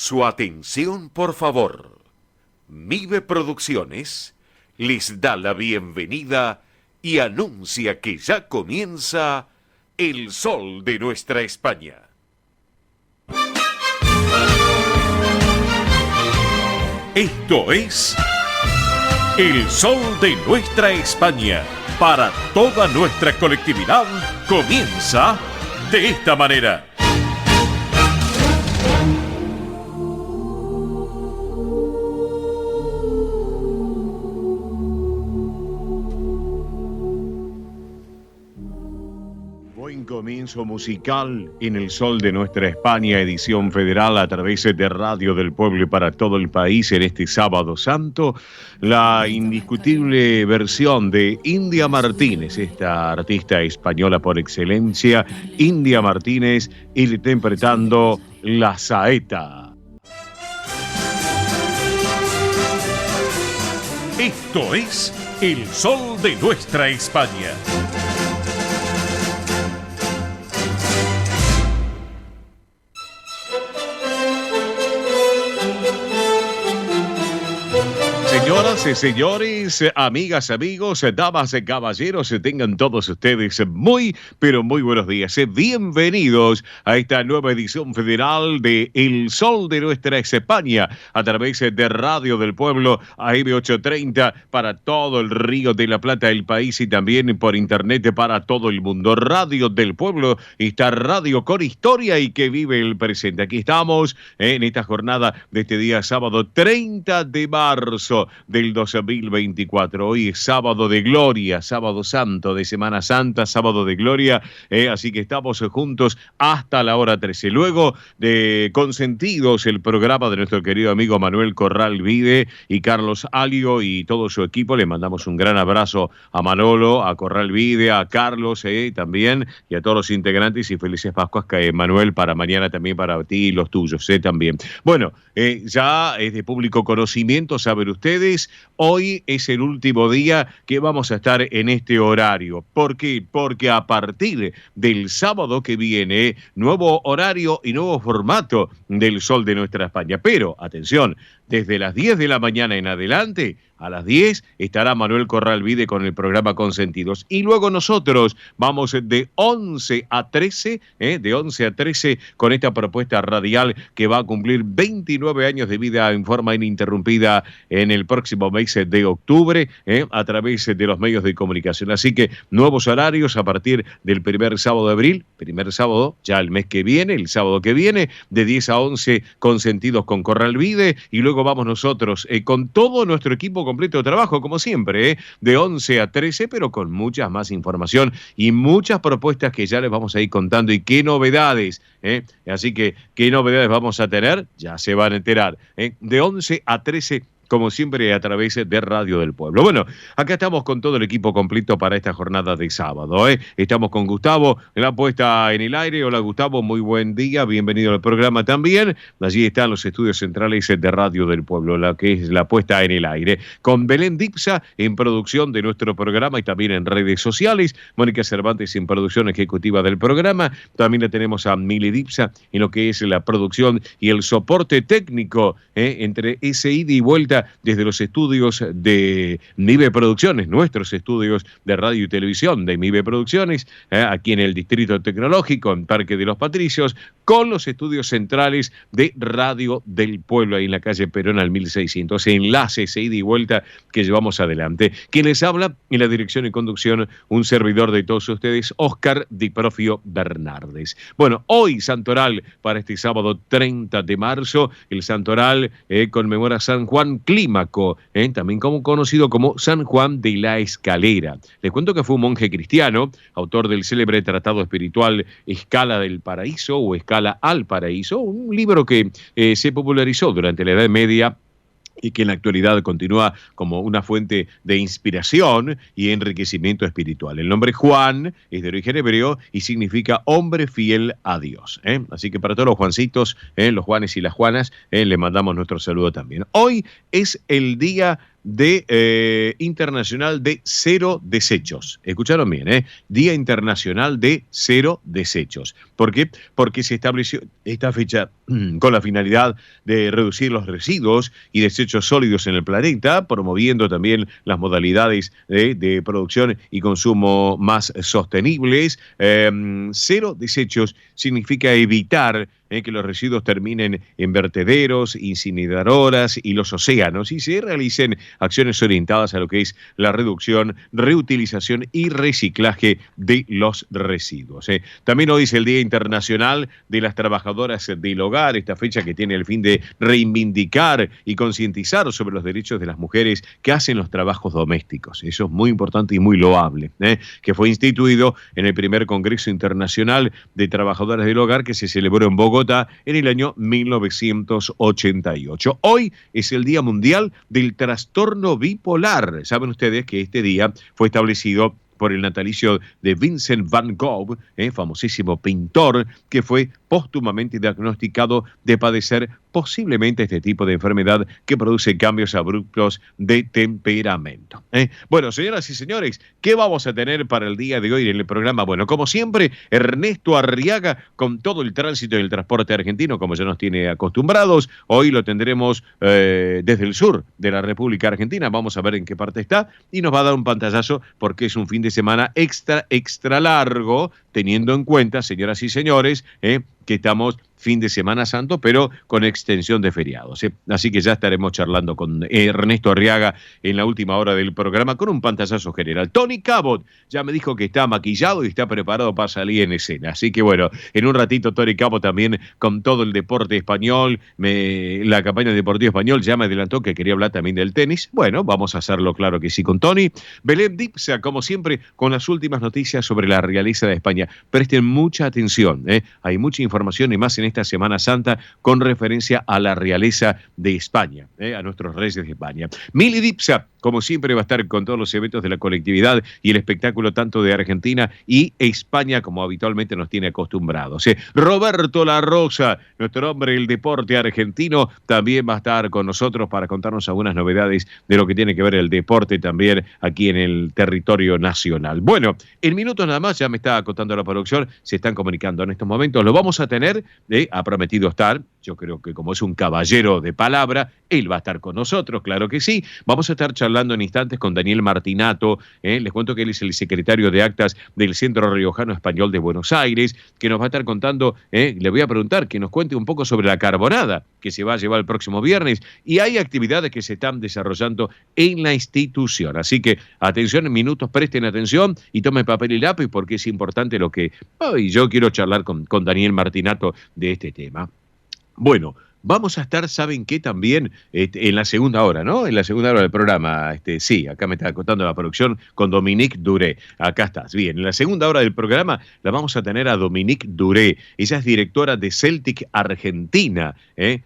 Su atención, por favor. Mive Producciones les da la bienvenida y anuncia que ya comienza El Sol de Nuestra España. Esto es El Sol de Nuestra España. Para toda nuestra colectividad, comienza de esta manera. Comienzo musical en El Sol de Nuestra España, edición federal a través de Radio del Pueblo y para todo el país en este Sábado Santo. La indiscutible versión de India Martínez, esta artista española por excelencia, India Martínez, interpretando La Saeta. Esto es El Sol de Nuestra España. Señoras y señores, amigas, amigos, damas y caballeros, tengan todos ustedes muy, pero muy buenos días. Bienvenidos a esta nueva edición federal de El Sol de Nuestra España a través de Radio del Pueblo AM830 para todo el Río de la Plata, el país y también por internet para todo el mundo. Radio del Pueblo, esta radio con historia y que vive el presente. Aquí estamos en esta jornada de este día sábado 30 de marzo del 2024. Hoy es sábado de gloria, sábado santo de Semana Santa, sábado de gloria, así que estamos juntos hasta la hora 13. Luego de Consentidos, el programa de nuestro querido amigo Manuel Corral Vide y Carlos Alio y todo su equipo, le mandamos un gran abrazo a Manolo, a Corral Vide, a Carlos también y a todos los integrantes y felices Pascuas, Manuel, para mañana también para ti y los tuyos también. Bueno, ya es de público conocimiento, saben ustedes, hoy es el último día que vamos a estar en este horario. ¿Por qué? Porque a partir del sábado que viene, nuevo horario y nuevo formato del Sol de Nuestra España. Pero, atención, desde las 10 de la mañana en adelante, a las 10 estará Manuel Corral Vide con el programa Consentidos. Y luego nosotros vamos de 11 a 13, de 11 a 13 con esta propuesta radial que va a cumplir 29 años de vida en forma ininterrumpida en el próximo mes de octubre, a través de los medios de comunicación. Así que nuevos horarios a partir del primer sábado de abril, primer sábado ya el mes que viene, el sábado que viene, de 10 a 11 Consentidos con Corral Vide y luego vamos nosotros con todo nuestro equipo completo de trabajo, como siempre, de 11 a 13, pero con muchas más información y muchas propuestas que ya les vamos a ir contando y qué novedades, así que qué novedades vamos a tener, ya se van a enterar, de 11 a 13 como siempre a través de Radio del Pueblo. Bueno, acá estamos con todo el equipo completo para esta jornada de sábado. Estamos con Gustavo en la puesta en el aire. Hola Gustavo, muy buen día, bienvenido al programa también. Allí están los estudios centrales de Radio del Pueblo, la que es la puesta en el aire. Con Belén Dipsa en producción de nuestro programa y también en redes sociales. Mónica Cervantes en producción ejecutiva del programa. También la tenemos a Mili Dipsa en lo que es la producción y el soporte técnico entre ese ida y vuelta desde los estudios de Mive Producciones, nuestros estudios de radio y televisión de Mive Producciones, aquí en el Distrito Tecnológico, en Parque de los Patricios, con los estudios centrales de Radio del Pueblo, ahí en la calle Perón al 1600, enlaces ida y vuelta que llevamos adelante. Quien les habla en la dirección y conducción, un servidor de todos ustedes, Óscar Di Profio Bernardes. Bueno, hoy Santoral para este sábado 30 de marzo, el Santoral conmemora San Juan Clímaco, también conocido como San Juan de la Escalera. Les cuento que fue un monje cristiano, autor del célebre tratado espiritual Escala del Paraíso o Escala al Paraíso, un libro que se popularizó durante la Edad Media y que en la actualidad continúa como una fuente de inspiración y enriquecimiento espiritual. El nombre Juan es de origen hebreo y significa hombre fiel a Dios. Así que para todos los Juancitos, los Juanes y las Juanas, le mandamos nuestro saludo también. Hoy es el día Internacional de Cero Desechos. Escucharon bien, ¿eh? Día Internacional de Cero Desechos. ¿Por qué? Porque se estableció esta fecha con la finalidad de reducir los residuos y desechos sólidos en el planeta, promoviendo también las modalidades de producción y consumo más sostenibles. Cero desechos significa evitar que los residuos terminen en vertederos, incineradoras y los océanos y se realicen acciones orientadas a lo que es la reducción, reutilización y reciclaje de los residuos. También hoy es el Día Internacional de las Trabajadoras del Hogar, esta fecha que tiene el fin de reivindicar y concientizar sobre los derechos de las mujeres que hacen los trabajos domésticos. Eso es muy importante y muy loable, que fue instituido en el primer Congreso Internacional de Trabajadoras del Hogar que se celebró en Bogotá en el año 1988. Hoy es el Día Mundial del Trastorno Bipolar. Saben ustedes que este día fue establecido por el natalicio de Vincent van Gogh, famosísimo pintor, que fue póstumamente diagnosticado de padecer posiblemente este tipo de enfermedad que produce cambios abruptos de temperamento. Bueno, señoras y señores, ¿qué vamos a tener para el día de hoy en el programa? Bueno, como siempre, Ernesto Arriaga con todo el tránsito y el transporte argentino, como ya nos tiene acostumbrados. Hoy lo tendremos desde el sur de la República Argentina. Vamos a ver en qué parte está y nos va a dar un pantallazo porque es un fin de semana extra largo, teniendo en cuenta, señoras y señores, que estamos fin de Semana Santo, pero con extensión de feriados. Así que ya estaremos charlando con Ernesto Arriaga en la última hora del programa con un pantallazo general. Tony Cabot ya me dijo que está maquillado y está preparado para salir en escena. Así que bueno, en un ratito Tony Cabot también con todo el deporte español, la campaña deportiva español ya me adelantó que quería hablar también del tenis. Bueno, vamos a hacerlo claro que sí con Tony. Belén Dipsa, como siempre, con las últimas noticias sobre la realeza de España. Presten mucha atención, hay mucha información y más en esta Semana Santa con referencia a la realeza de España, a nuestros reyes de España. Mili Dipsa, como siempre, va a estar con todos los eventos de la colectividad y el espectáculo tanto de Argentina y España como habitualmente nos tiene acostumbrados. Roberto La Rosa, nuestro hombre del deporte argentino, también va a estar con nosotros para contarnos algunas novedades de lo que tiene que ver el deporte también aquí en el territorio nacional. Bueno, en minutos nada más, ya me está acotando la producción, se están comunicando en estos momentos, lo vamos a tener, ha prometido estar, yo creo que como es un caballero de palabra, él va a estar con nosotros, claro que sí. Vamos a estar charlando en instantes con Daniel Martinato, les cuento que él es el secretario de actas del Centro Riojano Español de Buenos Aires, que nos va a estar contando, le voy a preguntar que nos cuente un poco sobre la carbonada que se va a llevar el próximo viernes, y hay actividades que se están desarrollando en la institución, así que atención, en minutos presten atención y tomen papel y lápiz porque es importante lo que hoy yo quiero charlar con Daniel Martinato de este tema. Bueno, vamos a estar, ¿saben qué? También en la segunda hora, ¿no? En la segunda hora del programa, sí, acá me está contando la producción con Dominique Duré. Acá estás, bien. En la segunda hora del programa la vamos a tener a Dominique Duré. Ella es directora de Celtic Argentina,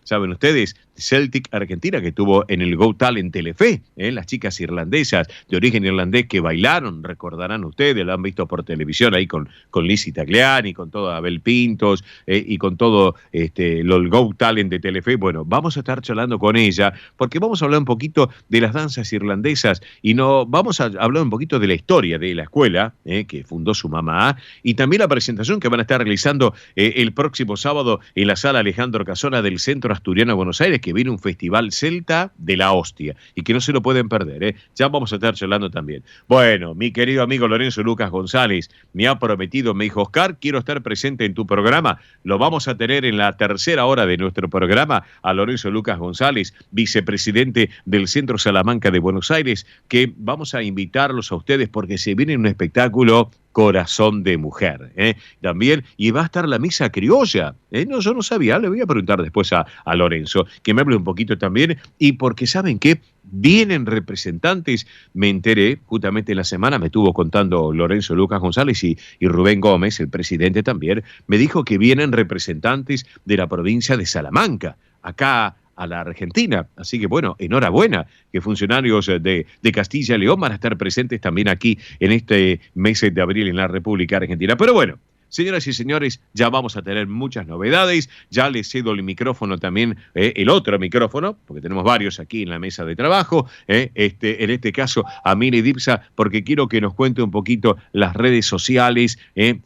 ¿saben ustedes? Celtic Argentina, que estuvo en el Got Talent Telefe, las chicas irlandesas de origen irlandés que bailaron, recordarán ustedes, la han visto por televisión ahí con Lizzie Tagliani, con toda Abel Pintos y con todo el Got Talent de Telefe. Bueno, vamos a estar charlando con ella porque vamos a hablar un poquito de las danzas irlandesas y vamos a hablar un poquito de la historia de la escuela que fundó su mamá y también la presentación que van a estar realizando el próximo sábado en la sala Alejandro Casona del Centro Asturiano de Buenos Aires, que viene un festival celta de la hostia y que no se lo pueden perder, ya vamos a estar charlando también. Bueno, mi querido amigo Lorenzo Lucas González me ha prometido, me dijo, Oscar, quiero estar presente en tu programa, lo vamos a tener en la tercera hora de nuestro programa a Lorenzo Lucas González, vicepresidente del Centro Salamanca de Buenos Aires, que vamos a invitarlos a ustedes porque se viene un espectáculo Corazón de Mujer, también, y va a estar la misa criolla, no, yo no sabía, le voy a preguntar después a Lorenzo, que me hable un poquito también, y porque saben que vienen representantes, me enteré, justamente en la semana me estuvo contando Lorenzo Lucas González y Rubén Gómez, el presidente también, me dijo que vienen representantes de la provincia de Salamanca, acá a la Argentina. Así que bueno, enhorabuena que funcionarios de Castilla y León van a estar presentes también aquí en este mes de abril en la República Argentina. Pero bueno, Señoras y señores, ya vamos a tener muchas novedades. Ya les cedo el micrófono también, el otro micrófono, porque tenemos varios aquí en la mesa de trabajo. En este caso, a Mili Dipsa, porque quiero que nos cuente un poquito las redes sociales,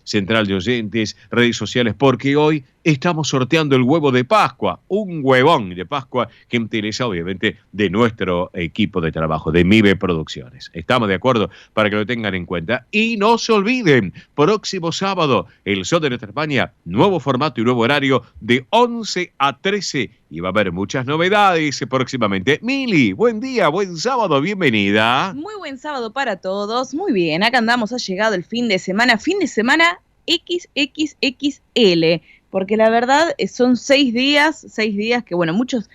Central de Oyentes, redes sociales, porque hoy estamos sorteando el huevo de Pascua, un huevón de Pascua que interesa obviamente de nuestro equipo de trabajo, de MIBE Producciones. ¿Estamos de acuerdo? Para que lo tengan en cuenta. Y no se olviden, próximo sábado, el Sol de Nuestra España, nuevo formato y nuevo horario de 11 a 13. Y va a haber muchas novedades próximamente. Mili, buen día, buen sábado, bienvenida. Muy buen sábado para todos. Muy bien, acá andamos, ha llegado el fin de semana XXXL. Porque la verdad son 6 días que, bueno, muchos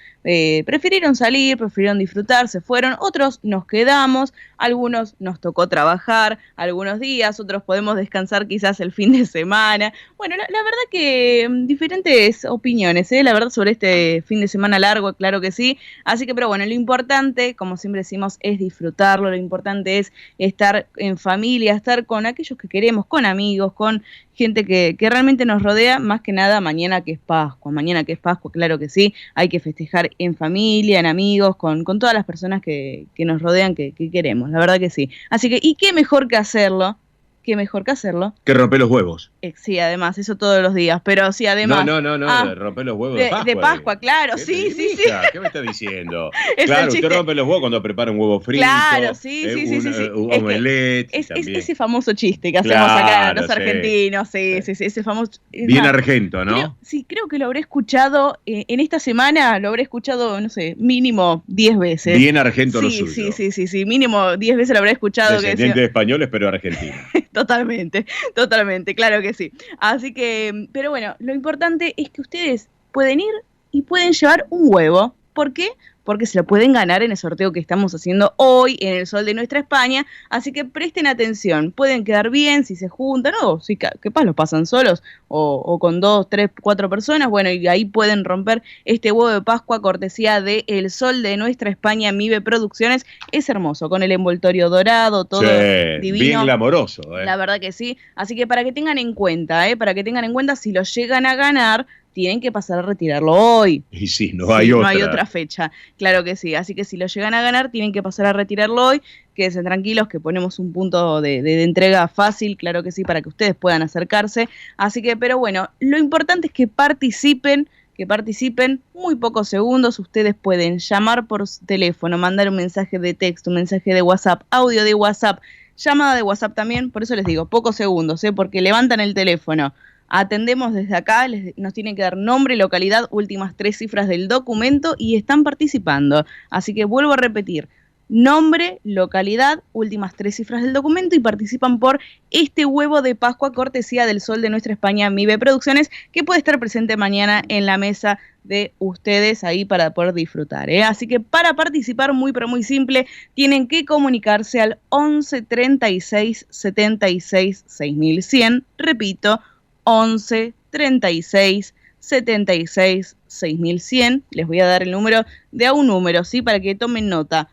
prefirieron salir, prefirieron disfrutar, se fueron, otros nos quedamos, algunos nos tocó trabajar algunos días, otros podemos descansar quizás el fin de semana. Bueno, la verdad que diferentes opiniones, la verdad sobre este fin de semana largo, claro que sí. Así que, pero bueno, lo importante, como siempre decimos, es disfrutarlo, lo importante es estar en familia, estar con aquellos que queremos, con amigos, con gente que realmente nos rodea, más que nada mañana que es Pascua, claro que sí, hay que festejar en familia, en amigos, con todas las personas que nos rodean, que queremos, la verdad que sí. Así que, ¿y qué mejor que hacerlo? Que romper los huevos. Sí, además, eso todos los días, pero sí, además... No, romper los huevos de Pascua. De Pascua, claro, sí. ¿Qué me está diciendo? Es claro, usted rompe los huevos cuando prepara un huevo frito. Claro, sí. Un omelette. Es ese famoso chiste que hacemos acá los argentinos, sí, ese famoso... Bien argento, ¿no? Creo que lo habré escuchado, en esta semana lo habré escuchado, no sé, mínimo 10 veces. Bien argento lo suyo. Sí, mínimo 10 veces lo habré escuchado. Descendiente de españoles, pero argentino. Totalmente, claro que sí. Así que, pero bueno, lo importante es que ustedes pueden ir y pueden llevar un huevo. ¿Por qué? Porque se lo pueden ganar en el sorteo que estamos haciendo hoy en el Sol de Nuestra España. Así que presten atención, pueden quedar bien si se juntan o si capaz lo pasan solos o con 2, 3, 4 personas. Bueno, y ahí pueden romper este huevo de Pascua cortesía de El Sol de Nuestra España, MIBE Producciones. Es hermoso, con el envoltorio dorado, todo divino. Bien glamoroso. La verdad que sí. Así que para que tengan en cuenta, si lo llegan a ganar, tienen que pasar a retirarlo hoy. Y sí, no hay otra fecha, claro que sí. Así que si lo llegan a ganar, tienen que pasar a retirarlo hoy. Quédense tranquilos que ponemos un punto de entrega fácil, claro que sí, para que ustedes puedan acercarse. Así que, pero bueno, lo importante es que participen, muy pocos segundos. Ustedes pueden llamar por teléfono, mandar un mensaje de texto, un mensaje de WhatsApp, audio de WhatsApp, llamada de WhatsApp también. Por eso les digo, pocos segundos, porque levantan el teléfono. Atendemos desde acá, nos tienen que dar nombre, localidad, últimas 3 cifras del documento y están participando. Así que vuelvo a repetir, nombre, localidad, últimas 3 cifras del documento y participan por este huevo de Pascua cortesía del Sol de Nuestra España, MIBE Producciones, que puede estar presente mañana en la mesa de ustedes ahí para poder disfrutar. Así que para participar, muy pero muy simple, tienen que comunicarse al 11 36 76 6100, repito, 11 36 76 6100. Les voy a dar el número de a un número, ¿sí? Para que tomen nota.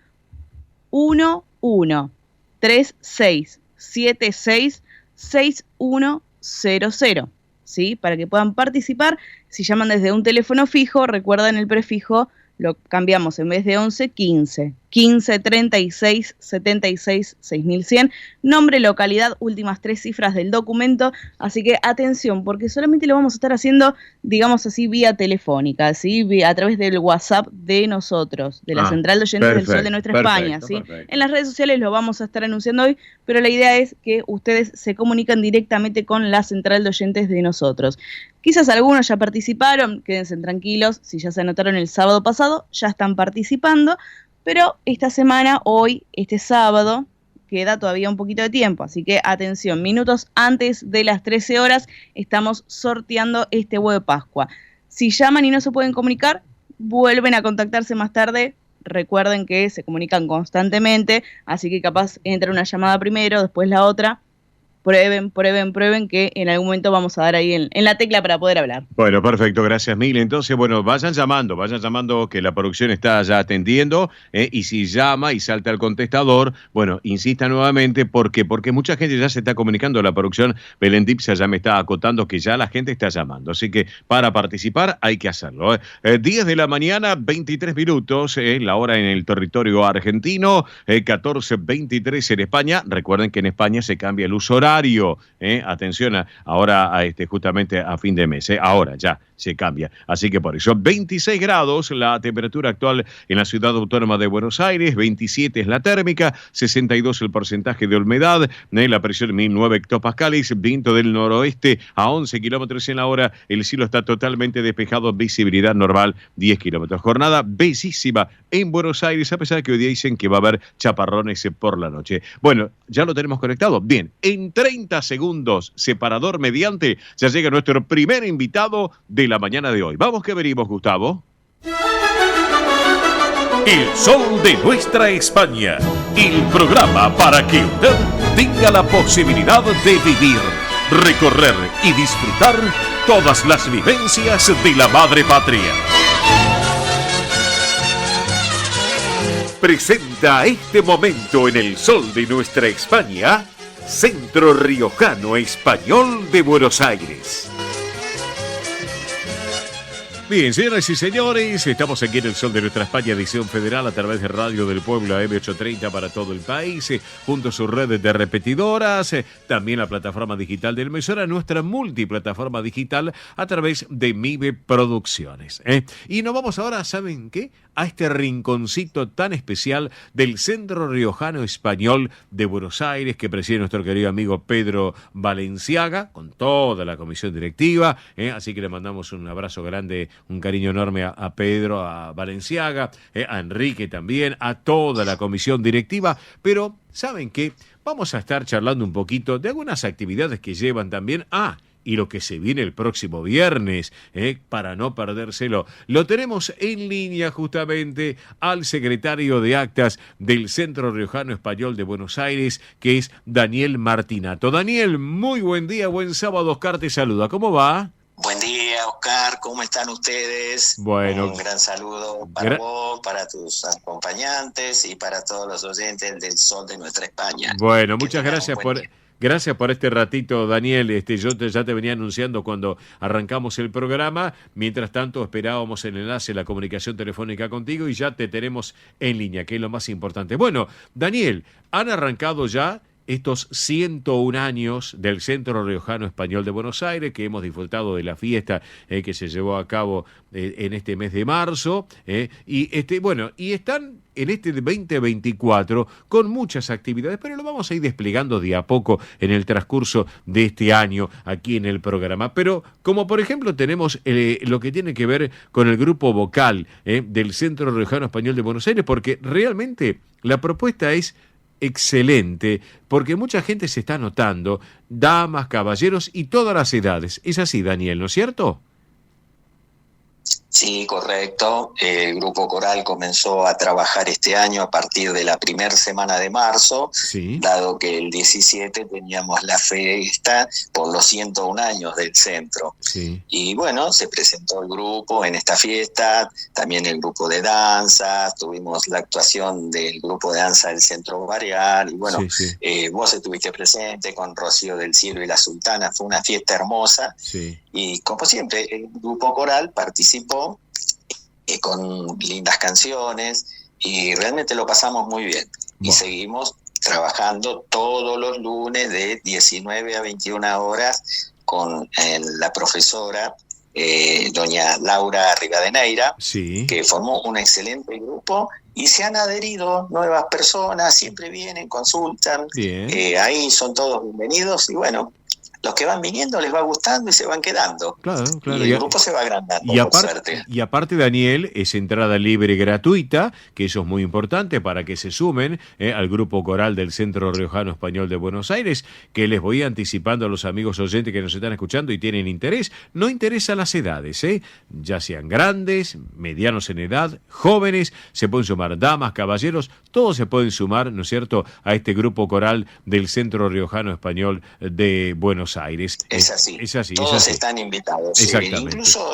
11 36 76 6100, ¿sí? Para que puedan participar. Si llaman desde un teléfono fijo, recuerden el prefijo, lo cambiamos en vez de 11, 15 36 76 6100, nombre, localidad, últimas 3 cifras del documento. Así que atención, porque solamente lo vamos a estar haciendo, digamos así, vía telefónica, ¿sí? A través del WhatsApp de nosotros, de la Central de Oyentes del Sol de Nuestra España, ¿sí? En las redes sociales lo vamos a estar anunciando hoy, pero la idea es que ustedes se comunican directamente con la Central de Oyentes de nosotros. Quizás algunos ya participaron, quédense tranquilos, si ya se anotaron el sábado pasado, ya están participando, pero esta semana, hoy, este sábado, queda todavía un poquito de tiempo, así que atención, minutos antes de las 13 horas estamos sorteando este huevo de Pascua. Si llaman y no se pueden comunicar, vuelven a contactarse más tarde. Recuerden que se comunican constantemente, así que capaz entra una llamada primero, después la otra. prueben, que en algún momento vamos a dar ahí en la tecla para poder hablar. Bueno, perfecto, gracias mil. Entonces, bueno, vayan llamando que la producción está ya atendiendo, y si llama y salta el contestador, bueno, insista nuevamente, porque mucha gente ya se está comunicando a la producción. Belén Dipsa ya me está acotando que ya la gente está llamando, así que para participar hay que hacerlo. 10 de la mañana, 23 minutos, la hora en el territorio argentino, 14:23 en España. Recuerden que en España se cambia el uso horario, atención ahora justamente a fin de mes, ahora ya se cambia, así que por eso 26 grados la temperatura actual en la ciudad autónoma de Buenos Aires, 27 es la térmica, 62 el porcentaje de humedad, la presión 1009 hectopascales, viento del noroeste a 11 kilómetros en la hora, el cielo está totalmente despejado, visibilidad normal 10 kilómetros, jornada bellísima en Buenos Aires, a pesar de que hoy día dicen que va a haber chaparrones por la noche. Bueno, ya lo tenemos conectado. Bien, en 30 segundos, separador mediante, ya llega nuestro primer invitado de la mañana de hoy. Vamos que venimos, Gustavo. El sol de nuestra España, el programa para que usted tenga la posibilidad de vivir, recorrer y disfrutar todas las vivencias de la madre patria. Presenta este momento en el sol de nuestra España, Centro Riojano Español de Buenos Aires. Bien, señoras y señores, estamos aquí en el sol de nuestra España, edición federal, a través de Radio del Pueblo AM830 para todo el país, junto a sus redes de repetidoras, también la plataforma digital del emisora, nuestra multiplataforma digital a través de MIBE Producciones. Y nos vamos ahora, ¿saben qué? A este rinconcito tan especial del Centro Riojano Español de Buenos Aires, que preside nuestro querido amigo Pedro Valenciaga, con toda la comisión directiva, así que le mandamos un abrazo grande, un cariño enorme a Pedro, a Valenciaga, a Enrique también, a toda la comisión directiva. Pero, ¿saben qué? Vamos a estar charlando un poquito de algunas actividades que llevan también y lo que se viene el próximo viernes, para no perdérselo. Lo tenemos en línea justamente al secretario de Actas del Centro Riojano Español de Buenos Aires, que es Daniel Martinato. Daniel, muy buen día, buen sábado. Oscar te saluda. ¿Cómo va? Buen día, Oscar, ¿cómo están ustedes? Bueno, un gran saludo para vos, para tus acompañantes y para todos los oyentes del Sol de nuestra España. Bueno, muchas gracias por este ratito, Daniel. Yo ya te venía anunciando cuando arrancamos el programa. Mientras tanto, esperábamos el enlace, la comunicación telefónica contigo, y ya te tenemos en línea, que es lo más importante. Bueno, Daniel, han arrancado ya estos 101 años del Centro Riojano Español de Buenos Aires, que hemos disfrutado de la fiesta que se llevó a cabo en este mes de marzo, y están en este 2024 con muchas actividades, pero lo vamos a ir desplegando de a poco en el transcurso de este año aquí en el programa. Pero como por ejemplo tenemos lo que tiene que ver con el grupo vocal del Centro Riojano Español de Buenos Aires, porque realmente la propuesta es excelente, porque mucha gente se está anotando, damas, caballeros y todas las edades. Es así, Daniel, ¿no es cierto? Sí, correcto. El grupo coral comenzó a trabajar este año a partir de la primera semana de marzo, sí, dado que el 17 teníamos la fiesta por los 101 años del centro. Sí. Y bueno, se presentó el grupo en esta fiesta, también el grupo de danza, tuvimos la actuación del grupo de danza del Centro Barrial, y bueno, sí. Vos estuviste presente con Rocío del Cielo y la Sultana, fue una fiesta hermosa. Sí. Y como siempre, el grupo coral participó con lindas canciones y realmente lo pasamos muy bien. Bueno. Y seguimos trabajando todos los lunes de 19 a 21 horas con la profesora doña Laura Rivadeneira, sí, que formó un excelente grupo y se han adherido nuevas personas, siempre vienen, consultan, ahí son todos bienvenidos y bueno, los que van viniendo les va gustando y se van quedando. Claro. Y el grupo se va agrandando, por suerte. Y aparte, Daniel, es entrada libre y gratuita, que eso es muy importante para que se sumen al grupo coral del Centro Riojano Español de Buenos Aires, que les voy anticipando a los amigos oyentes que nos están escuchando y tienen interés. No interesa las edades, ya sean grandes, medianos en edad, jóvenes, se pueden sumar damas, caballeros, todos se pueden sumar, ¿no es cierto?, a este grupo coral del Centro Riojano Español de Buenos Aires. Es así. Todos están invitados. Exactamente. Incluso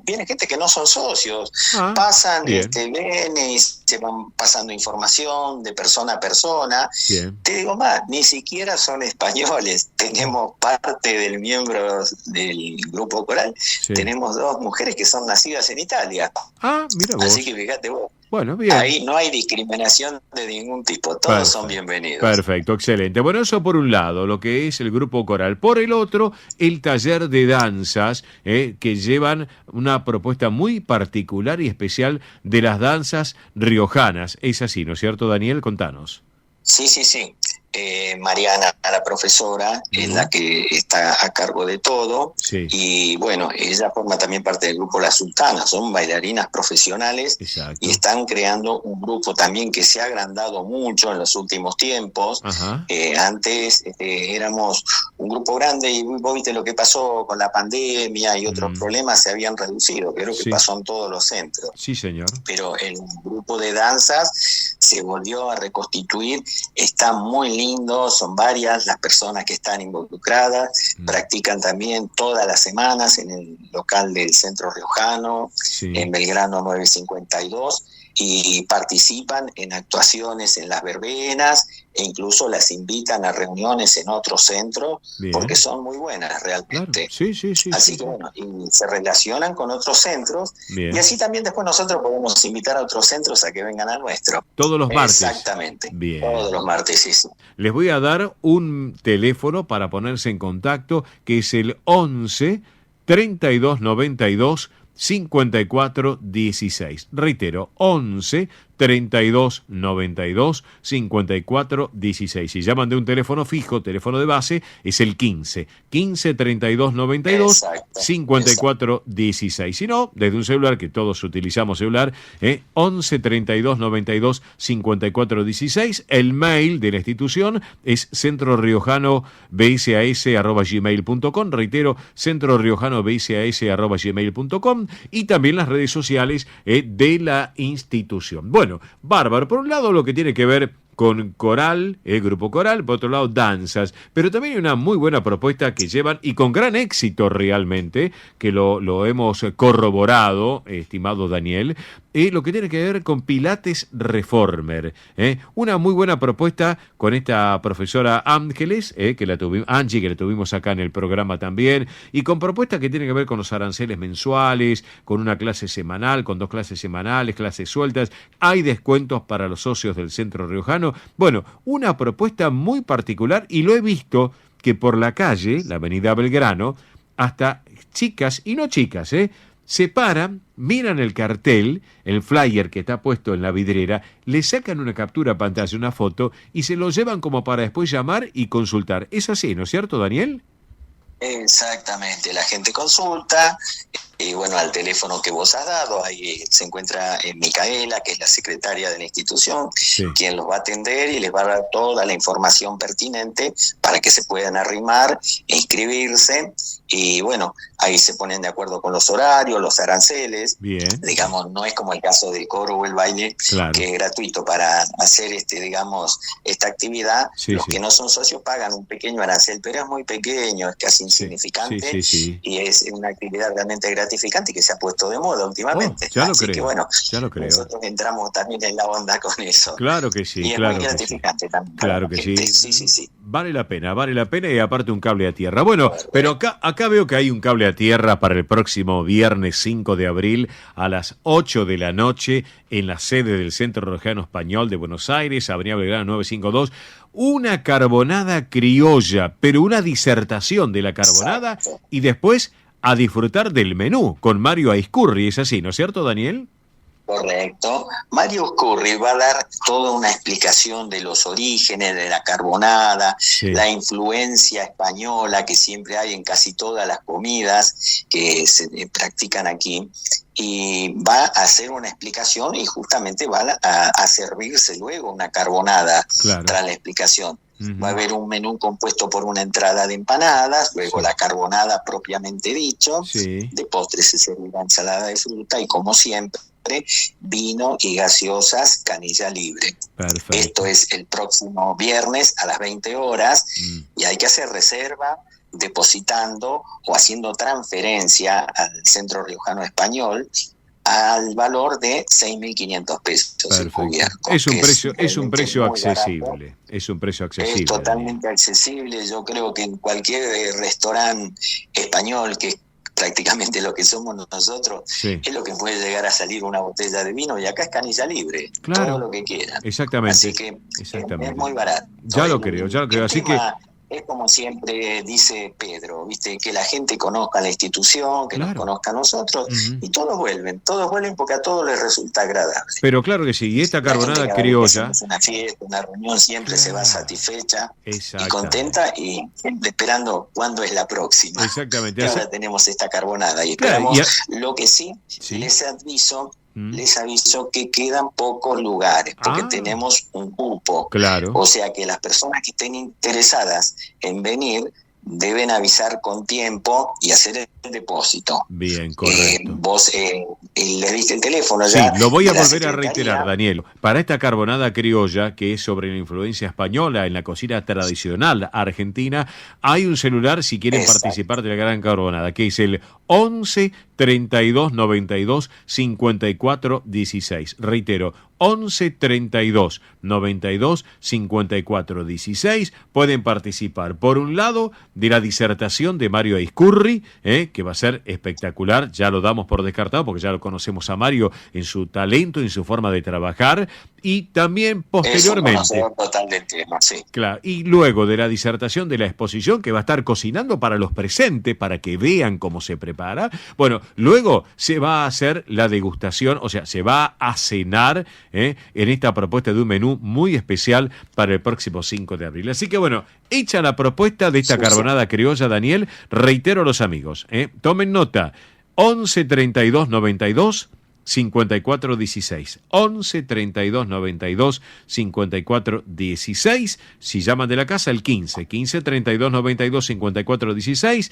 viene gente que no son socios, pasan, ven y se van pasando información de persona a persona. Bien. Te digo más, ni siquiera son españoles. Tenemos parte del miembro del grupo coral, tenemos 2 mujeres que son nacidas en Italia. Mira vos. Así que fíjate vos. Bueno, bien. Ahí no hay discriminación de ningún tipo, todos son bienvenidos. Perfecto, excelente. Bueno, eso por un lado, lo que es el grupo coral. Por el otro, el taller de danzas, que llevan una propuesta muy particular y especial de las danzas riojanas. Es así, ¿no es cierto, Daniel? Contanos. Sí. Mariana, la profesora, es la que está a cargo de todo. Sí. Y bueno, ella forma también parte del grupo Las Sultanas, son bailarinas profesionales. Exacto. Y están creando un grupo también que se ha agrandado mucho en los últimos tiempos. Antes éramos un grupo grande y vos viste lo que pasó con la pandemia y otros problemas se habían reducido, creo que pasó en todos los centros. Sí, señor. Pero el grupo de danzas se volvió a reconstituir, está muy lindo, son varias las personas que están involucradas, practican también todas las semanas en el local del Centro Riojano, en Belgrano 952, y participan en actuaciones en las verbenas e incluso las invitan a reuniones en otros centros porque son muy buenas realmente. Claro. Sí. Así que bueno, y se relacionan con otros centros y así también después nosotros podemos invitar a otros centros a que vengan al nuestro. Todos los martes. Exactamente. Bien. Todos los martes, sí. Les voy a dar un teléfono para ponerse en contacto, que es el 11 32 92 54 16. Reitero, 11 32 92 54 16. Si llaman de un teléfono fijo, teléfono de base, es el 15 32 92 54 16. Si no, desde un celular, que todos utilizamos celular, 11 32 92 54 16. El mail de la institución es centroriojanobsas@gmail.com. Reitero, centroriojanobsas@gmail.com. Y también las redes sociales de la institución. Bueno, bárbaro. Por un lado, lo que tiene que ver con coral, el grupo coral, por otro lado danzas, pero también hay una muy buena propuesta que llevan, y con gran éxito realmente, que lo hemos corroborado, estimado Daniel, lo que tiene que ver con Pilates Reformer, una muy buena propuesta con esta profesora Ángeles, que la tuvimos acá en el programa también, y con propuestas que tienen que ver con los aranceles mensuales, con una clase semanal, con 2 clases semanales, clases sueltas, hay descuentos para los socios del Centro Riojano. Bueno, una propuesta muy particular, y lo he visto que por la calle, la avenida Belgrano, hasta chicas y no chicas, se paran, miran el cartel, el flyer que está puesto en la vidriera, le sacan una captura a pantalla, una foto, y se lo llevan como para después llamar y consultar. ¿Es así, no es cierto, Daniel? Exactamente, la gente consulta, y bueno, al teléfono que vos has dado, ahí se encuentra Micaela, que es la secretaria de la institución, quien los va a atender y les va a dar toda la información pertinente para que se puedan arrimar, inscribirse, y bueno, ahí se ponen de acuerdo con los horarios, los aranceles. Digamos, no es como el caso del coro o el baile, que es gratuito para hacer esta actividad. Los que no son socios pagan un pequeño arancel, pero es muy pequeño, es casi insignificante, y es una actividad realmente gratificante que se ha puesto de moda últimamente. Así que bueno, nosotros entramos también en la onda con eso. Claro que sí. Y es muy gratificante también. Claro que sí. Sí. Vale la pena, y aparte un cable a tierra. Bueno, pero acá veo que hay un cable a tierra para el próximo viernes 5 de abril a las 8 de la noche en la sede del Centro Riojano Español de Buenos Aires, Avenida Belgrano 952. Una carbonada criolla, pero una disertación de la carbonada y después a disfrutar del menú con Mario Aizcurri. ¿Es así, no es cierto, Daniel? Correcto. Mario Curry va a dar toda una explicación de los orígenes de la carbonada, Sí. la influencia española que siempre hay en casi todas las comidas que se practican aquí, y va a hacer una explicación y justamente va a servirse luego una carbonada Claro. tras la explicación. Ujú. Va a haber un menú compuesto por una entrada de empanadas, luego Sí. la carbonada propiamente dicho, Sí. de postre se servirá ensalada de fruta y, como siempre, vino y gaseosas canilla libre. Perfecto. Esto es el próximo viernes a las 20 horas Mm. y hay que hacer reserva depositando o haciendo transferencia al Centro Riojano Español al valor de 6.500 pesos el Perfecto. cubierto. Es un que precio, es un realmente precio muy barato. accesible. Es un precio accesible. Es totalmente accesible. Yo creo que en cualquier restaurante español, que es prácticamente lo que somos nosotros, Sí. es lo que puede llegar a salir una botella de vino, y acá es canilla libre, Claro. todo lo que quieran. Exactamente. Así que Exactamente. es muy barato. Ya lo creo, ya lo creo. El Así que tema es como siempre dice Pedro, ¿viste? Que la gente conozca la institución, que Claro. nos conozca a nosotros, Ujú. y todos vuelven porque a todos les resulta agradable. Pero claro que sí, y esta La gente, carbonada cada vez que criolla, hacemos una fiesta, una reunión, siempre se va Claro. satisfecha y exactamente, contenta, y siempre esperando cuándo es la próxima. exactamente, Que así- ahora tenemos esta carbonada y Claro, esperamos. y Lo que sí, Sí. les Mm. aviso que quedan pocos lugares, porque Ah. tenemos un cupo. Claro, O sea que las personas que estén interesadas en venir deben avisar con tiempo y hacer el depósito. bien, correcto. Vos le diste el teléfono Sí, ya. lo voy a de la volver a Secretaría. reiterar, Daniel. Para esta carbonada criolla, que es sobre la influencia española en la cocina tradicional argentina, hay un celular si quieren Exacto. participar de la gran carbonada, que es el 11 32 92 54 16. Reitero, 11 32 92 54 16. Pueden participar, por un lado, de la disertación de Mario Aizcurri, que va a ser espectacular. Ya lo damos por descartado porque ya lo conocemos a Mario en su talento, en su forma de trabajar, y también Es un posteriormente. conocedor total del tema, sí. Claro, y luego de la disertación de la exposición, que va a estar cocinando para los presentes, para que vean cómo se prepara. Bueno, luego se va a hacer la degustación, o sea, se va a cenar en esta propuesta de un menú muy especial para el próximo 5 de abril. Así que bueno, hecha la propuesta de esta Sí, carbonada criolla, Daniel, reitero a los amigos, tomen nota, 11 32 92 54 16, 11 32 92 54 16. Si llaman de la casa, el 15 32 92 54 16.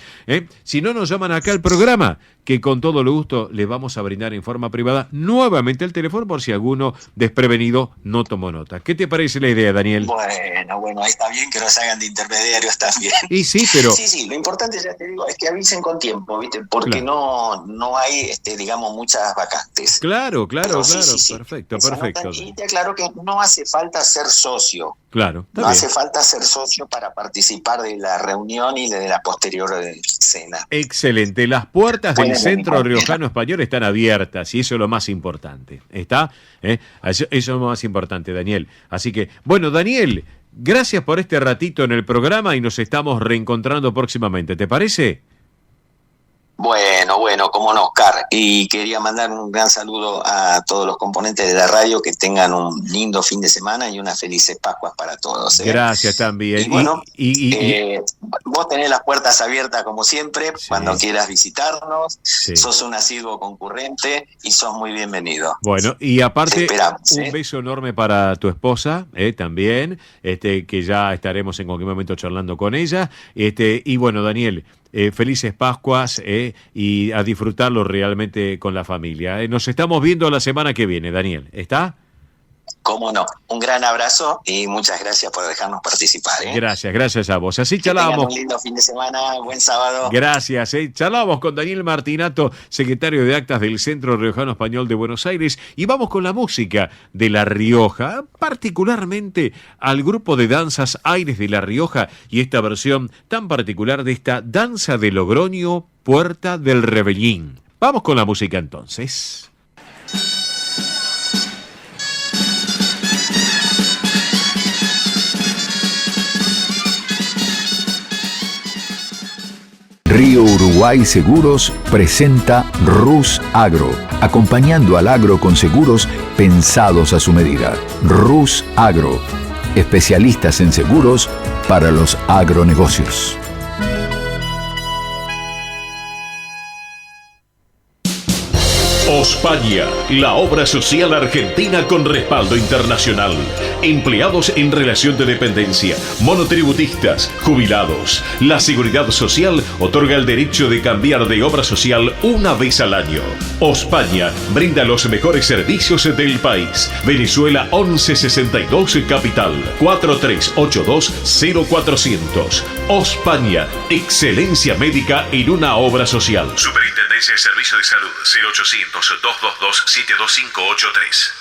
Si no, nos llaman acá al programa, que con todo el gusto les vamos a brindar en forma privada nuevamente el teléfono por si alguno desprevenido no tomó nota. ¿Qué te parece la idea, Daniel? Bueno, ahí está bien que nos hagan de intermediarios también. Y sí, pero Sí, lo importante, ya te digo, es que avisen con tiempo, ¿viste? Porque Claro. no hay, digamos, muchas vacantes. claro, Pero sí, perfecto, se perfecto. anotan. Y te aclaro que no hace falta ser socio. Claro, está No bien. hace falta ser socio para participar de la reunión y de la posterior cena. Excelente. Las puertas del Pueden Centro venir Riojano Español están abiertas y eso es lo más importante. ¿Está? Eso es lo más importante, Daniel. Así que, bueno, Daniel, gracias por este ratito en el programa y nos estamos reencontrando próximamente. ¿Te parece? Bueno, cómo no, Oscar. Y quería mandar un gran saludo a todos los componentes de la radio, que tengan un lindo fin de semana y unas felices Pascuas para todos. Gracias también. Y bueno, y- vos tenés las puertas abiertas como siempre, Sí. cuando quieras visitarnos. Sí. Sos un asiduo concurrente y sos muy bienvenido. Bueno, y aparte, Te esperamos, un beso enorme para tu esposa, también, que ya estaremos en cualquier momento charlando con ella. Y bueno, Daniel, felices Pascuas y a disfrutarlo realmente con la familia. Nos estamos viendo la semana que viene, Daniel. ¿Está? Cómo no. Un gran abrazo y muchas gracias por dejarnos participar. Gracias a vos. Así Que tengan charlábamos. un lindo fin de semana, buen sábado. Gracias. Charlamos con Daniel Martinato, secretario de Actas del Centro Riojano Español de Buenos Aires, y vamos con la música de La Rioja, particularmente al grupo de danzas Aires de La Rioja y esta versión tan particular de esta danza de Logroño, Puerta del Rebellín. Vamos con la música entonces. Río Uruguay Uruguay Seguros presenta Rus Agro, acompañando al agro con seguros pensados a su medida. Rus Agro, especialistas en seguros para los agronegocios. Ospaña, la obra social argentina con respaldo internacional. Empleados en relación de dependencia, monotributistas, jubilados. La Seguridad Social otorga el derecho de cambiar de obra social una vez al año. Ospaña brinda los mejores servicios del país. Venezuela 1162 Capital 4382-0400. Ospaña, excelencia médica en una obra social. Superintendencia de Servicios de Salud 0800-222-72583.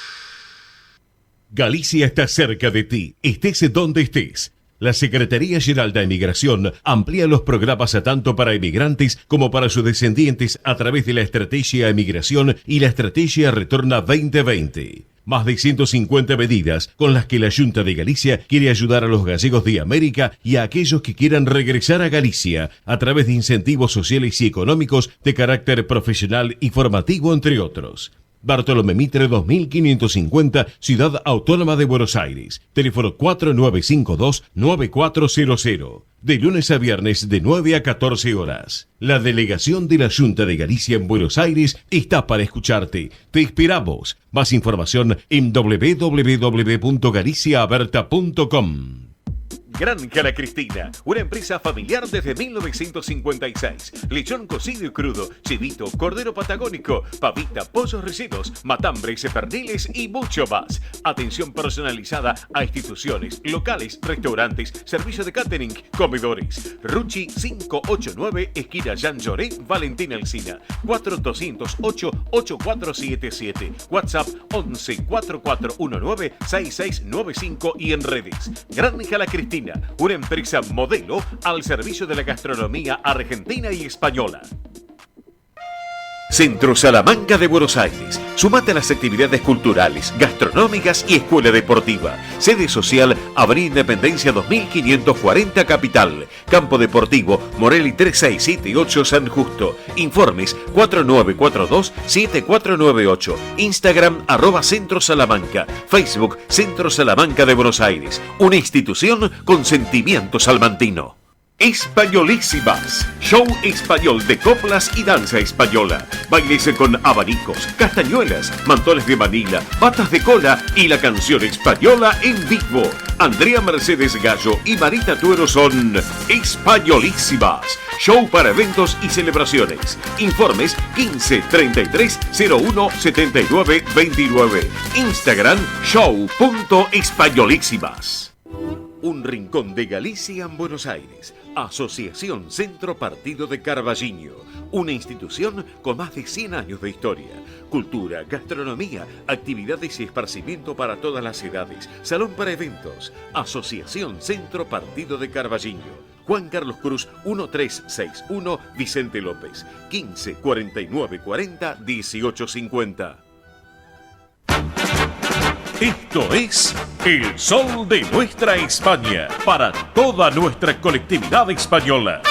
Galicia está cerca de ti, estés donde estés. La Secretaría General de Emigración amplía los programas tanto para emigrantes como para sus descendientes a través de la Estrategia Emigración y la Estrategia Retorna 2020. Más de 150 medidas con las que la Junta de Galicia quiere ayudar a los gallegos de América y a aquellos que quieran regresar a Galicia a través de incentivos sociales y económicos de carácter profesional y formativo, entre otros. Bartolomé Mitre 2550, Ciudad Autónoma de Buenos Aires. Teléfono 4952-9400. De lunes a viernes de 9 a 14 horas. La delegación de la Junta de Galicia en Buenos Aires está para escucharte. Te esperamos. Más información en www.galiciaaberta.com. Granja La Cristina, una empresa familiar desde 1956. Lechón cocido y crudo, chivito, cordero patagónico, pavita, pollos rellenos, matambres, perniles y mucho más. Atención personalizada a instituciones, locales, restaurantes, servicio de catering, comedores. Ruchi 589, esquina Jean Lloré, Valentín Alsina. 4208-8477. WhatsApp 11-4419-6695 y en redes. Granja La Cristina, una empresa modelo al servicio de la gastronomía argentina y española. Centro Salamanca de Buenos Aires. Sumate a las actividades culturales, gastronómicas y escuela deportiva. Sede social, Avenida Independencia 2540 Capital. Campo Deportivo, Morelli 3678 San Justo. Informes 4942-7498. Instagram @Centro Salamanca. Facebook Centro Salamanca de Buenos Aires. Una institución con sentimiento salmantino. Españolísimas, show español de coplas y danza española. Bailes con abanicos, castañuelas, mantones de Manila, patas de cola y la canción española en vivo. Andrea Mercedes Gallo y Marita Tuero son Españolísimas. Show para eventos y celebraciones. Informes 15 33 01 79 29. Instagram show.españolísimas. Un rincón de Galicia en Buenos Aires. Asociación Centro Partido de Carballiño. Una institución con más de 100 años de historia. Cultura, gastronomía, actividades y esparcimiento para todas las edades. Salón para eventos. Asociación Centro Partido de Carballiño. Juan Carlos Cruz 1361, Vicente López. 15 49 40 18 50. Esto es El Sol de Nuestra España, para toda nuestra colectividad española.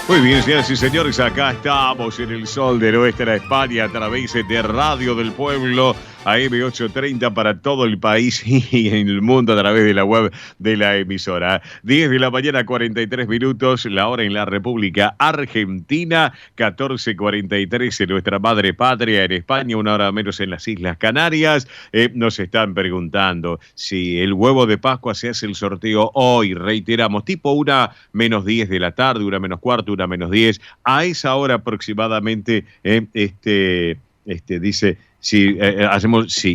Muy bien, señoras y señores, acá estamos en El Sol de Nuestra España a través de Radio del Pueblo, AM830 para todo el país y en el mundo a través de la web de la emisora. 10 de la mañana, 43 minutos, la hora en la República Argentina, 14:43 en nuestra madre patria en España, una hora menos en las Islas Canarias. Nos están preguntando si el huevo de Pascua se hace el sorteo hoy, reiteramos, tipo 1:10 de la tarde, 1:15, 1:10, a esa hora aproximadamente, dice... Si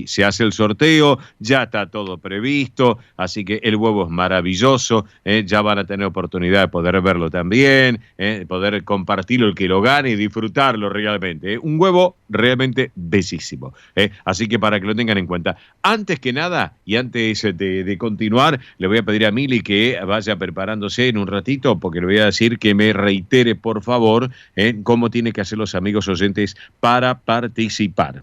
se hace el sorteo, ya está todo previsto, así que el huevo es maravilloso, ya van a tener oportunidad de poder verlo también, poder compartirlo el que lo gane y disfrutarlo realmente. Un huevo realmente bellísimo, así que para que lo tengan en cuenta. Antes que nada, y antes de continuar, le voy a pedir a Mili que vaya preparándose en un ratito, porque le voy a decir que me reitere, por favor, cómo tiene que hacer los amigos oyentes para participar.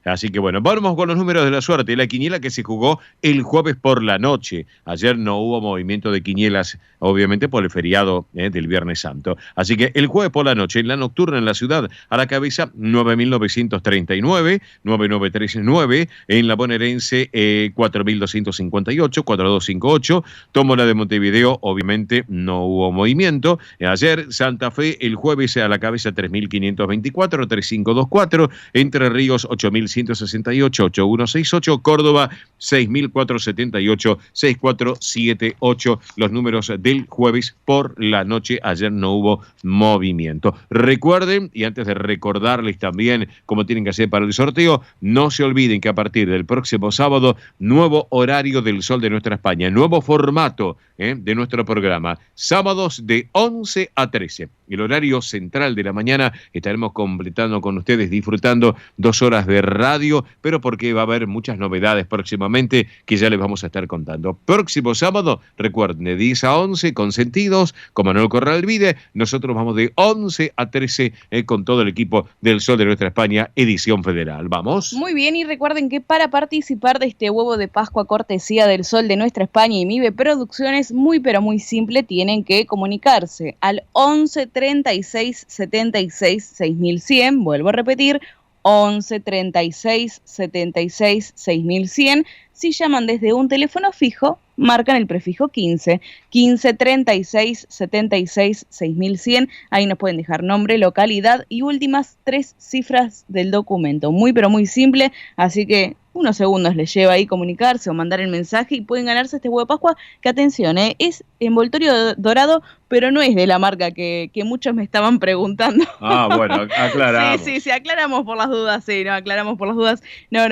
Así que bueno, vamos con los números de la suerte. La quiniela que se jugó el jueves por la noche. Ayer no hubo movimiento de quinielas, obviamente por el feriado del Viernes Santo. Así que el jueves por la noche, en la nocturna en la ciudad, a la cabeza 9.939, 9.939, en la bonaerense 4.258, 4.258. Tómbola de Montevideo, obviamente no hubo movimiento. Ayer Santa Fe, el jueves a la cabeza 3.524, 3.524, Entre Ríos 8.168, 8.168, Córdoba 6.478, 6.478, los números del jueves por la noche. Ayer no hubo movimiento. Recuerden, y antes de recordarles también cómo tienen que hacer para el sorteo, no se olviden que a partir del próximo sábado, nuevo horario del Sol de Nuestra España, nuevo formato de nuestro programa, sábados de 11 a 13. El horario central de la mañana estaremos completando con ustedes, disfrutando 2 horas de radio, pero porque va a haber muchas novedades próximamente que ya les vamos a estar contando. Próximo sábado, recuerden, de 10 a 11, Consentidos, con Manuel Corral Vide. Nosotros vamos de 11 a 13 con todo el equipo del Sol de Nuestra España, edición federal. ¿Vamos? Muy bien, y recuerden que para participar de este huevo de Pascua cortesía del Sol de Nuestra España y MIBE Producciones, muy pero muy simple, tienen que comunicarse al 11 36 76 6100, vuelvo a repetir, 11 36 76 6100. Si llaman desde un teléfono fijo, marcan el prefijo 15, 15 36 76 6100. Ahí nos pueden dejar nombre, localidad y últimas 3 cifras del documento. Muy pero muy simple, así que unos segundos les lleva ahí comunicarse o mandar el mensaje y pueden ganarse este huevo de Pascua, que atención, es envoltorio dorado, pero no es de la marca que muchos me estaban preguntando. Ah, bueno, aclaramos. Sí, aclaramos por las dudas, aclaramos por las dudas. No,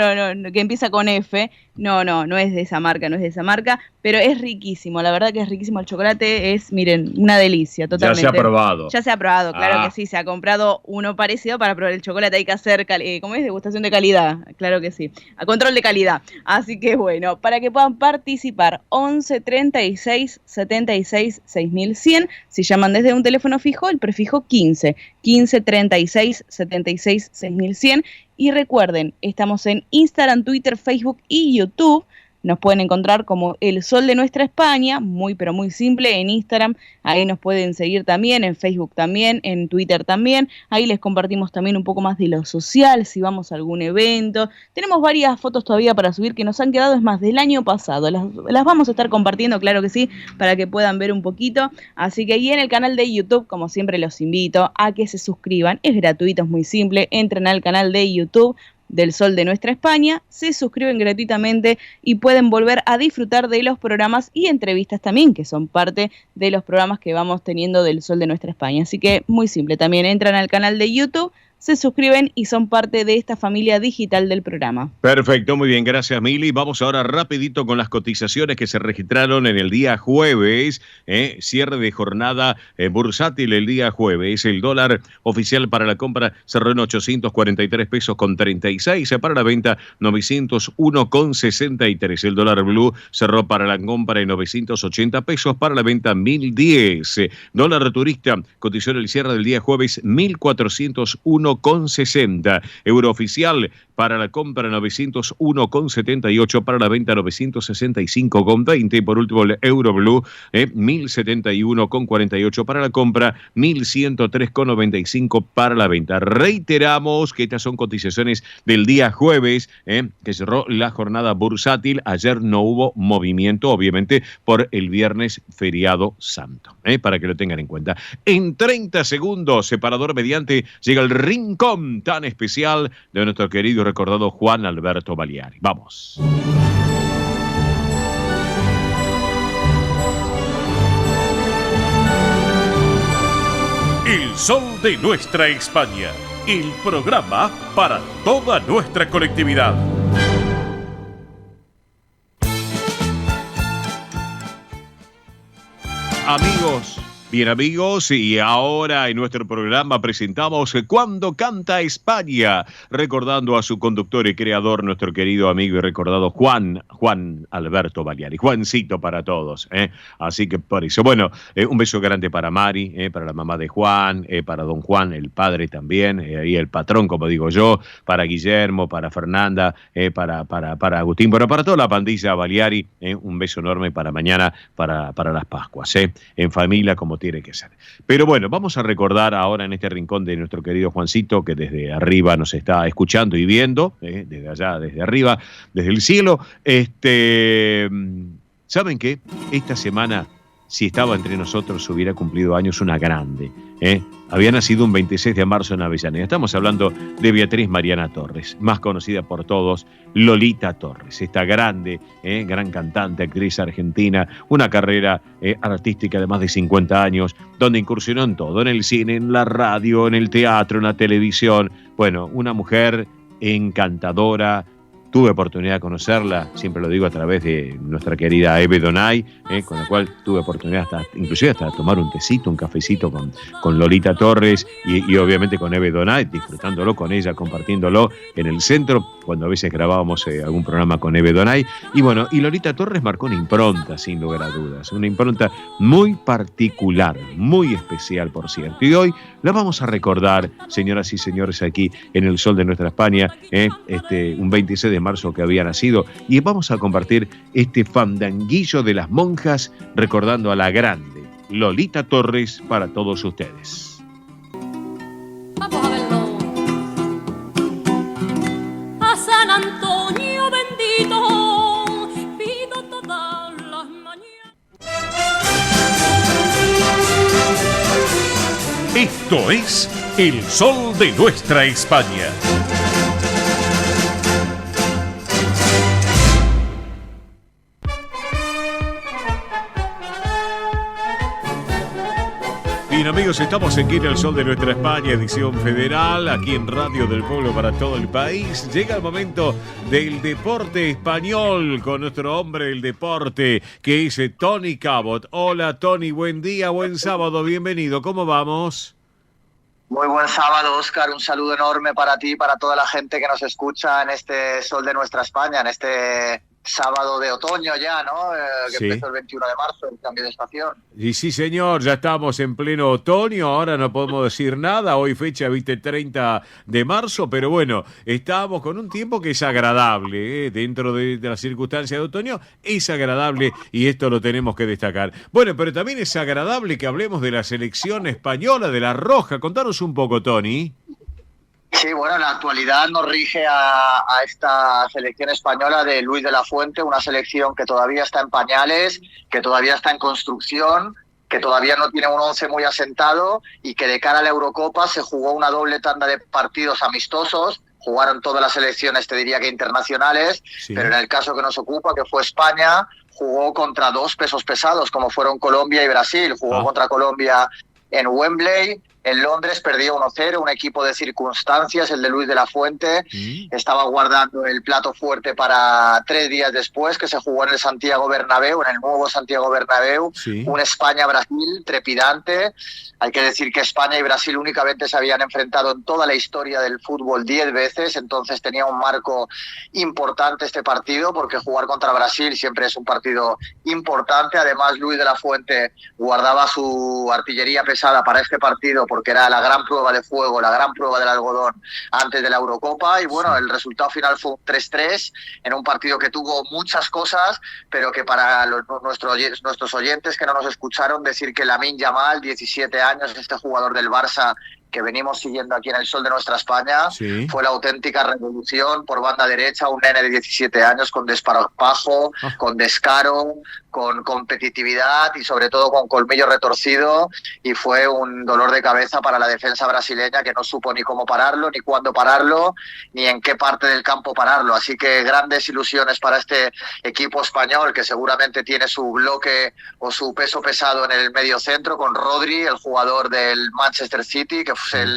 que empieza con F. No es de esa marca, pero es riquísimo, la verdad que es riquísimo el chocolate, es, miren, una delicia, totalmente. Ya se ha probado. Ya se ha probado, claro que sí, se ha comprado uno parecido para probar el chocolate, hay que hacer, ¿cómo es? Degustación de calidad, claro que sí, a control de calidad. Así que bueno, para que puedan participar, 11 36 76 6100, si llaman desde un teléfono fijo, el prefijo 15, 15 36 76 6100. Y recuerden, estamos en Instagram, Twitter, Facebook y YouTube. Nos pueden encontrar como El Sol de Nuestra España, muy pero muy simple, en Instagram. Ahí nos pueden seguir también, en Facebook también, en Twitter también. Ahí les compartimos también un poco más de lo social, si vamos a algún evento. Tenemos varias fotos todavía para subir que nos han quedado, es más, del año pasado. Las vamos a estar compartiendo, claro que sí, para que puedan ver un poquito. Así que ahí en el canal de YouTube, como siempre, los invito a que se suscriban. Es gratuito, es muy simple. Entren al canal de YouTube del Sol de Nuestra España, se suscriben gratuitamente y pueden volver a disfrutar de los programas y entrevistas también, que son parte de los programas que vamos teniendo del Sol de Nuestra España. Así que muy simple, también entran al canal de YouTube, se suscriben y son parte de esta familia digital del programa. Perfecto, muy bien, gracias Mili. Vamos ahora rapidito con las cotizaciones que se registraron en el día jueves, cierre de jornada bursátil el día jueves. El dólar oficial para la compra cerró en 843 pesos con 36, para la venta 901 con 63. El dólar blue cerró para la compra en 980 pesos, para la venta 1010. Dólar turista cotizó en el cierre del día jueves 1401 con 60. Euro oficial para la compra 901 con 78, para la venta 965 con 20. Y por último el euro blue 1071 con 48 para la compra, 1103 con 95 para la venta. Reiteramos que estas son cotizaciones del día jueves, que cerró la jornada bursátil. Ayer no hubo movimiento, obviamente por el viernes feriado santo, para que lo tengan en cuenta. En 30 segundos, separador mediante, llega el rincón tan especial de nuestro querido y recordado Juan Alberto Baliari. Vamos. El Sol de Nuestra España, el programa para toda nuestra colectividad. Amigos, Bien, amigos, y ahora en nuestro programa presentamos Cuando Canta España, recordando a su conductor y creador, nuestro querido amigo y recordado Juan Alberto Baliari. Juancito para todos, ¿eh? Así que por eso, bueno, un beso grande para Mari, para la mamá de Juan, para don Juan, el padre también, y el patrón, como digo yo, para Guillermo, para Fernanda, para Agustín, bueno, para toda la pandilla Baliari, un beso enorme para mañana, para las Pascuas, en familia, como tiene que ser. Pero bueno, vamos a recordar ahora en este rincón de nuestro querido Juancito, que desde arriba nos está escuchando y viendo, desde allá, desde arriba, desde el cielo. ¿Saben qué? Esta semana, si estaba entre nosotros, hubiera cumplido años una grande. Había nacido un 26 de marzo en Avellaneda. Estamos hablando de Beatriz Mariana Torres, más conocida por todos, Lolita Torres. Esta grande, gran cantante, actriz argentina, una carrera artística de más de 50 años, donde incursionó en todo, en el cine, en la radio, en el teatro, en la televisión. Bueno, una mujer encantadora. Tuve oportunidad de conocerla, siempre lo digo, a través de nuestra querida Eve Donay, con la cual tuve oportunidad inclusive hasta de tomar un tecito, un cafecito con Lolita Torres y obviamente con Eve Donay, disfrutándolo con ella, compartiéndolo en el centro, cuando a veces grabábamos algún programa con Eve Donay. Y bueno, y Lolita Torres marcó una impronta, sin lugar a dudas, una impronta muy particular, muy especial, por cierto. Y hoy la vamos a recordar, señoras y señores, aquí en el sol de nuestra España, un 26 de marzo que había nacido, y vamos a compartir este fandanguillo de las monjas recordando a la grande Lolita Torres para todos ustedes. Vamos a verlo. A San Antonio bendito pido todas las mañanas. Esto es El Sol de Nuestra España. Bien, amigos, estamos aquí en El Sol de Nuestra España, edición federal, aquí en Radio del Pueblo para todo el país. Llega el momento del deporte español con nuestro hombre del deporte, que es Tony Cabot. Hola, Tony, buen día, buen sábado, bienvenido. ¿Cómo vamos? Muy buen sábado, Óscar. Un saludo enorme para ti y para toda la gente que nos escucha en este Sol de Nuestra España, en este sábado de otoño ya, ¿no? Que sí. Empezó el 21 de marzo, el cambio de estación. Y sí, señor, ya estamos en pleno otoño, ahora no podemos decir nada, hoy fecha, viste, 30 de marzo, pero bueno, estamos con un tiempo que es agradable, dentro de las circunstancias de otoño, es agradable y esto lo tenemos que destacar. Bueno, pero también es agradable que hablemos de la selección española, de la Roja. Contanos un poco, Tony. Sí, bueno, la actualidad nos rige a esta selección española de Luis de la Fuente, una selección que todavía está en pañales, que todavía está en construcción, que todavía no tiene un once muy asentado y que de cara a la Eurocopa se jugó una doble tanda de partidos amistosos. Jugaron todas las selecciones, te diría que internacionales, sí. Pero en el caso que nos ocupa, que fue España, jugó contra dos pesos pesados, como fueron Colombia y Brasil. Jugó contra Colombia en Wembley. En Londres perdió 1-0, un equipo de circunstancias, el de Luis de la Fuente. Estaba guardando el plato fuerte para 3 días después, que se jugó en el Santiago Bernabéu, en el nuevo Santiago Bernabéu. Sí. Un España-Brasil trepidante. Hay que decir que España y Brasil únicamente se habían enfrentado en toda la historia del fútbol 10 veces, entonces tenía un marco importante este partido, porque jugar contra Brasil siempre es un partido importante. Además, Luis de la Fuente guardaba su artillería pesada para este partido, porque era la gran prueba de fuego, la gran prueba del algodón antes de la Eurocopa. Y bueno, el resultado final fue un 3-3 en un partido que tuvo muchas cosas, pero que para nuestros oyentes que no nos escucharon, decir que Lamine Yamal, 17 años, este jugador del Barça que venimos siguiendo aquí en el Sol de Nuestra España, sí. Fue la auténtica revolución por banda derecha, un nene de 17 años con desparpajo, con descaro, con competitividad y sobre todo con colmillo retorcido, y fue un dolor de cabeza para la defensa brasileña, que no supo ni cómo pararlo, ni cuándo pararlo, ni en qué parte del campo pararlo. Así que grandes ilusiones para este equipo español, que seguramente tiene su bloque o su peso pesado en el medio centro, con Rodri, el jugador del Manchester City, que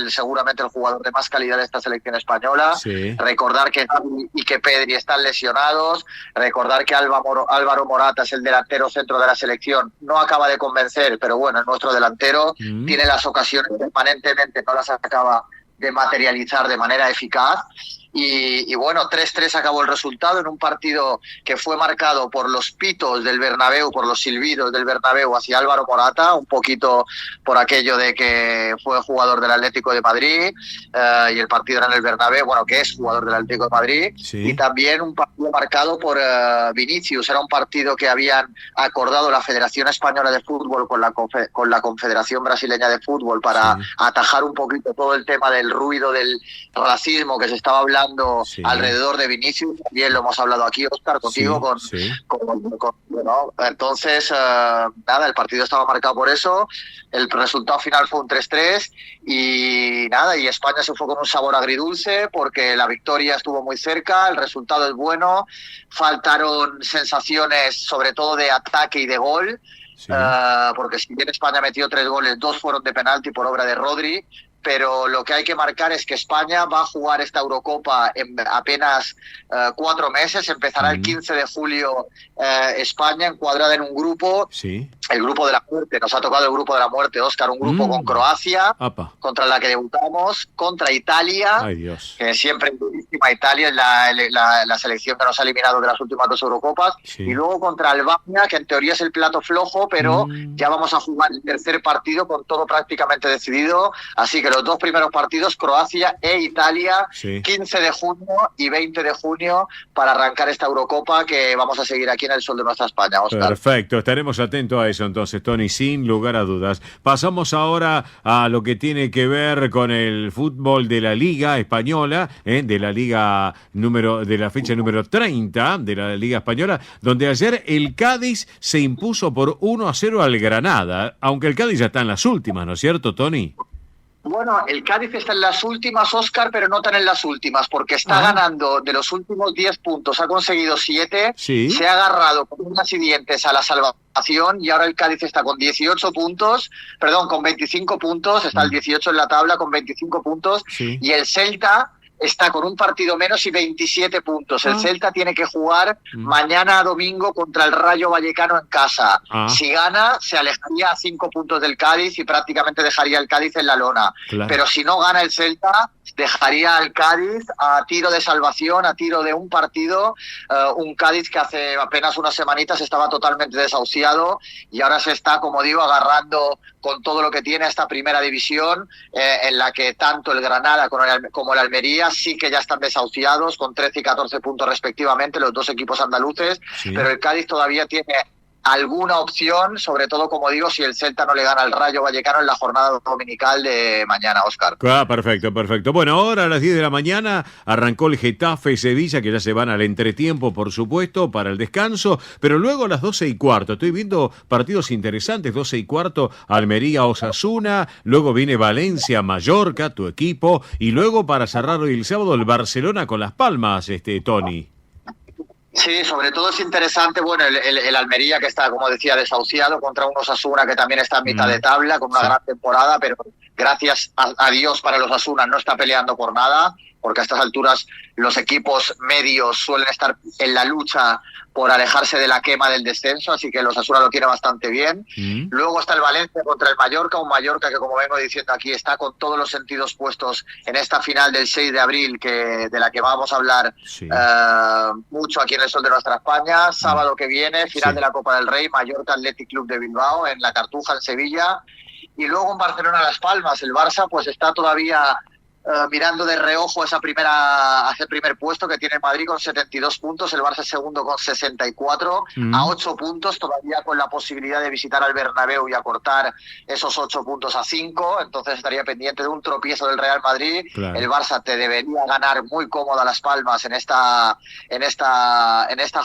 seguramente el jugador de más calidad de esta selección española. Sí. Recordar que Gavi y que Pedri están lesionados. Recordar que Álvaro Morata es el delantero centro de la selección. No acaba de convencer, pero bueno, es nuestro delantero. Tiene las ocasiones permanentemente, no las acaba de materializar de manera eficaz. Y bueno, 3-3 acabó el resultado en un partido que fue marcado por los pitos del Bernabéu, por los silbidos del Bernabéu hacia Álvaro Morata, un poquito por aquello de que fue jugador del Atlético de Madrid y el partido era en el Bernabéu, bueno, que es jugador del Atlético de Madrid, sí. Y también un partido marcado por Vinicius. Era un partido que habían acordado la Federación Española de Fútbol con la Confederación Brasileña de Fútbol para atajar un poquito todo el tema del ruido del racismo que se estaba hablando alrededor de Vinicius. También lo hemos hablado aquí, Óscar, contigo. ¿No? Entonces, nada, el partido estaba marcado por eso. El resultado final fue un 3-3 y nada, y España se fue con un sabor agridulce porque la victoria estuvo muy cerca, el resultado es bueno, faltaron sensaciones sobre todo de ataque y de gol. Porque si bien España metió 3 goles, 2 fueron de penalti por obra de Rodri, pero lo que hay que marcar es que España va a jugar esta Eurocopa en apenas 4 meses. Empezará el 15 de julio España encuadrada en un grupo, el grupo de la muerte. Nos ha tocado el grupo de la muerte, Óscar, un grupo con Croacia, contra la que debutamos, contra Italia, que siempre durísima Italia es la selección que nos ha eliminado de las últimas 2 Eurocopas, y luego contra Albania, que en teoría es el plato flojo, pero ya vamos a jugar el tercer partido con todo prácticamente decidido, así que los 2 primeros partidos, Croacia e Italia, 15 de junio y 20 de junio, para arrancar esta Eurocopa que vamos a seguir aquí en el sol de nuestra España, Óscar. Perfecto, estaremos atentos a eso entonces, Tony, sin lugar a dudas. Pasamos ahora a lo que tiene que ver con el fútbol de la Liga Española, de la fecha número 30 de la Liga Española, donde ayer el Cádiz se impuso por 1-0 al Granada, aunque el Cádiz ya está en las últimas, ¿no es cierto, Tony? Bueno, el Cádiz está en las últimas, Óscar, pero no tan en las últimas, porque está ganando de los últimos 10 puntos, ha conseguido 7, se ha agarrado con unas y dientes a la salvación y ahora el Cádiz está con 25 puntos, está el 18 en la tabla con 25 puntos y el Celta está con un partido menos y 27 puntos. El Celta tiene que jugar mañana domingo contra el Rayo Vallecano en casa. Si gana, se alejaría a 5 puntos del Cádiz y prácticamente dejaría el Cádiz en la lona. Pero si no gana el Celta, dejaría al Cádiz a tiro de salvación, a tiro de un partido. Un Cádiz que hace apenas unas semanitas estaba totalmente desahuciado y ahora se está, como digo, agarrando con todo lo que tiene esta primera división, en la que tanto el Granada como el Almería sí que ya están desahuciados con 13 y 14 puntos respectivamente, los 2 equipos andaluces, pero el Cádiz todavía tiene alguna opción, sobre todo, como digo, si el Celta no le gana al Rayo Vallecano en la jornada dominical de mañana, Óscar. Perfecto. Bueno, ahora a las 10 de la mañana arrancó el Getafe-Sevilla, que ya se van al entretiempo, por supuesto, para el descanso, pero luego a las 12:15, estoy viendo partidos interesantes, 12:15, Almería-Osasuna, luego viene Valencia-Mallorca, tu equipo, y luego para cerrar hoy el sábado el Barcelona con Las Palmas, Tony. Sí, sobre todo es interesante, bueno, el Almería, que está, como decía, desahuciado, contra un Osasuna que también está en mitad de tabla, con una gran temporada, pero gracias a Dios para los Osasuna no está peleando por nada, porque a estas alturas los equipos medios suelen estar en la lucha por alejarse de la quema del descenso, así que los Osasuna lo tiene bastante bien. Luego está el Valencia contra el Mallorca, un Mallorca que, como vengo diciendo aquí, está con todos los sentidos puestos en esta final del 6 de abril, de la que vamos a hablar mucho aquí en el sol de nuestra España. Sábado que viene, final de la Copa del Rey, Mallorca Athletic Club de Bilbao, en la Cartuja, en Sevilla. Y luego en Barcelona, Las Palmas. El Barça pues está todavía mirando de reojo ese primer puesto que tiene Madrid con 72 puntos, el Barça segundo con 64, a 8 puntos, todavía con la posibilidad de visitar al Bernabéu y acortar esos 8 puntos a 5, entonces estaría pendiente de un tropiezo del Real Madrid. El Barça te debería ganar muy cómoda Las Palmas en esta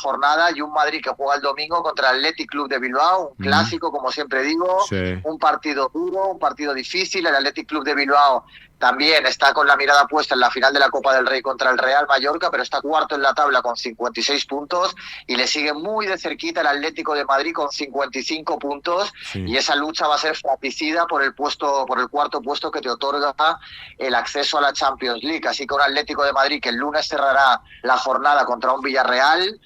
jornada, y un Madrid que juega el domingo contra el Athletic Club de Bilbao, un clásico, como siempre digo, un partido duro, un partido difícil. El Athletic Club de Bilbao también está con la mirada puesta en la final de la Copa del Rey contra el Real Mallorca, pero está cuarto en la tabla con 56 puntos y le sigue muy de cerquita el Atlético de Madrid con 55 puntos y esa lucha va a ser fratricida por el cuarto puesto que te otorga el acceso a la Champions League. Así que un Atlético de Madrid que el lunes cerrará la jornada contra un Villarreal,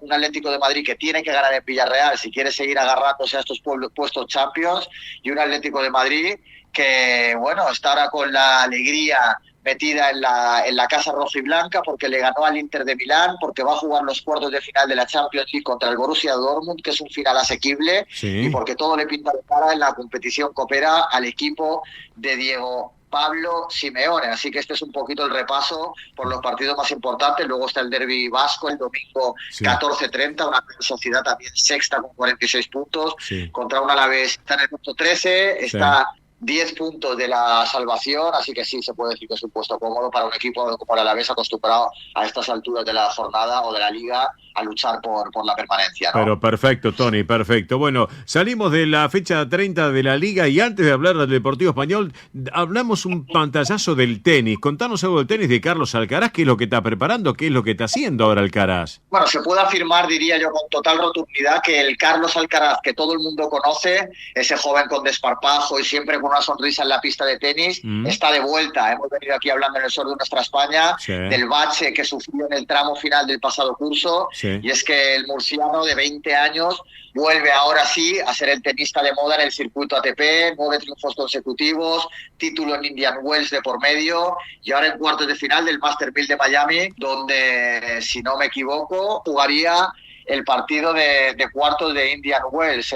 un Atlético de Madrid que tiene que ganar en Villarreal si quiere seguir agarrándose a estos puestos Champions, y un Atlético de Madrid que, bueno, está ahora con la alegría metida en la casa roja y blanca porque le ganó al Inter de Milán, porque va a jugar los cuartos de final de la Champions League contra el Borussia Dortmund, que es un final asequible, y porque todo le pinta de cara en la competición coopera al equipo de Diego Pablo Simeone. Así que este es un poquito el repaso por los partidos más importantes. Luego está el derbi vasco el domingo 14:30, una Sociedad también sexta con 46 puntos, contra un Alavés está en el punto 13, está 10 puntos de la salvación, así que sí se puede decir que es un puesto cómodo para un equipo como el Alavés, acostumbrado a estas alturas de la jornada o de la liga a luchar por la permanencia, ¿no? Pero perfecto, Tony, perfecto. Bueno, salimos de la fecha 30 de la liga y antes de hablar del Deportivo Español, hablamos un pantallazo del tenis. Contanos algo del tenis de Carlos Alcaraz, qué es lo que está preparando, qué es lo que está haciendo ahora Alcaraz. Bueno, se puede afirmar, diría yo, con total rotundidad que el Carlos Alcaraz que todo el mundo conoce, ese joven con desparpajo y siempre con una sonrisa en la pista de tenis, está de vuelta. Hemos venido aquí hablando en el Sol de Nuestra España del bache que sufrió en el tramo final del pasado curso, y es que el murciano de 20 años vuelve ahora sí a ser el tenista de moda en el circuito ATP, 9 triunfos consecutivos, título en Indian Wells de por medio, y ahora en cuartos de final del Master 1000 de Miami, donde, si no me equivoco, jugaría el partido de cuartos de Indian Wells,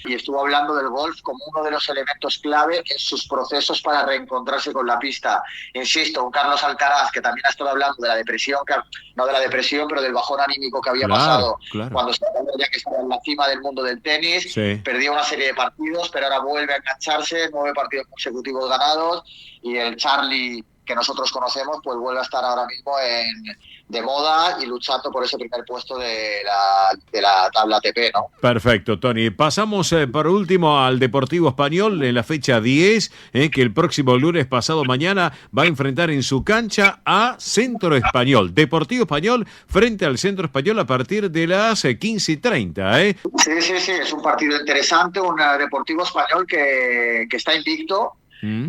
y estuvo hablando del golf como uno de los elementos clave en sus procesos para reencontrarse con la pista. Insisto, un Carlos Alcaraz que también ha estado hablando de la depresión, no de la depresión, pero del bajón anímico que había pasado cuando se habló ya que estaba en la cima del mundo del tenis, perdió una serie de partidos, pero ahora vuelve a engancharse, 9 partidos consecutivos ganados, y el Charlie que nosotros conocemos, pues vuelve a estar ahora mismo de moda y luchando por ese primer puesto de la tabla ATP, ¿no? Perfecto, Tony. Pasamos por último al Deportivo Español en la fecha 10, que el próximo lunes pasado mañana va a enfrentar en su cancha a Centro Español. Deportivo Español frente al Centro Español a partir de las 15:30, Sí, es un partido interesante, un Deportivo Español que está invicto,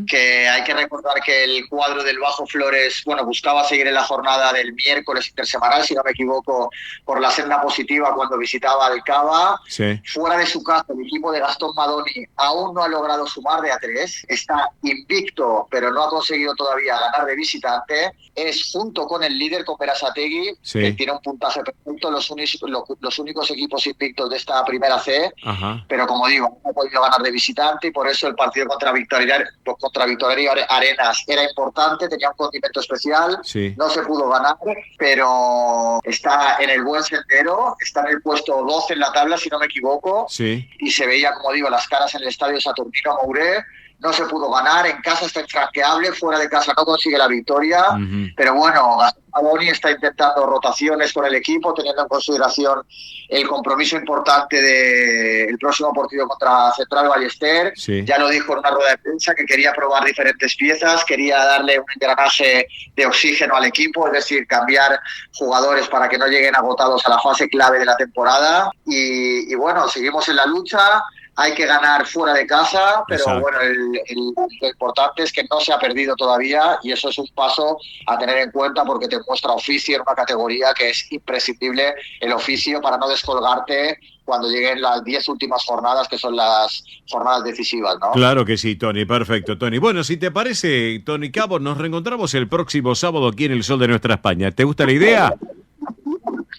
que hay que recordar que el cuadro del Bajo Flores, bueno, buscaba seguir en la jornada del miércoles intersemanal, si no me equivoco, por la senda positiva cuando visitaba Alcaba. Fuera de su casa, el equipo de Gastón Madoni aún no ha logrado sumar de a 3, está invicto, pero no ha conseguido todavía ganar de visitante. Es junto con el líder, con Berasategui, que tiene un puntaje perfecto, los únicos equipos invictos de esta primera C, pero como digo, no ha podido ganar de visitante, y por eso el partido contra Victoria Arenas era importante, tenía un condimento especial, no se pudo ganar, pero está en el buen sendero, está en el puesto 12 en la tabla, si no me equivoco, y se veía, como digo, las caras en el estadio Saturnino Mouré. No se pudo ganar, en casa está infranqueable, fuera de casa no consigue la victoria, pero bueno, Gastón Madoni está intentando rotaciones con el equipo, teniendo en consideración el compromiso importante del próximo partido contra Central Ballester. Ya lo dijo en una rueda de prensa que quería probar diferentes piezas, quería darle un engranaje de oxígeno al equipo, es decir, cambiar jugadores para que no lleguen agotados a la fase clave de la temporada. Y bueno, seguimos en la lucha. Hay que ganar fuera de casa, pero bueno, lo importante es que no se ha perdido todavía, y eso es un paso a tener en cuenta porque te muestra oficio en una categoría que es imprescindible, el oficio, para no descolgarte cuando lleguen las 10 últimas jornadas, que son las jornadas decisivas, ¿no? Claro que sí, Tony, perfecto, Tony. Bueno, si te parece, Tony Cabo, nos reencontramos el próximo sábado aquí en el Sol de Nuestra España. ¿Te gusta la idea?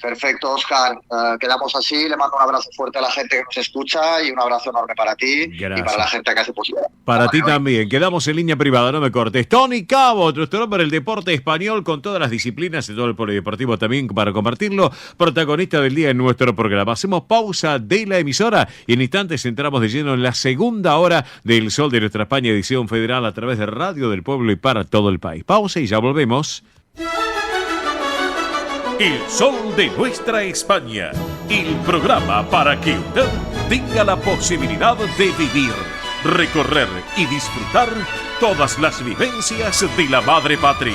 Perfecto, Óscar. Quedamos así. Le mando un abrazo fuerte a la gente que nos escucha y un abrazo enorme para ti. Gracias. Y para la gente que hace posible. Para ti también. Quedamos en línea privada, no me cortes. Tony Cabo, nuestro hombre del deporte español, con todas las disciplinas y todo el polideportivo también para compartirlo. Protagonista del día en nuestro programa. Hacemos pausa de la emisora y en instantes entramos de lleno en la segunda hora del Sol de Nuestra España, edición federal a través de Radio del Pueblo y para todo el país. Pausa y ya volvemos. El Sol de Nuestra España, el programa para que usted tenga la posibilidad de vivir recorrer y disfrutar todas las vivencias de la madre patria.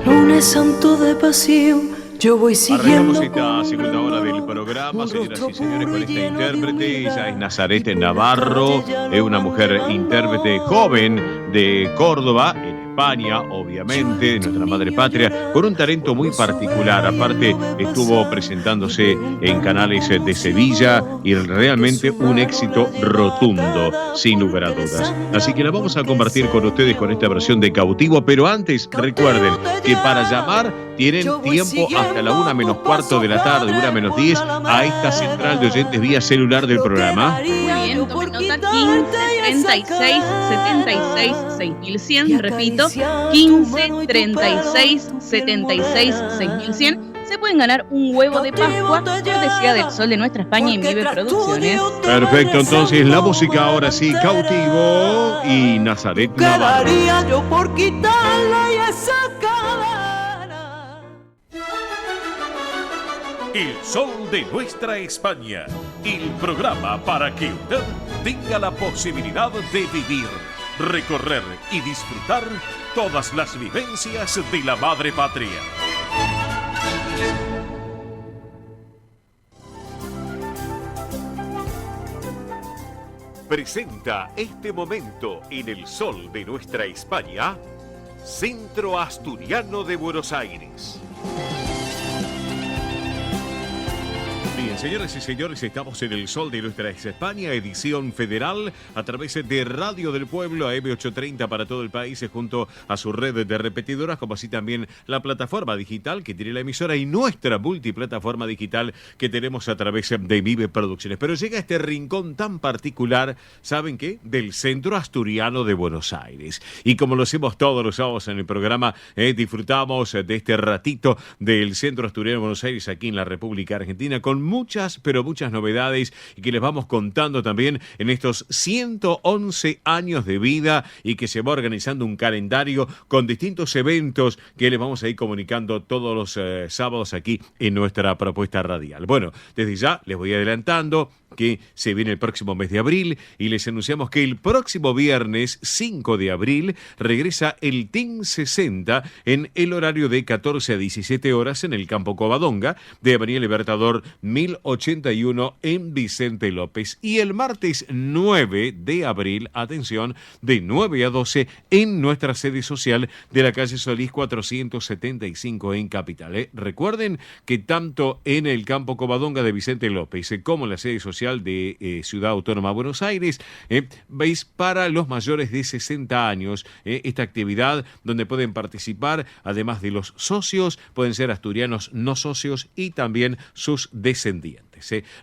Lunes santo de pasión, yo voy siguiendo. Arrancamos esta segunda hora del programa, señoras y señores, con esta intérprete. Ella es Nazaret Navarro, es una mujer intérprete joven de Córdoba, en España, obviamente, de nuestra madre patria, con un talento muy particular. Aparte, estuvo presentándose en canales de Sevilla y realmente un éxito rotundo, sin lugar a dudas. Así que la vamos a compartir con ustedes con esta versión de Cautivo, pero antes recuerden que para llamar tienen tiempo hasta la 1:15 de la tarde, 1:10, a esta central de oyentes vía celular del programa. Muy bien, tomen nota, 15 36 76 6100, repito, 15 36 76 6100. Se pueden ganar un huevo de Pascua, cortesía del Sol de Nuestra España y Vive Producciones. Perfecto, entonces la música ahora sí, Cautivo y Nazaret Navarro. Yo por quitarla y esa cadena. El Sol de Nuestra España, el programa para que usted tenga la posibilidad de vivir, recorrer y disfrutar todas las vivencias de la madre patria. Presenta este momento en el Sol de Nuestra España, Centro Asturiano de Buenos Aires. Bien, señoras y señores, estamos en el Sol de Nuestra España, edición federal, a través de Radio del Pueblo, AM830 para todo el país, junto a su red de repetidoras, como así también la plataforma digital que tiene la emisora y nuestra multiplataforma digital que tenemos a través de Vive Producciones. Pero llega este rincón tan particular, ¿saben qué? Del Centro Asturiano de Buenos Aires. Y como lo hacemos todos los sábados en el programa, disfrutamos de este ratito del Centro Asturiano de Buenos Aires aquí en la República Argentina, con muchas, pero muchas novedades y que les vamos contando también en estos 111 años de vida y que se va organizando un calendario con distintos eventos que les vamos a ir comunicando todos los sábados aquí en nuestra propuesta radial. Bueno, desde ya les voy adelantando que se viene el próximo mes de abril y les anunciamos que el próximo viernes 5 de abril regresa el Team 60 en el horario de 14 a 17 horas en el Campo Covadonga de Avenida Libertador 1081 en Vicente López, y el martes 9 de abril, atención, de 9 a 12 en nuestra sede social de la calle Solís 475 en Capital. Recuerden que tanto en el Campo Covadonga de Vicente López como en la sede social de Ciudad Autónoma Buenos Aires, veis para los mayores de 60 años esta actividad donde pueden participar, además de los socios, pueden ser asturianos no socios y también sus descendientes.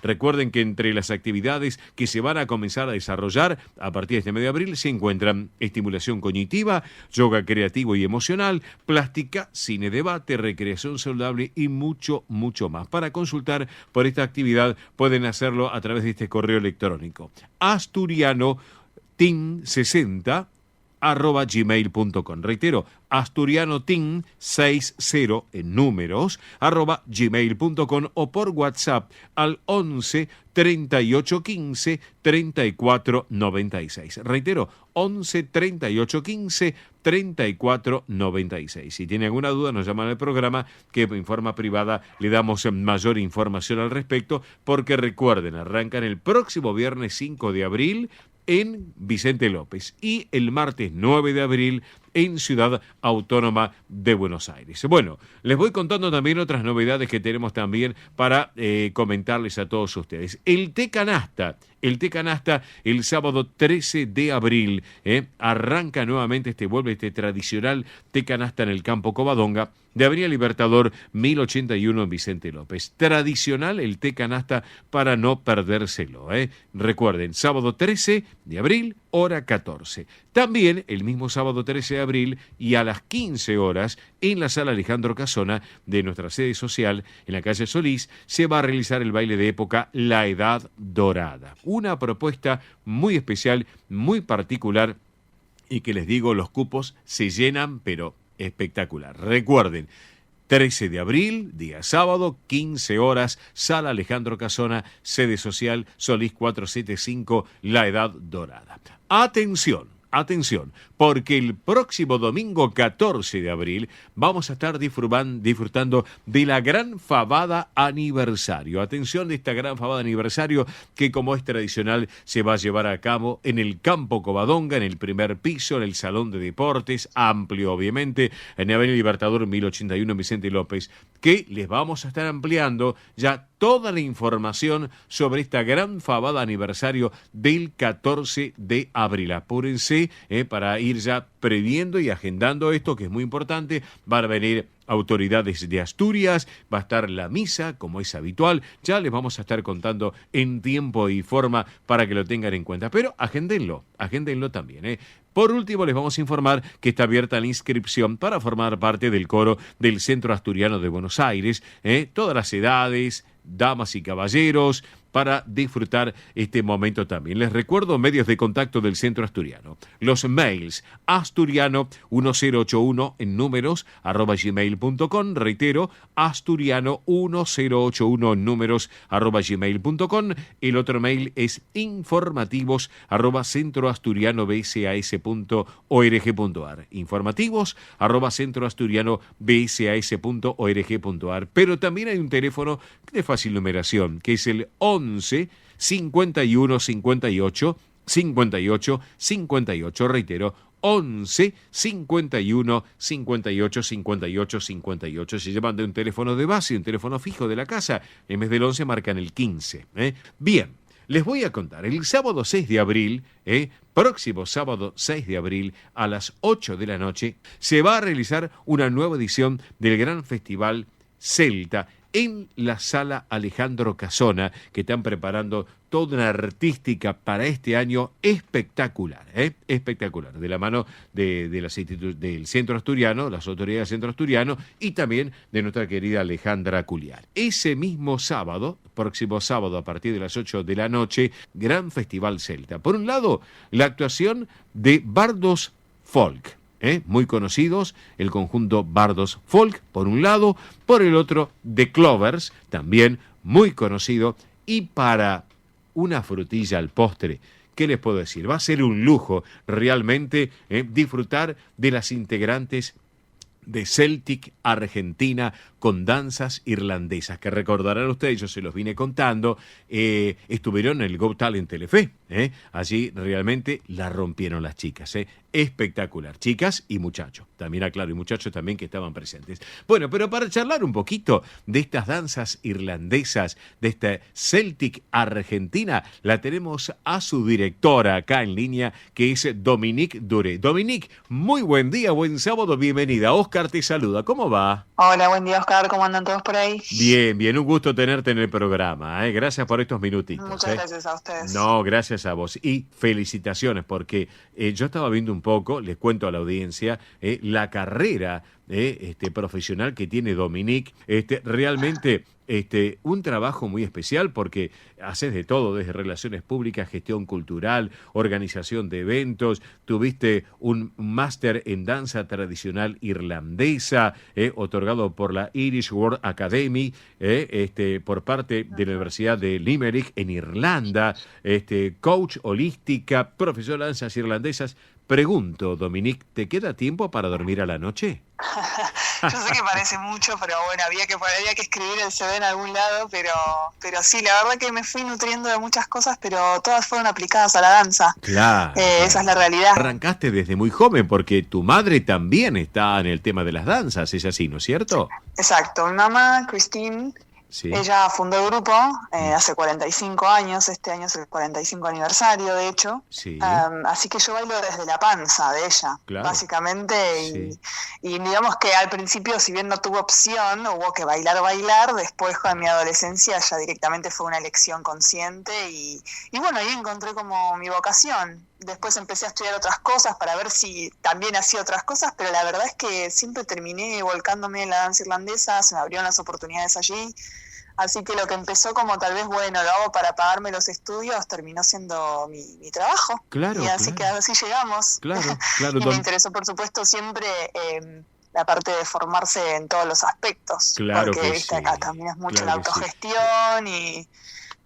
Recuerden que entre las actividades que se van a comenzar a desarrollar a partir de este mes de abril se encuentran estimulación cognitiva, yoga creativo y emocional, plástica, cine debate, recreación saludable y mucho, mucho más. Para consultar por esta actividad pueden hacerlo a través de este correo electrónico asturianoteam60@gmail.com. Reitero, asturianoteam60 en números @gmail.com o por WhatsApp al 11 38 15 34 96. Reitero, 11 38 15 34 96. Si tiene alguna duda, nos llaman al programa que en forma privada le damos mayor información al respecto, porque recuerden, arrancan el próximo viernes 5 de abril en Vicente López y el martes 9 de abril en Ciudad Autónoma de Buenos Aires. Bueno, les voy contando también otras novedades que tenemos también para comentarles a todos ustedes. El Té Canasta el sábado 13 de abril arranca nuevamente, vuelve este tradicional Té Canasta en el Campo Covadonga de Avenida Libertador 1081 en Vicente López. Tradicional el Té Canasta para no perdérselo. Recuerden, sábado 13 de abril, hora 14. También el mismo sábado 13 de abril y a las 15 horas en la sala Alejandro Casona de nuestra sede social en la calle Solís se va a realizar el baile de época La Edad Dorada. Una propuesta muy especial, muy particular y que les digo, los cupos se llenan pero espectacular. Recuerden, 13 de abril, día sábado, 15 horas, Sala Alejandro Casona, sede social Solís 475, La Edad Dorada. Atención, porque el próximo domingo 14 de abril vamos a estar disfrutando de la Gran Fabada Aniversario. Atención de esta Gran Fabada Aniversario que, como es tradicional, se va a llevar a cabo en el Campo Covadonga, en el primer piso, en el Salón de Deportes, amplio obviamente, en Avenida Libertador 1081 Vicente López, que les vamos a estar ampliando ya toda la información sobre esta Gran Fabada Aniversario del 14 de abril. Apúrense para ir ya previendo y agendando esto, que es muy importante. Van a venir autoridades de Asturias, va a estar la misa, como es habitual. Ya les vamos a estar contando en tiempo y forma para que lo tengan en cuenta. Pero agéndenlo también. Por último, les vamos a informar que está abierta la inscripción para formar parte del coro del Centro Asturiano de Buenos Aires. Todas las edades, damas y caballeros, para disfrutar este momento también. Les recuerdo medios de contacto del Centro Asturiano. Los mails asturiano1081 en números @gmail.com. Reitero, asturiano1081 en números @gmail.com. El otro mail es informativos @centroasturianobsas.org.ar. Informativos @centroasturianobsas.org.ar. Pero también hay un teléfono de fácil numeración, que es el 11 51 58 58 58. Reitero, 11 51 58 58 58. Se llaman de un teléfono de base, un teléfono fijo de la casa. En vez del 11 marcan el 15. Bien, les voy a contar. El sábado 6 de abril, próximo sábado 6 de abril, a las 8 de la noche, se va a realizar una nueva edición del Gran Festival Celta en la Sala Alejandro Casona, que están preparando toda una artística para este año espectacular, espectacular, de la mano del Centro Asturiano, las autoridades del Centro Asturiano y también de nuestra querida Alejandra Culiar. Ese mismo sábado, próximo sábado a partir de las 8 de la noche, Gran Festival Celta. Por un lado, la actuación de Bardos Folk, muy conocidos, el conjunto Bardos Folk, por un lado, por el otro, The Clovers, también muy conocido, y para una frutilla al postre, ¿qué les puedo decir? Va a ser un lujo realmente disfrutar de las integrantes de Celtic Argentina con danzas irlandesas, que recordarán ustedes, yo se los vine contando, estuvieron en el Got Talent Telefe, allí realmente la rompieron las chicas, espectacular, chicas y muchachos, también aclaro, y muchachos también que estaban presentes. Bueno, pero para charlar un poquito de estas danzas irlandesas, de esta Celtic Argentina, la tenemos a su directora acá en línea, que es Dominique Duré. Dominique, muy buen día, buen sábado, bienvenida. Oscar te saluda, ¿cómo va? Hola, buen día, Oscar, ¿cómo andan todos por ahí? Bien, un gusto tenerte en el programa, Gracias por estos minutitos. Muchas gracias a ustedes. No, gracias a vos. Y felicitaciones, porque yo estaba viendo un poco, les cuento a la audiencia, la carrera profesional que tiene Dominique, realmente un trabajo muy especial porque haces de todo, desde relaciones públicas, gestión cultural, organización de eventos, tuviste un máster en danza tradicional irlandesa, otorgado por la Irish World Academy, por parte de la Universidad de Limerick en Irlanda, coach holística, profesor de danzas irlandesas. Pregunto, Dominique, ¿te queda tiempo para dormir a la noche? Yo sé que parece mucho, pero bueno, había que escribir el CV en algún lado, pero sí, la verdad que me fui nutriendo de muchas cosas, pero todas fueron aplicadas a la danza. Claro. Esa es la realidad. Arrancaste desde muy joven, porque tu madre también está en el tema de las danzas, ¿es así, no es cierto? Exacto, mi mamá, Christine, sí. Ella fundó el grupo hace 45 años, este año es el 45 aniversario, de hecho. Sí. Así que yo bailo desde la panza de ella, claro, básicamente. Sí. Y digamos que al principio, si bien no tuve opción, hubo que bailar. Después, con mi adolescencia, ya directamente fue una elección consciente. Y bueno, ahí encontré como mi vocación. Después empecé a estudiar otras cosas para ver si también hacía otras cosas, pero la verdad es que siempre terminé volcándome en la danza irlandesa, se me abrieron las oportunidades allí, así que lo que empezó como tal vez, bueno, lo hago para pagarme los estudios, terminó siendo mi trabajo. Claro, y así que así llegamos. Claro. Y me interesó, por supuesto, siempre la parte de formarse en todos los aspectos. Claro porque que viste, sí. acá también es mucho Claro la que sí. autogestión y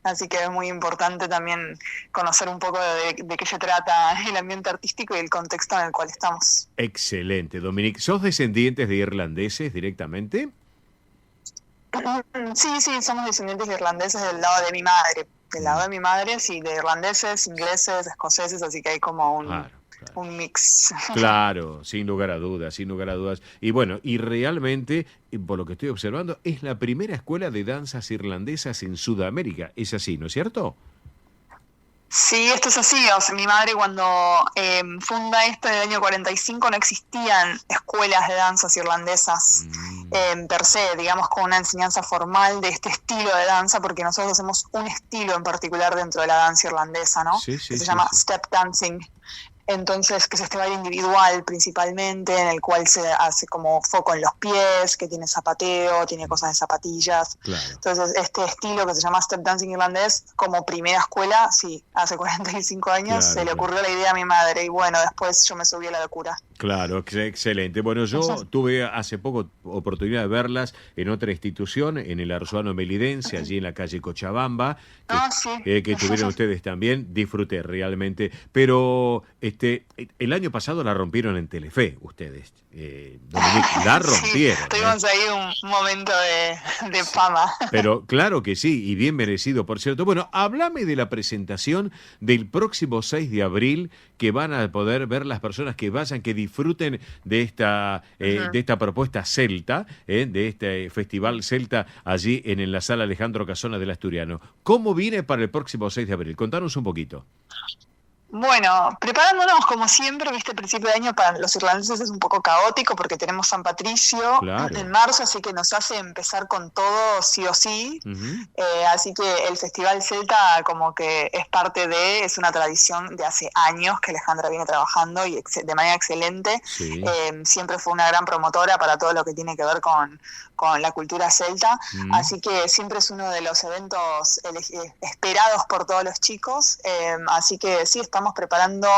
así que es muy importante también conocer un poco de qué se trata el ambiente artístico y el contexto en el cual estamos. Excelente, Dominique. ¿Sos descendientes de irlandeses directamente? Sí, somos descendientes de irlandeses del lado de mi madre. Del lado de mi madre, sí, de irlandeses, ingleses, escoceses, así que hay como un mix. Claro, sin lugar a dudas, sin lugar a dudas. Y bueno, y realmente, por lo que estoy observando, es la primera escuela de danzas irlandesas en Sudamérica. Es así, ¿no es cierto? Sí, esto es así. O sea, mi madre cuando funda esto en el año 45 no existían escuelas de danzas irlandesas per se, digamos, con una enseñanza formal de este estilo de danza, porque nosotros hacemos un estilo en particular dentro de la danza irlandesa, ¿no? Sí, Que se llama step dancing. Entonces, que es este baile individual principalmente, en el cual se hace como foco en los pies, que tiene zapateo, tiene cosas de zapatillas. Claro. Entonces, este estilo que se llama Step Dancing irlandés, como primera escuela, sí, hace 45 años se le ocurrió la idea a mi madre y bueno, después yo me subí a la locura. Claro, excelente. Bueno, yo tuve hace poco oportunidad de verlas en otra institución, en el Arzuano Melidense, allí en la calle Cochabamba, que tuvieron ustedes también. Disfruté realmente. Pero el año pasado la rompieron en Telefe, ustedes. Dominique, la rompieron. Sí, tuvimos ahí un momento de fama. Pero claro que sí, y bien merecido, por cierto. Bueno, háblame de la presentación del próximo 6 de abril, que van a poder ver las personas que vayan, que disfruten de esta propuesta celta, de este festival celta allí en la sala Alejandro Casona del Asturiano. ¿Cómo viene para el próximo 6 de abril? Contanos un poquito. Bueno, preparándonos como siempre, viste, el principio de año para los irlandeses es un poco caótico porque tenemos San Patricio en marzo, así que nos hace empezar con todo sí o sí. Así que el Festival Celta como que es una tradición de hace años que Alejandra viene trabajando y de manera excelente. Sí. Siempre fue una gran promotora para todo lo que tiene que ver con la cultura celta, así que siempre es uno de los eventos esperados por todos los chicos, así que sí, estamos preparando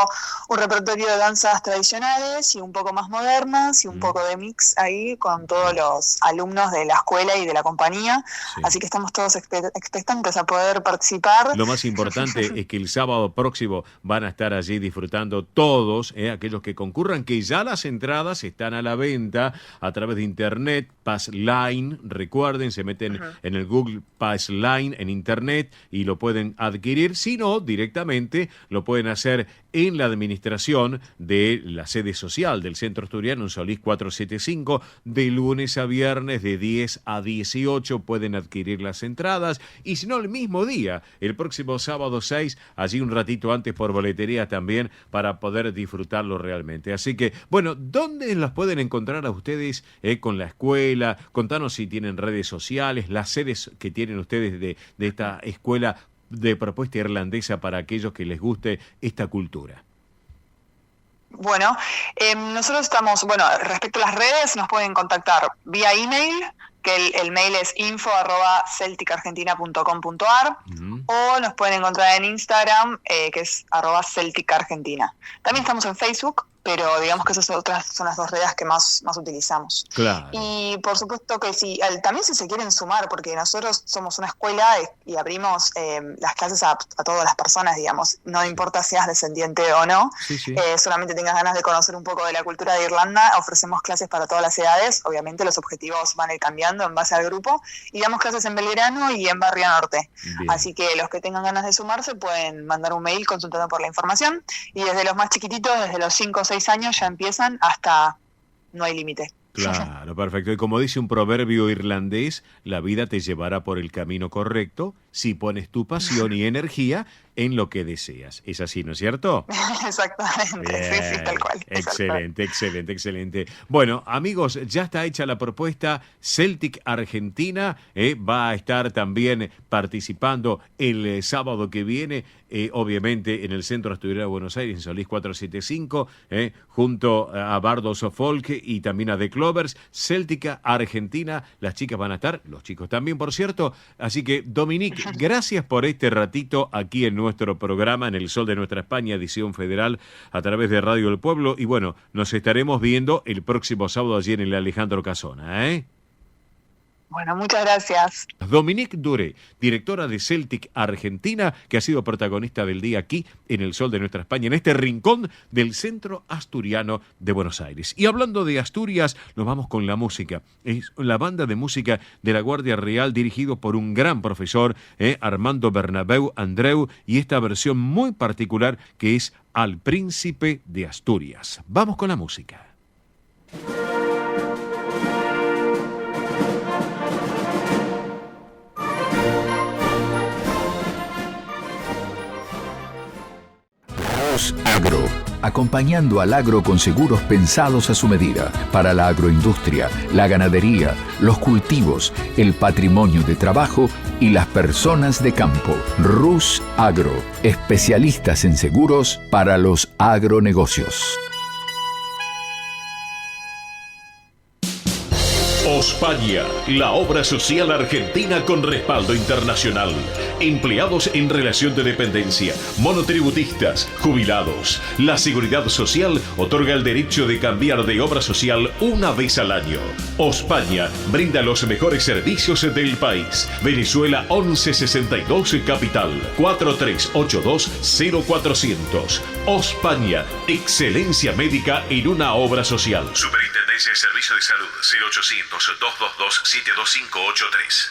un repertorio de danzas tradicionales y un poco más modernas y un poco de mix ahí con todos los alumnos de la escuela y de la compañía, así que estamos todos expectantes a poder participar. Lo más importante es que el sábado próximo van a estar allí disfrutando todos, aquellos que concurran, que ya las entradas están a la venta a través de internet, Passline, recuerden, se meten en el Google Passline en internet y lo pueden adquirir, si no, directamente lo pueden hacer en la administración de la sede social del Centro Asturiano en Solís 475, de lunes a viernes de 10 a 18 pueden adquirir las entradas, y si no, el mismo día, el próximo sábado 6, allí un ratito antes por boletería también, para poder disfrutarlo realmente. Así que, bueno, ¿dónde las pueden encontrar a ustedes con la escuela? Contanos si tienen redes sociales, las sedes que tienen ustedes de esta escuela de propuesta irlandesa para aquellos que les guste esta cultura. Bueno, nosotros estamos, respecto a las redes, nos pueden contactar vía email, que el mail es info@celticargentina.com.ar, o nos pueden encontrar en Instagram, que es @celticargentina. También estamos en Facebook, pero digamos que esas son las dos redes que más utilizamos. Claro. Y por supuesto que sí, también si se quieren sumar, porque nosotros somos una escuela y abrimos las clases a todas las personas, digamos, no importa si seas descendiente o no, solamente tengas ganas de conocer un poco de la cultura de Irlanda, ofrecemos clases para todas las edades, obviamente los objetivos van a ir cambiando en base al grupo, y damos clases en Belgrano y en Barrio Norte. Bien. Así que los que tengan ganas de sumarse pueden mandar un mail consultando por la información, y desde los más chiquititos, desde los 5 o 6 años ya empiezan hasta no hay límite. Claro, perfecto. Y como dice un proverbio irlandés, la vida te llevará por el camino correcto si pones tu pasión y energía en lo que deseas. Es así, ¿no es cierto? Exactamente, sí, tal cual. Excelente. Bueno, amigos, ya está hecha la propuesta. Celtic Argentina va a estar también participando el sábado que viene, obviamente en el Centro Asturiano de Buenos Aires, en Solís 475, junto a Bardos of Folk y también a The Clovers. Celtic Argentina, las chicas van a estar, los chicos también, por cierto. Así que, Dominique, gracias por este ratito aquí en nuestro programa, en El Sol de Nuestra España, edición federal, a través de Radio El Pueblo. Y bueno, nos estaremos viendo el próximo sábado allí en el Alejandro Casona, ¿eh? Bueno, muchas gracias. Dominique Duré, directora de Celtic Argentina, que ha sido protagonista del día aquí en El Sol de Nuestra España, en este rincón del centro asturiano de Buenos Aires. Y hablando de Asturias, nos vamos con la música. Es la banda de música de la Guardia Real, dirigido por un gran profesor, Armando Bernabéu Andreu, y esta versión muy particular que es Al Príncipe de Asturias. Vamos con la música. Agro, acompañando al agro con seguros pensados a su medida, para la agroindustria, la ganadería, los cultivos, el patrimonio de trabajo y las personas de campo. Rus Agro, especialistas en seguros para los agronegocios. Ospaña, la obra social argentina con respaldo internacional. Empleados en relación de dependencia, monotributistas, jubilados. La Seguridad Social otorga el derecho de cambiar de obra social una vez al año. Ospaña brinda los mejores servicios del país. Venezuela 1162 Capital, 4382-0400. Ospaña, excelencia médica en una obra social. Superintendencia de Servicios de Salud, 0800-222-72583.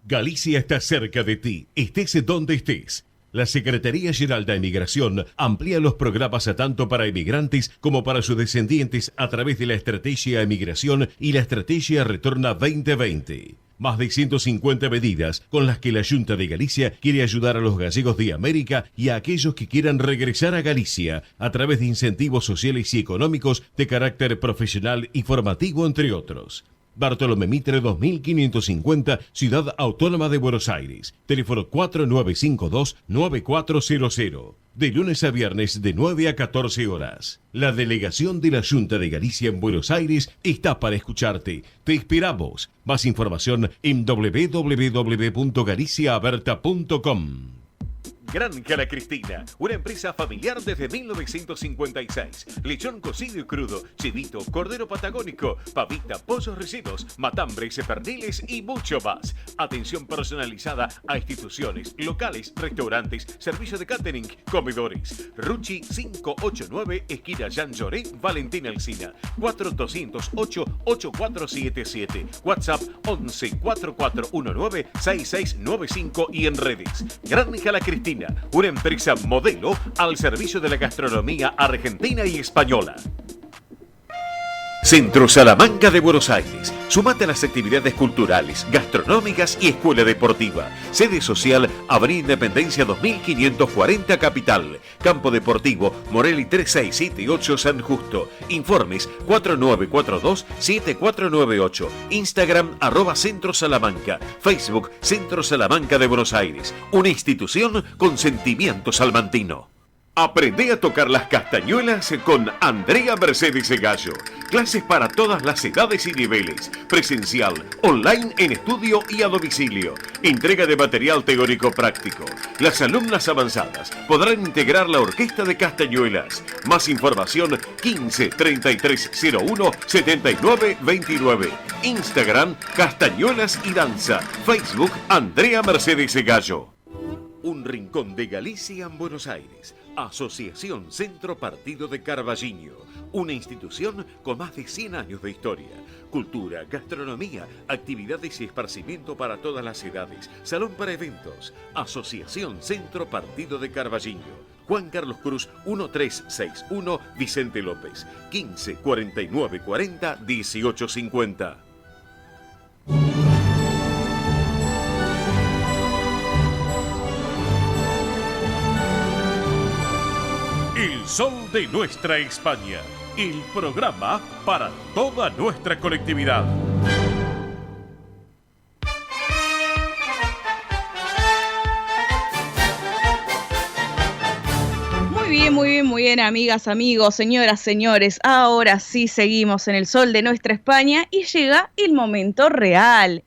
Galicia está cerca de ti, estés donde estés. La Secretaría General de Emigración amplía los programas tanto para emigrantes como para sus descendientes a través de la Estrategia Emigración y la Estrategia Retorna 2020. Más de 150 medidas con las que la Junta de Galicia quiere ayudar a los gallegos de América y a aquellos que quieran regresar a Galicia a través de incentivos sociales y económicos de carácter profesional y formativo, entre otros. Bartolomé Mitre 2550, Ciudad Autónoma de Buenos Aires. Teléfono 4952-9400. De lunes a viernes de 9 a 14 horas. La delegación de la Junta de Galicia en Buenos Aires está para escucharte. Te esperamos. Más información en www.galiciaaberta.com. Granja La Cristina, una empresa familiar desde 1956. Lechón cocido y crudo, chivito, cordero patagónico, pavita, pollos recidos, matambres, perdiles y mucho más. Atención personalizada a instituciones, locales, restaurantes, servicio de catering, comedores. Ruchi 589, esquina Jean Lloré, Valentín Alsina. 4208-8477. WhatsApp 11-4419-6695 y en redes. Granja La Cristina, una empresa modelo al servicio de la gastronomía argentina y española. Centro Salamanca de Buenos Aires. Sumate a las actividades culturales, gastronómicas y escuela deportiva. Sede social, Avenida Independencia 2540 Capital. Campo Deportivo, Morelli 3678 San Justo. Informes 4942-7498. Instagram @Centro Salamanca. Facebook Centro Salamanca de Buenos Aires. Una institución con sentimiento salmantino. Aprende a tocar las castañuelas con Andrea Mercedes Gallo. Clases para todas las edades y niveles. Presencial, online en estudio y a domicilio. Entrega de material teórico práctico. Las alumnas avanzadas podrán integrar la orquesta de castañuelas. Más información 15 3301 79 29. Instagram Castañuelas y Danza. Facebook Andrea Mercedes Gallo. Un rincón de Galicia en Buenos Aires. Asociación Centro Partido de Carballiño, una institución con más de 100 años de historia. Cultura, gastronomía, actividades y esparcimiento para todas las edades. Salón para eventos. Asociación Centro Partido de Carballiño. Juan Carlos Cruz 1361, Vicente López. 15 49 40 18 50. El Sol de Nuestra España, el programa para toda nuestra colectividad. Muy bien, amigas, amigos, señoras, señores. Ahora sí seguimos en el Sol de Nuestra España y llega el momento real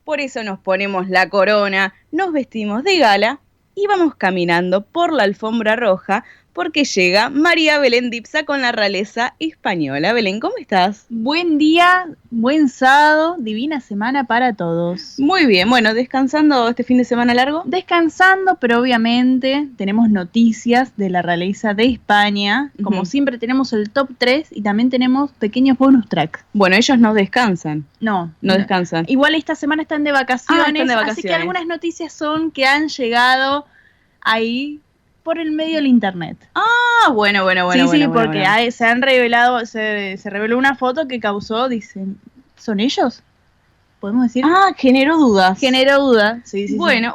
Por eso nos ponemos la corona, nos vestimos de gala y vamos caminando por la alfombra roja porque llega María Belén Dipsa con la realeza española. Belén, ¿cómo estás? Buen día, buen sábado, divina semana para todos. Muy bien, bueno, ¿descansando este fin de semana largo? Descansando, pero obviamente tenemos noticias de la realeza de España. Como siempre tenemos el top 3 y también tenemos pequeños bonus tracks. Bueno, ellos no descansan. No descansan. Igual esta semana están de vacaciones, están de vacaciones. Así que algunas noticias son que han llegado ahí por el medio del internet. Ah, bueno. Sí, porque se han revelado, se reveló una foto que causó, dicen, ¿son ellos? ¿Podemos decir? Generó dudas. Sí. Bueno.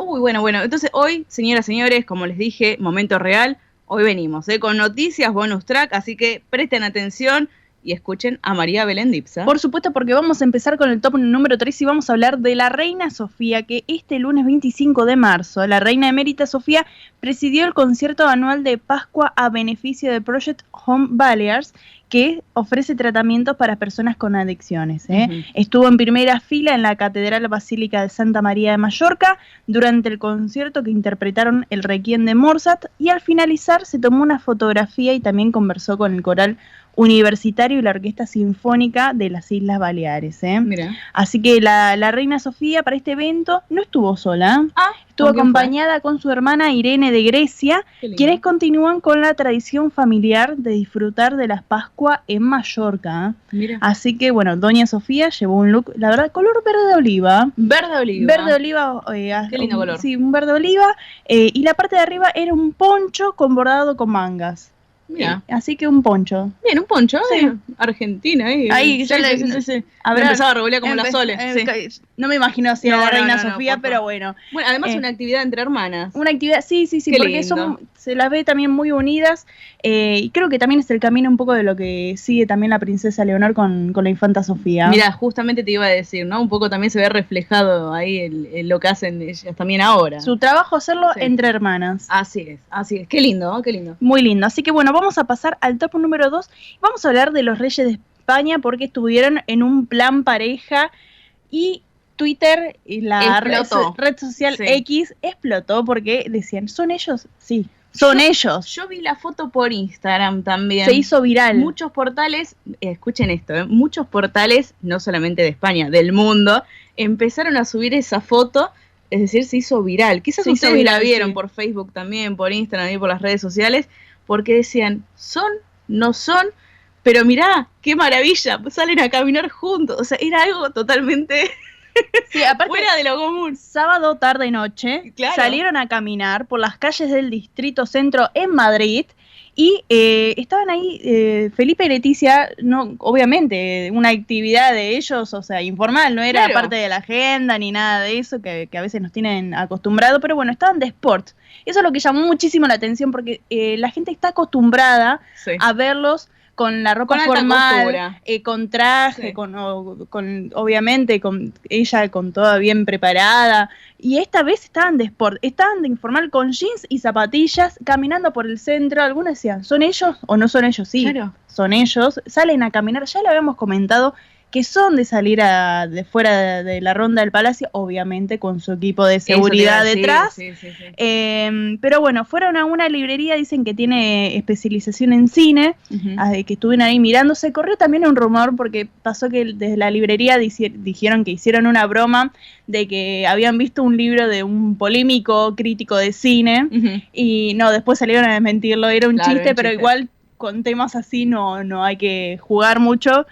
Entonces hoy, señoras, señores, como les dije, momento real, hoy venimos con noticias, bonus track, así que presten atención y escuchen a María Belén Dipsa. Por supuesto, porque vamos a empezar con el top número 3 y vamos a hablar de la reina Sofía, que este lunes 25 de marzo, la reina emérita Sofía presidió el concierto anual de Pascua a beneficio de Project Home Balears, que ofrece tratamientos para personas con adicciones. Estuvo en primera fila en la Catedral Basílica de Santa María de Mallorca durante el concierto que interpretaron el Requiem de Mozart y al finalizar se tomó una fotografía y también conversó con el coral universitario y la Orquesta Sinfónica de las Islas Baleares. Mira. Así que la reina Sofía para este evento no estuvo sola. Estuvo acompañada con su hermana Irene de Grecia, quienes continúan con la tradición familiar de disfrutar de las Pascuas en Mallorca. Mira. Así que, bueno, doña Sofía llevó un look, la verdad, color verde oliva. Verde oliva. Qué lindo color. Sí, un verde oliva. Y la parte de arriba era un poncho con bordado con mangas. Mira. Así que un poncho. Bien, un poncho. Sí. Argentina. Ahí ya le empezaba a revolear como la Sole. No me imagino así a la reina Sofía, pero bueno. Bueno, además una actividad entre hermanas. Una actividad, sí, Qué porque se las ve también muy unidas. Y creo que también es el camino un poco de lo que sigue también la princesa Leonor con la infanta Sofía. Mira, justamente te iba a decir, ¿no? Un poco también se ve reflejado ahí lo que hacen ellas también ahora. Su trabajo hacerlo entre hermanas. Así es. Qué lindo, qué lindo. Muy lindo. Así que bueno, vamos a pasar al top número 2. Vamos a hablar de los Reyes de España porque estuvieron en un plan pareja y Twitter y la red social X explotó porque decían, ¿son ellos? Sí, son ellos. Yo vi la foto por Instagram también. Se hizo viral. Muchos portales, escuchen esto, muchos portales, no solamente de España, del mundo, empezaron a subir esa foto, es decir, se hizo viral. Quizás ustedes la vieron por Facebook también, por Instagram y por las redes sociales, porque decían, ¿son? ¿No son? Pero mirá, qué maravilla, salen a caminar juntos. O sea, era algo totalmente fuera de lo común. Sábado, tarde y noche, salieron a caminar por las calles del Distrito Centro en Madrid y estaban ahí Felipe y Leticia, no, obviamente, una actividad de ellos, o sea, informal, no era parte de la agenda ni nada de eso que a veces nos tienen acostumbrados, pero bueno, estaban de sport. Eso es lo que llamó muchísimo la atención porque la gente está acostumbrada a verlos con la ropa formal, con traje, con obviamente con ella con toda bien preparada, y esta vez estaban de sport, estaban de informal con jeans y zapatillas caminando por el centro. Algunos decían, ¿son ellos o no son ellos? Sí, son ellos, salen a caminar, ya lo habíamos comentado que son de salir de fuera de la ronda del Palacio, obviamente con su equipo de seguridad detrás. Pero bueno, fueron a una librería, dicen que tiene especialización en cine, que estuvieron ahí mirando. Se corrió también un rumor porque pasó que desde la librería dijeron que hicieron una broma de que habían visto un libro de un polémico crítico de cine y no, después salieron a desmentirlo, era un chiste, pero igual con temas así no hay que jugar mucho,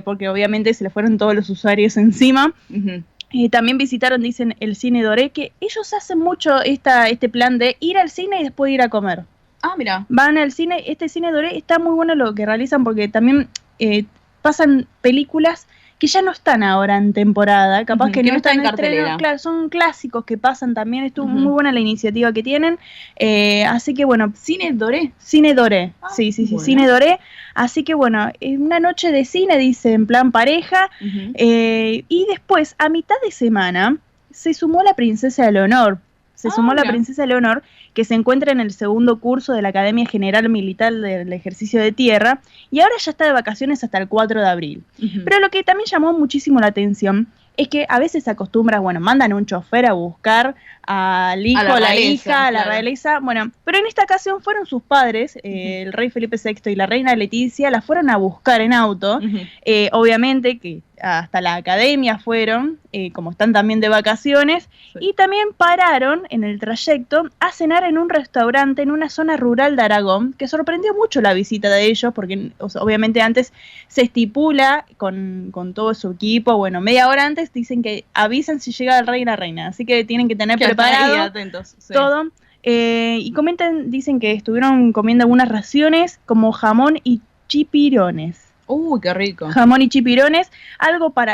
porque obviamente se le fueron todos los usuarios encima. También visitaron, dicen, el Cine Doré, que ellos hacen mucho este plan de ir al cine y después ir a comer. Mira. Van al cine, este Cine Doré está muy bueno lo que realizan porque también pasan películas que ya no están ahora en temporada, capaz que no están en cartelera. Claro, son clásicos que pasan también, estuvo muy buena la iniciativa que tienen, así que bueno. ¿Cine Doré? Cine Doré, sí, bueno. Cine Doré, así que bueno, una noche de cine, dice, en plan pareja, y después, a mitad de semana, se sumó la princesa Leonor, la princesa Leonor, que se encuentra en el segundo curso de la Academia General Militar del Ejercicio de Tierra, y ahora ya está de vacaciones hasta el 4 de abril. Pero lo que también llamó muchísimo la atención es que a veces se acostumbra, bueno, mandan un chofer a buscar al hijo, a la hija, a la realeza, bueno, pero en esta ocasión fueron sus padres, el rey Felipe VI y la reina Leticia, la fueron a buscar en auto, obviamente que hasta la academia fueron, como están también de vacaciones, y también pararon en el trayecto a cenar en un restaurante en una zona rural de Aragón, que sorprendió mucho la visita de ellos, porque obviamente antes se estipula con todo su equipo, bueno, media hora antes dicen que avisan si llega el rey y la reina, así que tienen que tener preparado atentos, todo. Y comentan, dicen que estuvieron comiendo algunas raciones como jamón y chipirones. Uy, qué rico. Jamón y chipirones,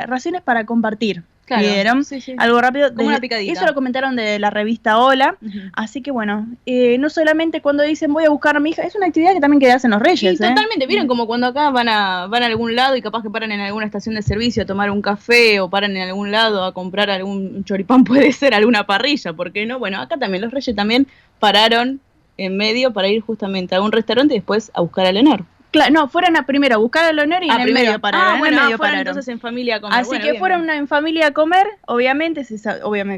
raciones para compartir. Claro, ¿Vieron? sí. Algo rápido. Como una picadita. Eso lo comentaron de la revista Hola. Así que bueno, no solamente cuando dicen voy a buscar a mi hija, es una actividad que también que hacen los reyes. Sí, totalmente. Vieron como cuando acá van a algún lado y capaz que paran en alguna estación de servicio a tomar un café o paran en algún lado a comprar algún choripán, puede ser alguna parrilla, ¿por qué no? Bueno, acá también los reyes también pararon en medio para ir justamente a un restaurante y después a buscar a Leonor. Claro, no, fueron primero a buscar a Leonor y en el medio pararon. Fueron entonces en familia a comer. Así que fueron en familia a comer, obviamente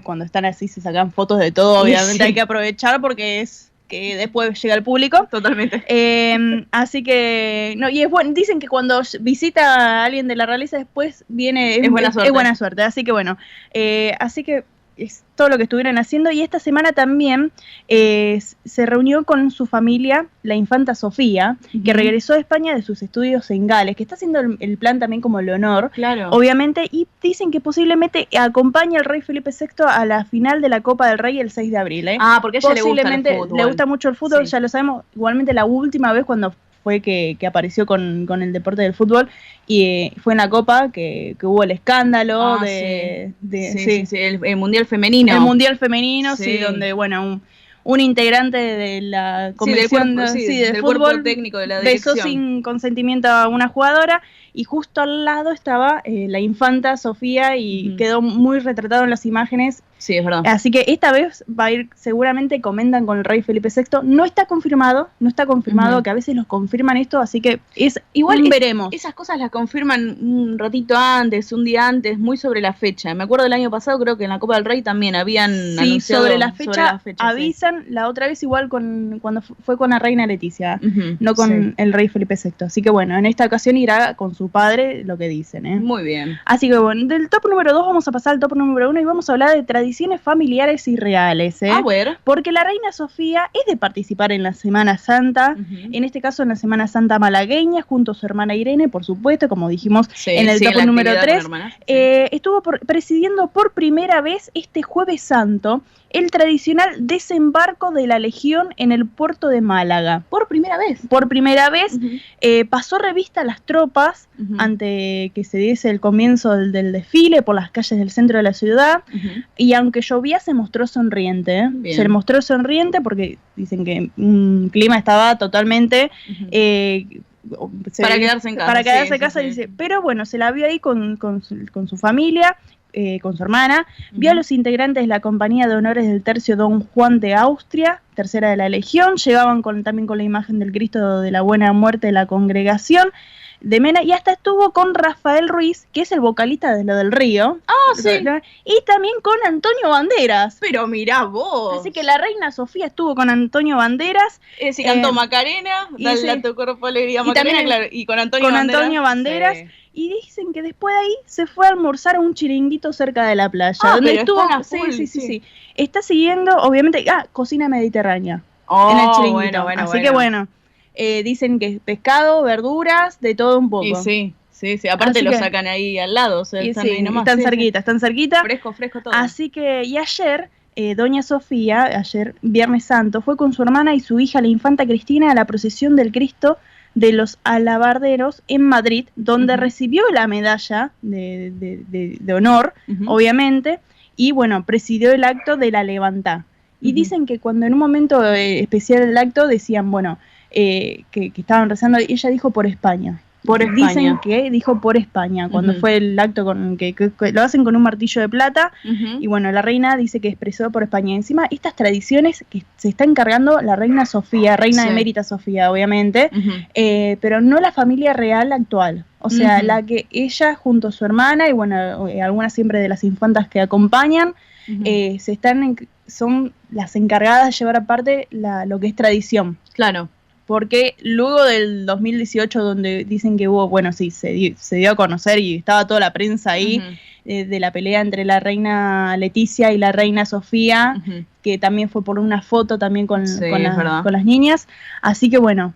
cuando están así se sacan fotos de todo, obviamente hay que aprovechar porque es que después llega el público. Totalmente. Así que, no, y es bueno, dicen que cuando visita a alguien de la realeza después viene, es buena suerte. Es buena suerte, así que bueno, así que es todo lo que estuvieron haciendo, y esta semana también se reunió con su familia la infanta Sofía, que regresó de España de sus estudios en Gales, que está haciendo el plan también como Leonor, claro, obviamente, y dicen que posiblemente acompaña al rey Felipe VI a la final de la Copa del Rey el 6 de abril. Porque a ella posiblemente le gusta mucho el fútbol, ya lo sabemos, igualmente la última vez cuando fue que apareció con el deporte del fútbol, y fue en la Copa que hubo el escándalo el Mundial Femenino. El Mundial Femenino, donde, bueno, un integrante de la comisión del cuerpo técnico de la dirección besó sin consentimiento a una jugadora, y justo al lado estaba la infanta Sofía y quedó muy retratado en las imágenes. Sí, es verdad. Así que esta vez va a ir, seguramente comentan con el rey Felipe VI. No está confirmado, que a veces los confirman esto, así que veremos. Esas cosas las confirman un ratito antes, un día antes, muy sobre la fecha. Me acuerdo del año pasado, creo que en la Copa del Rey también habían anunciado sobre la fecha avisan, la otra vez igual cuando fue con la reina Leticia, no con el rey Felipe VI. Así que bueno, en esta ocasión irá con su padre, lo que dicen. Muy bien. Así que bueno, del top número 2 vamos a pasar al top número 1 y vamos a hablar de tradiciones familiares y reales. A ver. Porque la reina Sofía es de participar en la Semana Santa, en este caso en la Semana Santa malagueña, junto a su hermana Irene, por supuesto, como dijimos en el top número 3. Estuvo presidiendo por primera vez este Jueves Santo el tradicional desembarco de la Legión en el puerto de Málaga. Por primera vez. Pasó revista a las tropas ante que se diese el comienzo del desfile por las calles del centro de la ciudad, y aunque llovía se mostró sonriente. Se mostró sonriente porque dicen que un clima estaba totalmente... para quedarse en casa. Para quedarse en casa, dice. Pero bueno, se la vio ahí con su familia, con su hermana, vio a los integrantes de la Compañía de Honores del Tercio Don Juan de Austria, tercera de la Legión, llegaban también con la imagen del Cristo de la Buena Muerte de la Congregación de Mena, y hasta estuvo con Rafael Ruiz, que es el vocalista de Lo del Río. Y también con Antonio Banderas. Pero mirá vos. Así que la reina Sofía estuvo con Antonio Banderas. Cantó Macarena, Dale a tu cuerpo alegría Macarena, claro, y con Antonio Banderas. Y dicen que después de ahí se fue a almorzar a un chiringuito cerca de la playa. Donde estuvo. Sí. Está siguiendo, obviamente, cocina mediterránea. En el chiringuito. Así que bueno. Dicen que pescado, verduras, de todo un poco. Sí. Aparte lo sacan ahí al lado. Están cerquita. Fresco todo. Así que, y ayer, doña Sofía, ayer Viernes Santo, fue con su hermana y su hija, la infanta Cristina, a la procesión del Cristo de los Alabarderos en Madrid, donde recibió la medalla de honor, obviamente, y bueno, presidió el acto de la Levantá. Y dicen que cuando en un momento especial del acto decían, bueno, que estaban rezando, ella dijo por España. Por España. Dicen que dijo por España, cuando fue el acto que lo hacen con un martillo de plata. Y bueno, la reina dice que expresó por España. Encima, estas tradiciones que se está encargando la reina Sofía, reina emérita Sofía, obviamente, pero no la familia real actual. O sea, la que ella junto a su hermana y bueno, algunas siempre de las infantas que acompañan, son las encargadas de llevar aparte lo que es tradición. Claro. Porque luego del 2018, donde dicen que hubo, bueno, sí, se dio a conocer y estaba toda la prensa ahí, de la pelea entre la reina Leticia y la reina Sofía, que también fue por una foto también con las niñas. Así que bueno,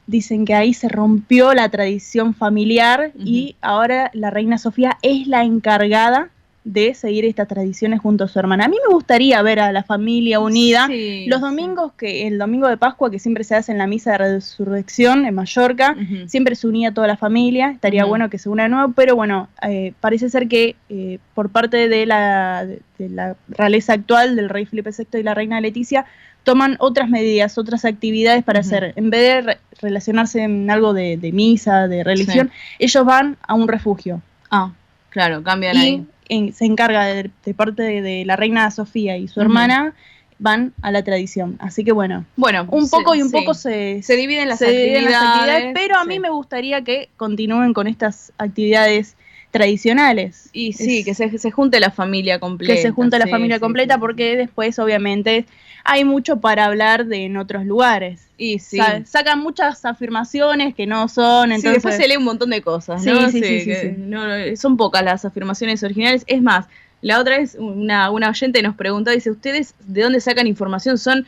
dicen que ahí se rompió la tradición familiar y ahora la reina Sofía es la encargada de seguir estas tradiciones junto a su hermana. A mí me gustaría ver a la familia unida. Los domingos, el domingo de Pascua, que siempre se hace en la misa de resurrección en Mallorca, siempre se unía toda la familia. Estaría bueno que se una de nuevo, pero bueno, parece ser que por parte de la realeza actual, del rey Felipe VI y la reina Leticia, toman otras medidas, otras actividades para hacer. En vez de relacionarse en algo de misa, de religión, ellos van a un refugio. Claro, cambian ahí. Se encarga de parte de la reina Sofía y su hermana, van a la tradición. Así que bueno, un poco se dividen las actividades, pero a mí me gustaría que continúen con estas actividades tradicionales. Y que se junte la familia completa. Que se junte la familia completa, porque después obviamente hay mucho para hablar en otros lugares. Y sacan muchas afirmaciones que no son, entonces después se lee un montón de cosas, ¿no? No, son pocas las afirmaciones originales. Es más, la otra vez una oyente nos preguntó, dice, ¿ustedes de dónde sacan información? ¿Son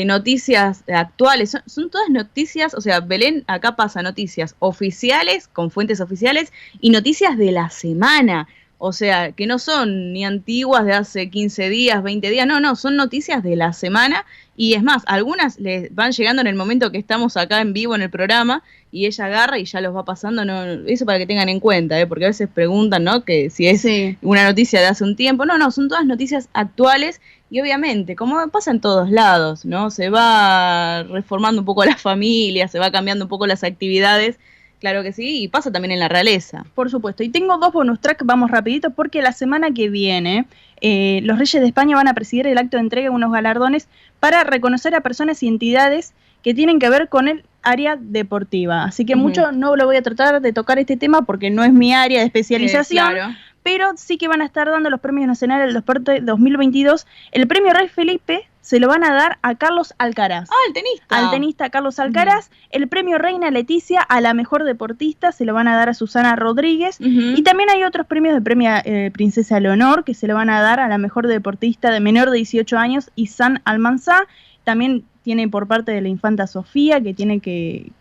noticias actuales? Son todas noticias, o sea, Belén acá pasa noticias oficiales, con fuentes oficiales, y noticias de la semana. O sea, que no son ni antiguas de hace 15 días, 20 días, no, son noticias de la semana. Y es más, algunas les van llegando en el momento que estamos acá en vivo en el programa y ella agarra y ya los va pasando. Eso para que tengan en cuenta, porque a veces preguntan, ¿no? Que si es una noticia de hace un tiempo. No, son todas noticias actuales y obviamente, como pasa en todos lados, ¿no? Se va reformando un poco la familia, se va cambiando un poco las actividades. Claro que sí, y pasa también en la realeza. Por supuesto, y tengo 2 bonus track, vamos rapidito, porque la semana que viene los Reyes de España van a presidir el acto de entrega de unos galardones para reconocer a personas y entidades que tienen que ver con el área deportiva. Así que mucho no lo voy a tratar de tocar este tema porque no es mi área de especialización, pero sí que van a estar dando los premios nacionales del deporte 2022. El premio Rey Felipe se lo van a dar a Carlos Alcaraz. El tenista. Al tenista Carlos Alcaraz. El premio Reina Leticia a la mejor deportista se lo van a dar a Susana Rodríguez. Y también hay otros premios de premio Princesa Leonor que se lo van a dar a la mejor deportista de menor de 18 años, Isan Almanzá. También tiene por parte de la infanta Sofía, que tiene que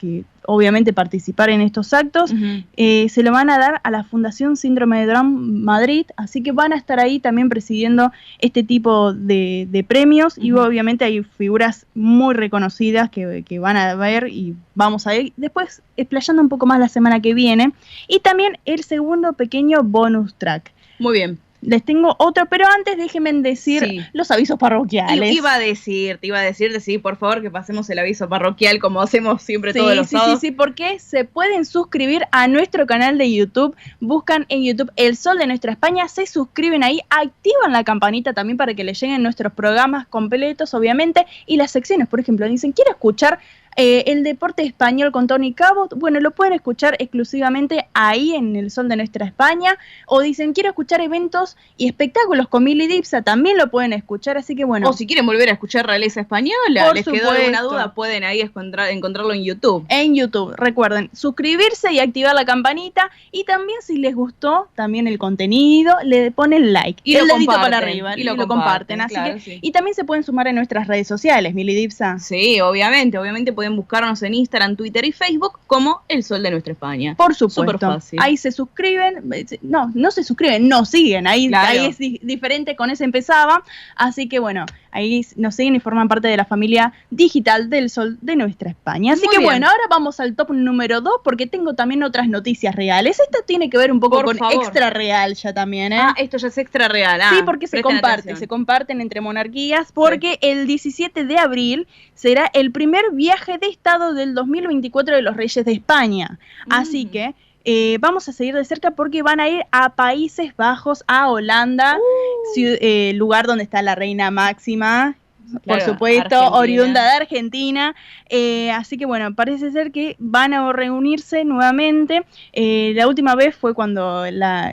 obviamente participar en estos actos. Se lo van a dar a la Fundación Síndrome de Down Madrid, así que van a estar ahí también presidiendo este tipo de premios. Y obviamente hay figuras muy reconocidas que van a ver y vamos a ir después explayando un poco más la semana que viene. Y también el segundo pequeño bonus track. Muy bien. Les tengo otro, pero antes déjenme decir los avisos parroquiales. Te iba a decir, por favor, que pasemos el aviso parroquial como hacemos siempre todos los sábados. Sí, porque se pueden suscribir a nuestro canal de YouTube. Buscan en YouTube El Sol de Nuestra España, se suscriben ahí, activan la campanita también para que les lleguen nuestros programas completos, obviamente, y las secciones. Por ejemplo, dicen, quiero escuchar el deporte español con Tony Cabot. Bueno, lo pueden escuchar exclusivamente ahí en El Sol de Nuestra España. O dicen, quiero escuchar eventos y espectáculos con Mili Dipsa, también lo pueden escuchar, así que bueno. O si quieren volver a escuchar Realeza Española, les quedó alguna duda, pueden ahí encontrarlo en YouTube. En YouTube, recuerden, suscribirse y activar la campanita. Y también si les gustó también el contenido, le ponen like. Y el dedito para arriba. Y lo comparten. Así claro, que, y también se pueden sumar en nuestras redes sociales, Mili Dipsa. Sí, obviamente pueden buscarnos en Instagram, Twitter y Facebook como El Sol de Nuestra España. Por supuesto. Súper fácil. Ahí se suscriben, no se suscriben, nos siguen, ahí es diferente, con ese empezaba. Así que bueno, ahí nos siguen y forman parte de la familia digital del Sol de nuestra España. Así Muy que bien. bueno, ahora vamos al top número 2 porque tengo también otras noticias reales. Esta tiene que ver un poco Por con favor. extra real ya también, ¿eh? Ah, esto ya es extra real. Sí, porque se presten se comparten entre monarquías, porque el 17 de abril será el primer viaje de Estado del 2024 de los Reyes de España. Así que vamos a seguir de cerca porque van a ir a Países Bajos, a Holanda, lugar donde está la reina Máxima. Por Claro, supuesto, Argentina. oriunda de Argentina. Así que bueno, parece ser que van a reunirse nuevamente. La última vez fue cuando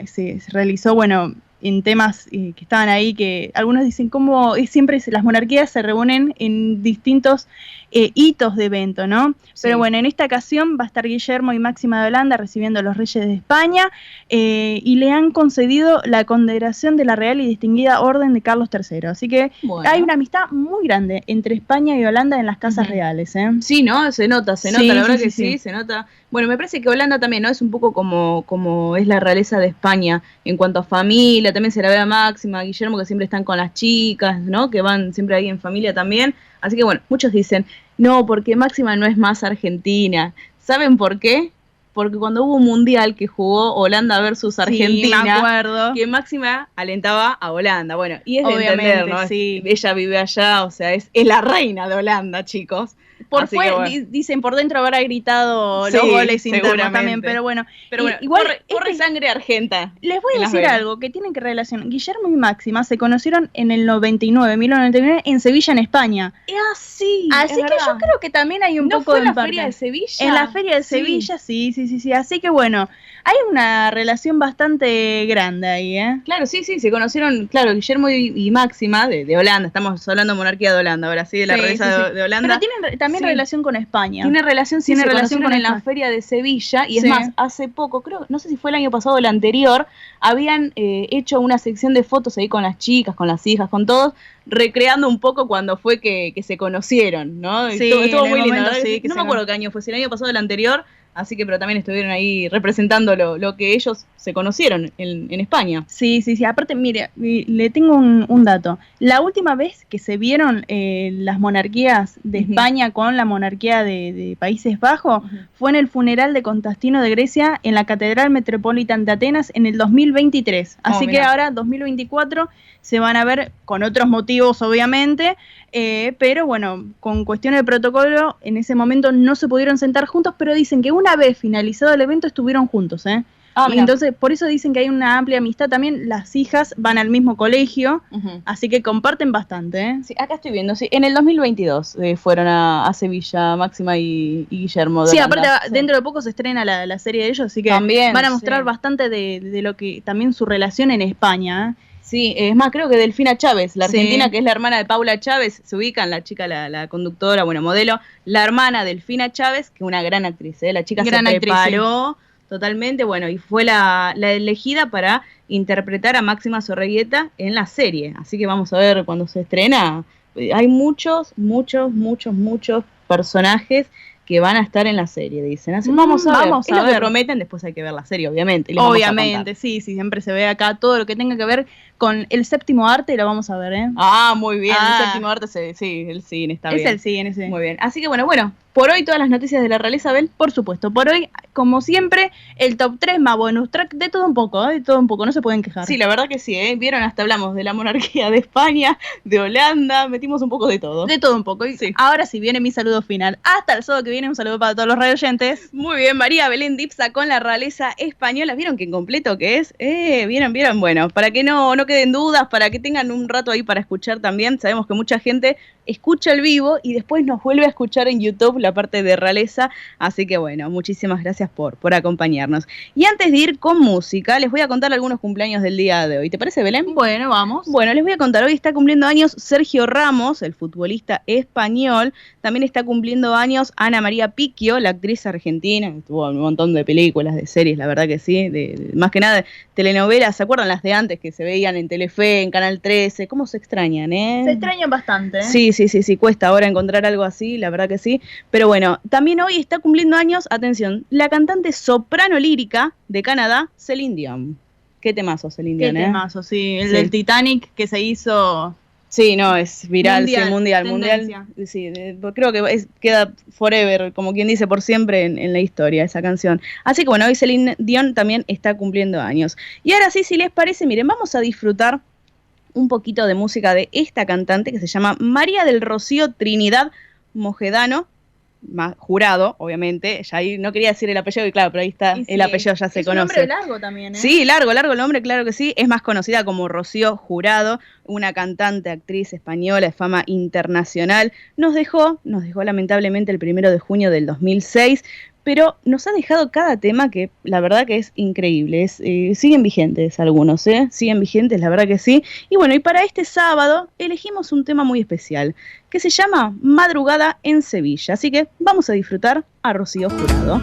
se realizó, bueno, en temas que estaban ahí, que algunos dicen cómo siempre las monarquías se reúnen en distintos hitos de evento, ¿no? Sí. Pero bueno, en esta ocasión va a estar Guillermo y Máxima de Holanda recibiendo a los Reyes de España y le han concedido la condecoración de la Real y Distinguida Orden de Carlos III. Así que Bueno. hay una amistad muy grande entre España y Holanda en las casas reales, ¿eh? Sí, ¿no? Se nota, Sí, la verdad sí, que sí, sí, se nota. Bueno, me parece que Holanda también, ¿no? Es un poco como es la realeza de España en cuanto a familia, también se la ve a Máxima, a Guillermo, que siempre están con las chicas, ¿no? Que van siempre ahí en familia también. Así que bueno, muchos dicen, no, porque Máxima no es más argentina. ¿Saben por qué? Porque cuando hubo un mundial que jugó Holanda versus Argentina, Sí, me acuerdo. que Máxima alentaba a Holanda. Bueno, y es de Obviamente, entender, ¿no? sí. Ella vive allá, o sea, es la reina de Holanda, chicos. Por Así fuera, que bueno. dicen por dentro habrá gritado Sí, los goles internos seguramente. también, pero bueno. Pero bueno, igual corre sangre argenta. les voy en a las decir venas. algo que tienen que relacionar. Guillermo y Máxima se conocieron en el 1999, en Sevilla, en España. Sí, Así es que verdad. yo creo que también hay un ¿No poco fue de en la empate. Feria de Sevilla? En la Feria de Sí. Sevilla, sí. Así que bueno, hay una relación bastante grande ahí, ¿eh? Claro, sí, se conocieron, claro, Guillermo y Máxima de Holanda, estamos hablando de monarquía de Holanda, ahora sí, de la realeza de Holanda. Pero tienen también Sí. relación con España. Tiene relación, sí, Tiene se relación conocieron con en la España. Feria de Sevilla, y es Sí. más, hace poco, creo, no sé si fue el año pasado o el anterior, habían hecho una sección de fotos ahí con las chicas, con las hijas, con todos, recreando un poco cuando fue que se conocieron, ¿no? Sí, Estuvo en muy el lindo, momento, ¿verdad? sí, que No se me acuerdo qué año fue, si el año pasado o el anterior, así que pero también estuvieron ahí representando lo que ellos se conocieron en España. Sí. Aparte, mire, le tengo un dato. La última vez que se vieron las monarquías de España con la monarquía de Países Bajos fue en el funeral de Constantino de Grecia en la Catedral Metropolitana de Atenas en el 2023. Así que mirá. ahora, 2024, se van a ver con otros motivos, obviamente, pero bueno, con cuestiones de protocolo, en ese momento no se pudieron sentar juntos, pero dicen que una vez finalizado el evento estuvieron juntos, ¿eh? Ah, Y mirá. entonces, por eso dicen que hay una amplia amistad también. Las hijas van al mismo colegio, así que comparten bastante, ¿eh? Sí, acá estoy viendo, sí, en el 2022 fueron a Sevilla Máxima y Guillermo de Sí, Holanda. aparte dentro de poco se estrena la serie de ellos, así que También, van a mostrar sí. bastante de lo que también su relación en España, ¿eh? Sí, es más, creo que Delfina Chávez, la Sí. argentina que es la hermana de Paula Chávez, se ubican, la chica, la conductora, bueno, modelo, la hermana Delfina Chávez, que es una gran actriz, la chica Gran se actriz, preparó totalmente, bueno, y fue la elegida para interpretar a Máxima Zorreguieta en la serie, así que vamos a ver cuando se estrena, hay muchos personajes que van a estar en la serie, dicen. Así, vamos a ver. vamos Es a lo que ver. prometen, después hay que ver la serie, obviamente. y les vamos a Obviamente, contar. sí, siempre se ve acá todo lo que tenga que ver con el séptimo arte, lo vamos a ver, ¿eh? Ah, muy bien, Ah. el séptimo arte, sí, el cine está Es bien. el cine, ese. Muy bien. Así que bueno, por hoy todas las noticias de la realeza, Abel. Por supuesto, por hoy, como siempre, el top 3 más bonus track de todo un poco, no se pueden quejar. Sí, la verdad que sí, ¿eh? Vieron, hasta hablamos de la monarquía de España, de Holanda, metimos un poco de todo. De todo un poco. Y ahora sí viene mi saludo final. Hasta el sábado que viene, un saludo para todos los radioyentes. Muy bien, María Belén Dipsa con la realeza española. ¿Vieron qué completo que es? ¿Vieron? Bueno, para que no queden dudas, para que tengan un rato ahí para escuchar también. Sabemos que mucha gente escucha el vivo y después nos vuelve a escuchar en YouTube la parte de realeza. Así que bueno, muchísimas gracias por acompañarnos. Y antes de ir con música, les voy a contar algunos cumpleaños del día de hoy. ¿Te parece, Belén? Bueno, vamos. Bueno, les voy a contar, hoy está cumpliendo años Sergio Ramos, el futbolista español. También está cumpliendo años Ana María Picchio, la actriz argentina, que tuvo un montón de películas, de series, la verdad que sí, más que nada de telenovelas. ¿Se acuerdan las de antes que se veían en Telefe, en Canal 13? ¿Cómo se extrañan, Se extrañan bastante, ¿eh? Sí, cuesta ahora encontrar algo así, la verdad que sí. Pero bueno, también hoy está cumpliendo años, atención, la cantante soprano lírica de Canadá, Celine Dion. Qué temazo, Celine Dion, Qué temazo, sí. El del Titanic que se hizo Sí, no, es viral, mundial. Sí, creo que queda forever, como quien dice, por siempre en la historia esa canción. Así que bueno, hoy Celine Dion también está cumpliendo años. Y ahora sí, si les parece, miren, vamos a disfrutar un poquito de música de esta cantante que se llama María del Rocío Trinidad Mojedano, Jurado, obviamente. Ya ahí no quería decir el apellido, y claro, pero ahí está, sí, el apellido ya se conoce. Es un nombre largo también, ¿eh? Sí, largo el nombre, claro que sí. Es más conocida como Rocío Jurado, una cantante, actriz española de fama internacional. Nos dejó lamentablemente el 1 de junio del 2006, pero nos ha dejado cada tema que la verdad que es increíble. Siguen vigentes algunos, siguen vigentes, la verdad que sí. Y bueno, y para este sábado elegimos un tema muy especial que se llama Madrugada en Sevilla. Así que vamos a disfrutar a Rocío Jurado.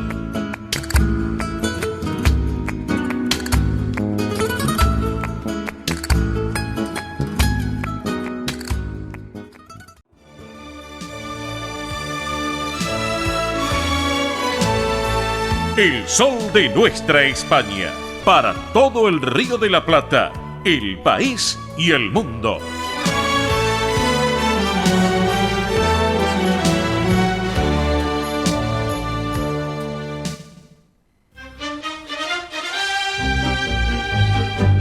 El sol de nuestra España, para todo el Río de la Plata, el país y el mundo.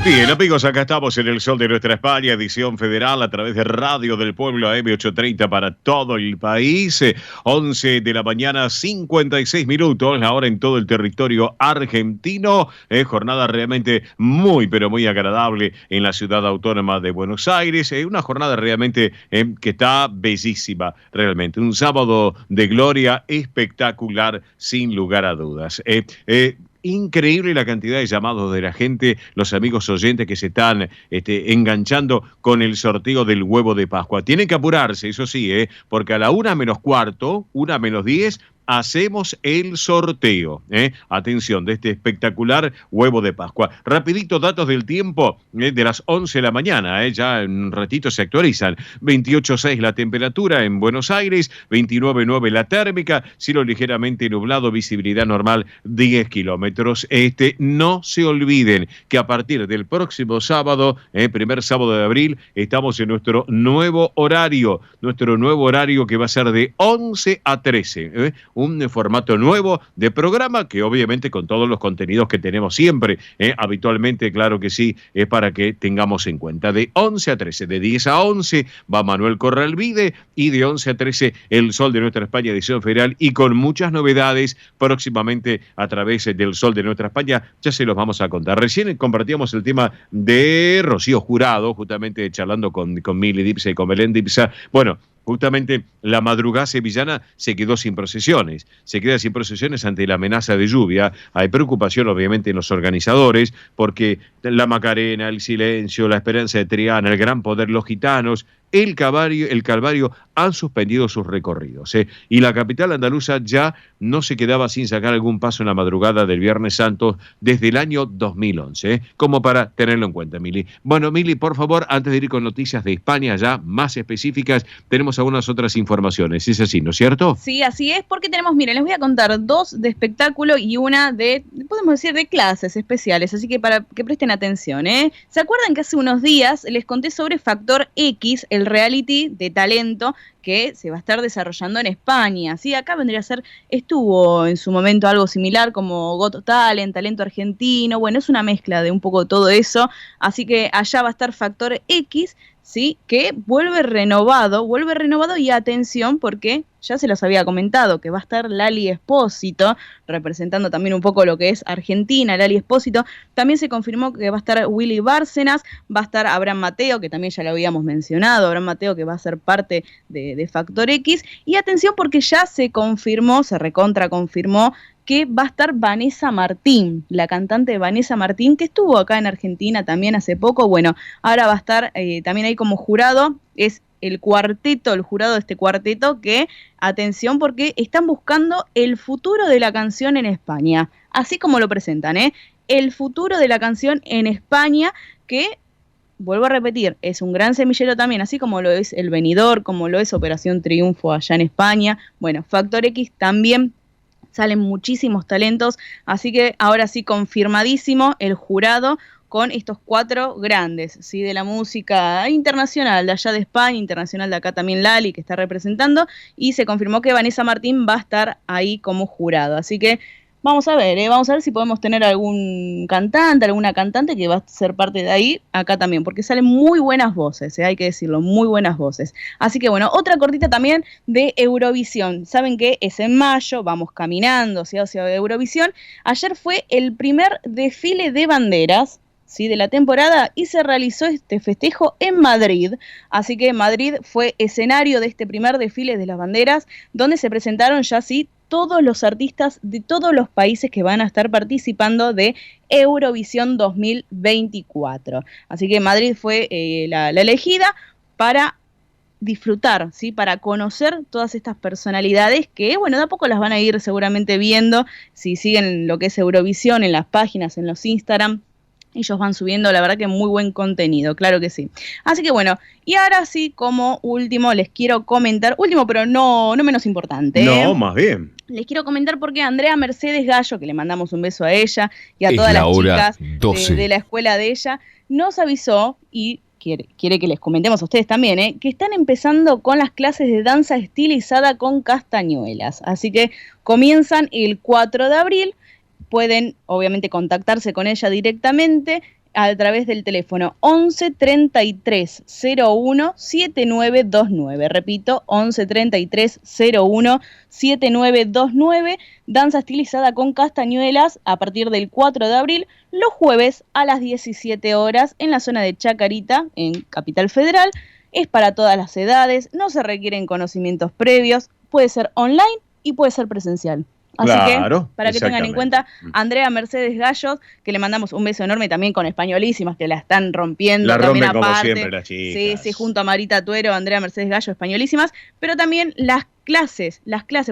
Bien, amigos, acá estamos en el sol de nuestra España, edición federal a través de Radio del Pueblo AM 830 para todo el país. 11 de la mañana, 56 minutos, la hora en todo el territorio argentino. Jornada realmente muy, pero muy agradable en la ciudad autónoma de Buenos Aires. Una jornada realmente que está bellísima, realmente. Un sábado de gloria espectacular, sin lugar a dudas. Increíble la cantidad de llamados de la gente, los amigos oyentes que se están enganchando con el sorteo del huevo de Pascua. Tienen que apurarse, eso sí, porque a la 1:15, 1:10, hacemos el sorteo. Atención, de este espectacular huevo de Pascua. Rapidito, datos del tiempo de las 11 de la mañana. Ya en un ratito se actualizan. 28,6 la temperatura en Buenos Aires, 29,9 la térmica, cielo ligeramente nublado, visibilidad normal 10 kilómetros. No se olviden que a partir del próximo sábado, primer sábado de abril, estamos en nuestro nuevo horario que va a ser de 11 a 13. Un formato nuevo de programa que obviamente con todos los contenidos que tenemos siempre, habitualmente, claro que sí, es para que tengamos en cuenta. De 11 a 13, de 10 a 11 va Manuel Corralvide y de 11 a 13 El Sol de Nuestra España, edición federal, y con muchas novedades próximamente a través del Sol de Nuestra España, ya se los vamos a contar. Recién compartíamos el tema de Rocío Jurado, justamente charlando con Mili Dipsa y con Belén Dipsa. Bueno, justamente la madrugada sevillana se queda sin procesiones ante la amenaza de lluvia. Hay preocupación obviamente en los organizadores porque la Macarena, el Silencio, la Esperanza de Triana, el Gran Poder, los Gitanos, el Calvario han suspendido sus recorridos. Y la capital andaluza ya no se quedaba sin sacar algún paso en la madrugada del Viernes Santo desde el año 2011, como para tenerlo en cuenta, Mili. Bueno, Mili, por favor, antes de ir con noticias de España ya más específicas, tenemos algunas otras informaciones. Es así, ¿no es cierto? Sí, así es, porque tenemos, miren, les voy a contar 2 de espectáculo y una de, podemos decir, de clases especiales, así que para que presten atención, ¿Se acuerdan que hace unos días les conté sobre Factor X, el reality de talento que se va a estar desarrollando en España? Sí, acá vendría a ser, estuvo en su momento algo similar como Got Talent, talento argentino, bueno, es una mezcla de un poco todo eso, así que allá va a estar Factor X, sí, que vuelve renovado y atención porque ya se los había comentado que va a estar Lali Espósito, representando también un poco lo que es Argentina, Lali Espósito. También se confirmó que va a estar Willy Bárcenas, va a estar Abraham Mateo, que también ya lo habíamos mencionado, Abraham Mateo que va a ser parte de Factor X. Y atención porque ya se confirmó, se recontra confirmó, que va a estar Vanessa Martín, la cantante Vanessa Martín, que estuvo acá en Argentina también hace poco. Bueno, ahora va a estar también ahí como jurado, es el jurado de este cuarteto que, atención, porque están buscando el futuro de la canción en España, así como lo presentan, el futuro de la canción en España, que, vuelvo a repetir, es un gran semillero también, así como lo es El Venidor, como lo es Operación Triunfo allá en España. Bueno, Factor X también salen muchísimos talentos, así que ahora sí confirmadísimo el jurado con estos 4 grandes, ¿sí? De la música internacional, de allá de España, internacional de acá también Lali, que está representando, y se confirmó que Vanessa Martín va a estar ahí como jurado. Así que vamos a ver si podemos tener algún cantante, alguna cantante que va a ser parte de ahí, acá también, porque salen muy buenas voces, hay que decirlo, muy buenas voces. Así que bueno, otra cortita también de Eurovisión. Saben que es en mayo, vamos caminando hacia Eurovisión. Ayer fue el primer desfile de banderas, ¿sí? De la temporada, y se realizó este festejo en Madrid. Así que Madrid fue escenario de este primer desfile de las banderas, donde se presentaron ya sí todos los artistas de todos los países que van a estar participando de Eurovisión 2024. Así que Madrid fue la elegida para disfrutar, ¿sí? Para conocer todas estas personalidades que, bueno, de a poco las van a ir seguramente viendo si siguen lo que es Eurovisión en las páginas, en los Instagram. Ellos van subiendo, la verdad que muy buen contenido, claro que sí. Así que bueno, y ahora sí, como último, les quiero comentar, último pero no menos importante. No, más bien. Les quiero comentar porque Andrea Mercedes Gallo, que le mandamos un beso a ella y a todas las chicas de la escuela de ella, nos avisó y quiere que les comentemos a ustedes también, que están empezando con las clases de danza estilizada con castañuelas. Así que comienzan el 4 de abril. Pueden, obviamente, contactarse con ella directamente a través del teléfono 11 33 01 7929. Repito, 11 33 01 7929. Danza estilizada con castañuelas a partir del 4 de abril, los jueves a las 17 horas en la zona de Chacarita, en Capital Federal. Es para todas las edades, no se requieren conocimientos previos, puede ser online y puede ser presencial. Así claro, que, para que tengan en cuenta, Andrea Mercedes Gallos, que le mandamos un beso enorme también con Españolísimas, que la están rompiendo. La también rompen aparte, como siempre las chicas. Sí, junto a Marita Tuero, Andrea Mercedes Gallo, Españolísimas, pero también las clases,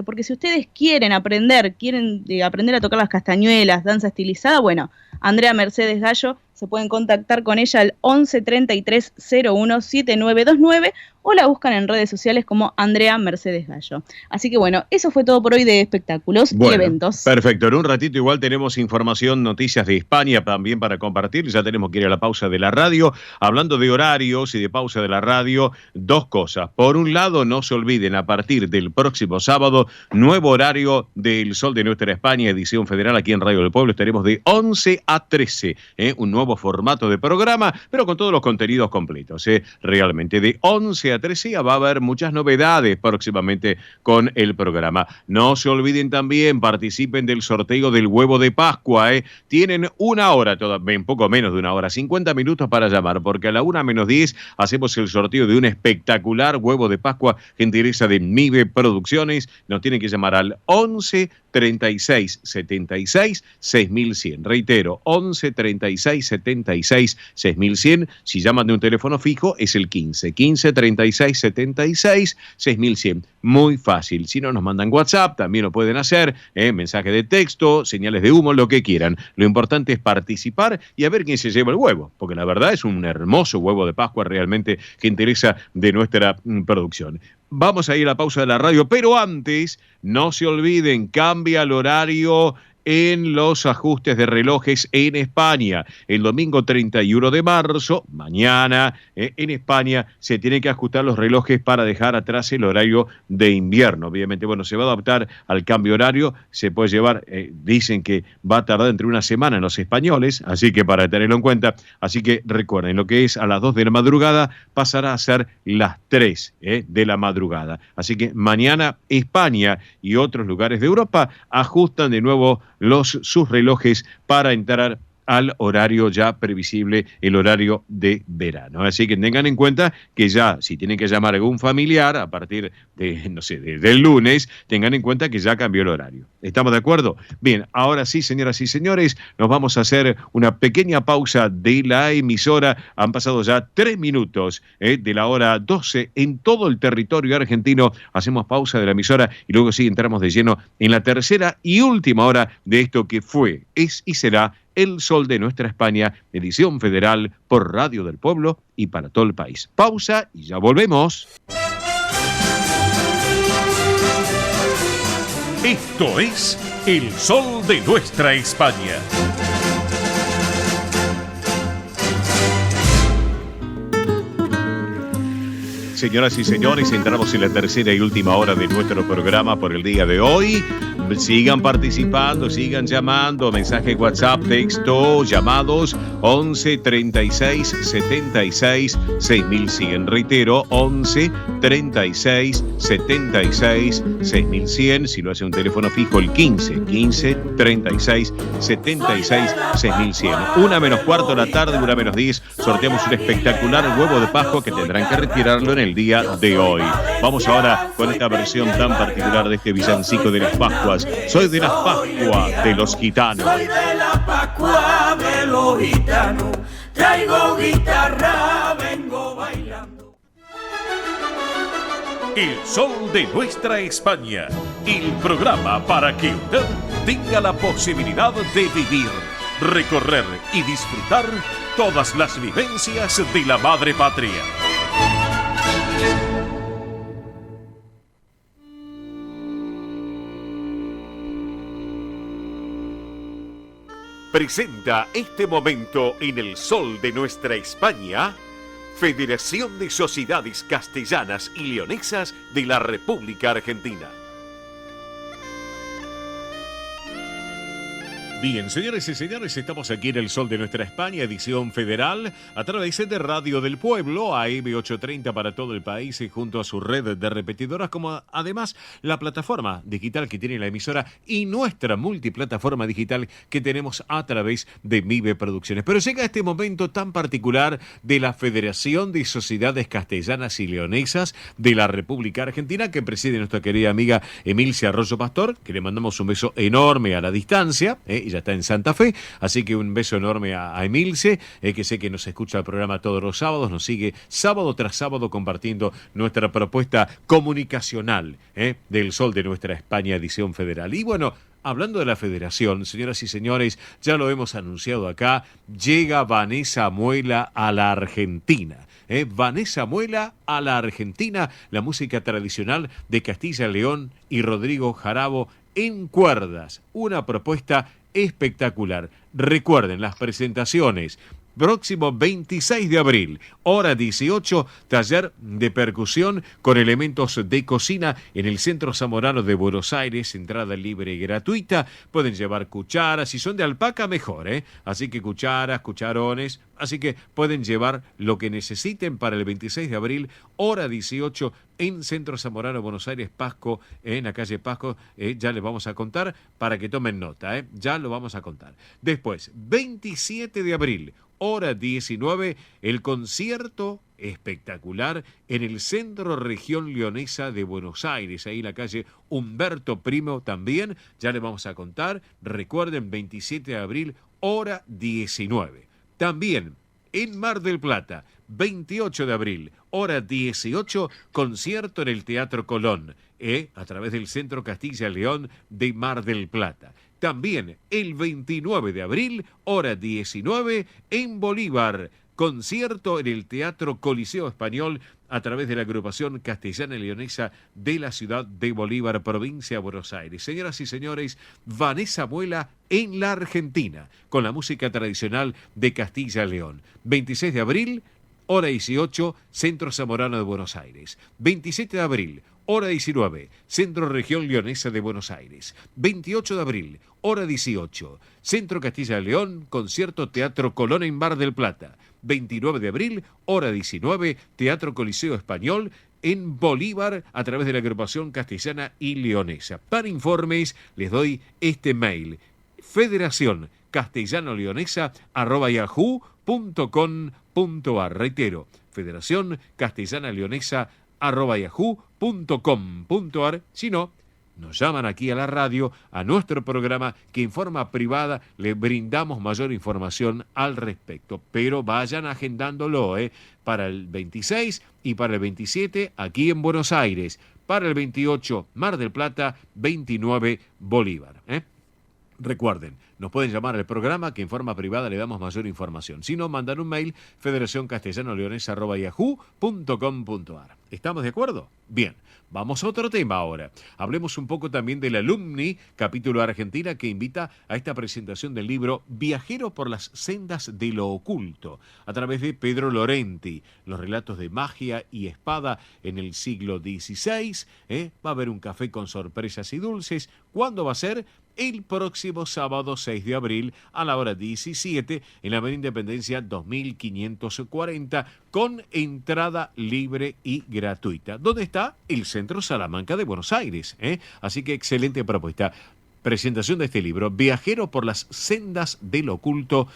porque si ustedes quieren aprender a tocar las castañuelas, danza estilizada, bueno, Andrea Mercedes Gallo, se pueden contactar con ella al 11 33 01 7929 o la buscan en redes sociales como Andrea Mercedes Gallo. Así que bueno, eso fue todo por hoy de espectáculos y eventos. Perfecto, en un ratito igual tenemos información, noticias de España también para compartir, ya tenemos que ir a la pausa de la radio. Hablando de horarios y de pausa de la radio, 2 cosas. Por un lado, no se olviden, a partir del próximo sábado, nuevo horario del Sol de Nuestra España, edición federal aquí en Radio del Pueblo, estaremos de 11 a 13, un nuevo formato de programa, pero con todos los contenidos completos, realmente de 11 a 13 va a haber muchas novedades próximamente con el programa. No se olviden también, participen del sorteo del huevo de Pascua, tienen 1 hora, un poco menos de 1 hora, 50 minutos para llamar, porque a la 1:10 hacemos el sorteo de un espectacular huevo de Pascua, gentileza de MIBE Producciones. Nos tienen que llamar al 11 36 76 6100. Reitero, 11 36 76 6100. Si llaman de un teléfono fijo, es el 15 36 76 6100. Muy fácil. Si no, nos mandan WhatsApp, también lo pueden hacer, mensaje de texto, señales de humo, lo que quieran. Lo importante es participar y a ver quién se lleva el huevo, porque la verdad es un hermoso huevo de Pascua, realmente gentileza de nuestra producción. Vamos a ir a la pausa de la radio, pero antes, no se olviden, cambia el horario en los ajustes de relojes en España. El domingo 31 de marzo, mañana, en España, se tienen que ajustar los relojes para dejar atrás el horario de invierno. Obviamente, bueno, se va a adaptar al cambio horario, se puede llevar, dicen que va a tardar entre 1 semana en los españoles, así que para tenerlo en cuenta, así que recuerden, lo que es a las 2 de la madrugada pasará a ser las 3 de la madrugada. Así que mañana España y otros lugares de Europa ajustan de nuevo sus relojes para entrar al horario ya previsible, el horario de verano. Así que tengan en cuenta que ya, si tienen que llamar a algún familiar a partir de, no sé, del lunes, tengan en cuenta que ya cambió el horario. ¿Estamos de acuerdo? Bien, ahora sí, señoras y señores, nos vamos a hacer una pequeña pausa de la emisora. Han pasado ya 3 minutos de la hora 12 en todo el territorio argentino. Hacemos pausa de la emisora y luego sí entramos de lleno en la tercera y última hora de esto que fue, es y será El Sol de Nuestra España, edición federal por Radio del Pueblo y para todo el país. Pausa y ya volvemos. Esto es El Sol de Nuestra España. Señoras y señores, entramos en la tercera y última hora de nuestro programa por el día de hoy. Sigan participando, sigan llamando, mensaje WhatsApp, texto, llamados 11 36 76 6100. Reitero, 11 36 76 6100. Si lo hace un teléfono fijo, el 15 36 76 6100. 1:15 de la tarde, 1:10. Sorteamos un espectacular huevo de Pascua que tendrán que retirarlo en el día de hoy. Vamos ahora con esta versión tan particular de este villancico de las Pascuas. Soy de las Pascuas de los gitanos. Soy de la Pascua de los gitanos. Traigo guitarra, vengo bailando. El sol de nuestra España. El programa para que usted tenga la posibilidad de vivir, recorrer y disfrutar todas las vivencias de la madre patria. Presenta este momento en el sol de nuestra España, Federación de Sociedades Castellanas y Leonesas de la República Argentina. Bien, señores y señores, estamos aquí en el sol de nuestra España, edición federal, a través de Radio del Pueblo, AM830 para todo el país y junto a su red de repetidoras, como además la plataforma digital que tiene la emisora y nuestra multiplataforma digital que tenemos a través de MIBE Producciones. Pero llega este momento tan particular de la Federación de Sociedades Castellanas y Leonesas de la República Argentina, que preside nuestra querida amiga Emilce Arroyo Pastor, que le mandamos un beso enorme a la distancia, ella está en Santa Fe, así que un beso enorme a Emilce, que sé que nos escucha el programa todos los sábados, nos sigue sábado tras sábado compartiendo nuestra propuesta comunicacional del sol de nuestra España, edición federal. Y bueno, hablando de la federación, señoras y señores, ya lo hemos anunciado acá, llega Vanessa Muela a la Argentina. Vanessa Muela a la Argentina, la música tradicional de Castilla y León y Rodrigo Jarabo en cuerdas, una propuesta espectacular. Recuerden las presentaciones. Próximo 26 de abril, hora 18, taller de percusión con elementos de cocina en el Centro Zamorano de Buenos Aires, entrada libre y gratuita. Pueden llevar cucharas, si son de alpaca mejor, así que cucharas, cucharones, así que pueden llevar lo que necesiten para el 26 de abril, hora 18, en Centro Zamorano, Buenos Aires, Pasco, en la calle Pasco, ya les vamos a contar para que tomen nota, ya lo vamos a contar. Después, 27 de abril, hora 19, el concierto espectacular en el Centro Región Leonesa de Buenos Aires, ahí en la calle Humberto Primo también, ya les vamos a contar. Recuerden, 27 de abril, hora 19. También en Mar del Plata, 28 de abril, hora 18, concierto en el Teatro Colón, a través del Centro Castilla y León de Mar del Plata. También el 29 de abril, hora 19, en Bolívar, concierto en el Teatro Coliseo Español a través de la agrupación castellana y leonesa de la ciudad de Bolívar, provincia de Buenos Aires. Señoras y señores, Vanessa Muela en la Argentina, con la música tradicional de Castilla y León. 26 de abril, hora 18, Centro Zamorano de Buenos Aires. 27 de abril, hora 19, Centro Región Leonesa de Buenos Aires. 28 de abril, hora 18, Centro Castilla y León, concierto Teatro Colón en Mar del Plata. 29 de abril, hora 19, Teatro Coliseo Español en Bolívar a través de la agrupación castellana y leonesa. Para informes les doy este mail: Federación Castellano Leonesa @yahoo.com.ar. Reitero, Federación Castellana Leonesa @yahoo.com.ar. Si no, nos llaman aquí a la radio, a nuestro programa, que en forma privada le brindamos mayor información al respecto. Pero vayan agendándolo, para el 26 y para el 27 aquí en Buenos Aires. Para el 28, Mar del Plata, 29, Bolívar. Recuerden, nos pueden llamar al programa que en forma privada le damos mayor información. Si no, mandan un mail federacioncastellanoleonesa@yahoo.com.ar. ¿Estamos de acuerdo? Bien, vamos a otro tema ahora. Hablemos un poco también del Alumni, capítulo Argentina, que invita a esta presentación del libro Viajero por las sendas de lo oculto, a través de Pedro Lorenti, los relatos de magia y espada en el siglo XVI. Va a haber un café con sorpresas y dulces. ¿Cuándo va a ser? El próximo sábado 6 de abril a la hora 17 en la Avenida Independencia 2540 con entrada libre y gratuita. ¿Dónde está? El Centro Salamanca de Buenos Aires. Así que excelente propuesta. Presentación de este libro, Viajero por las sendas del oculto,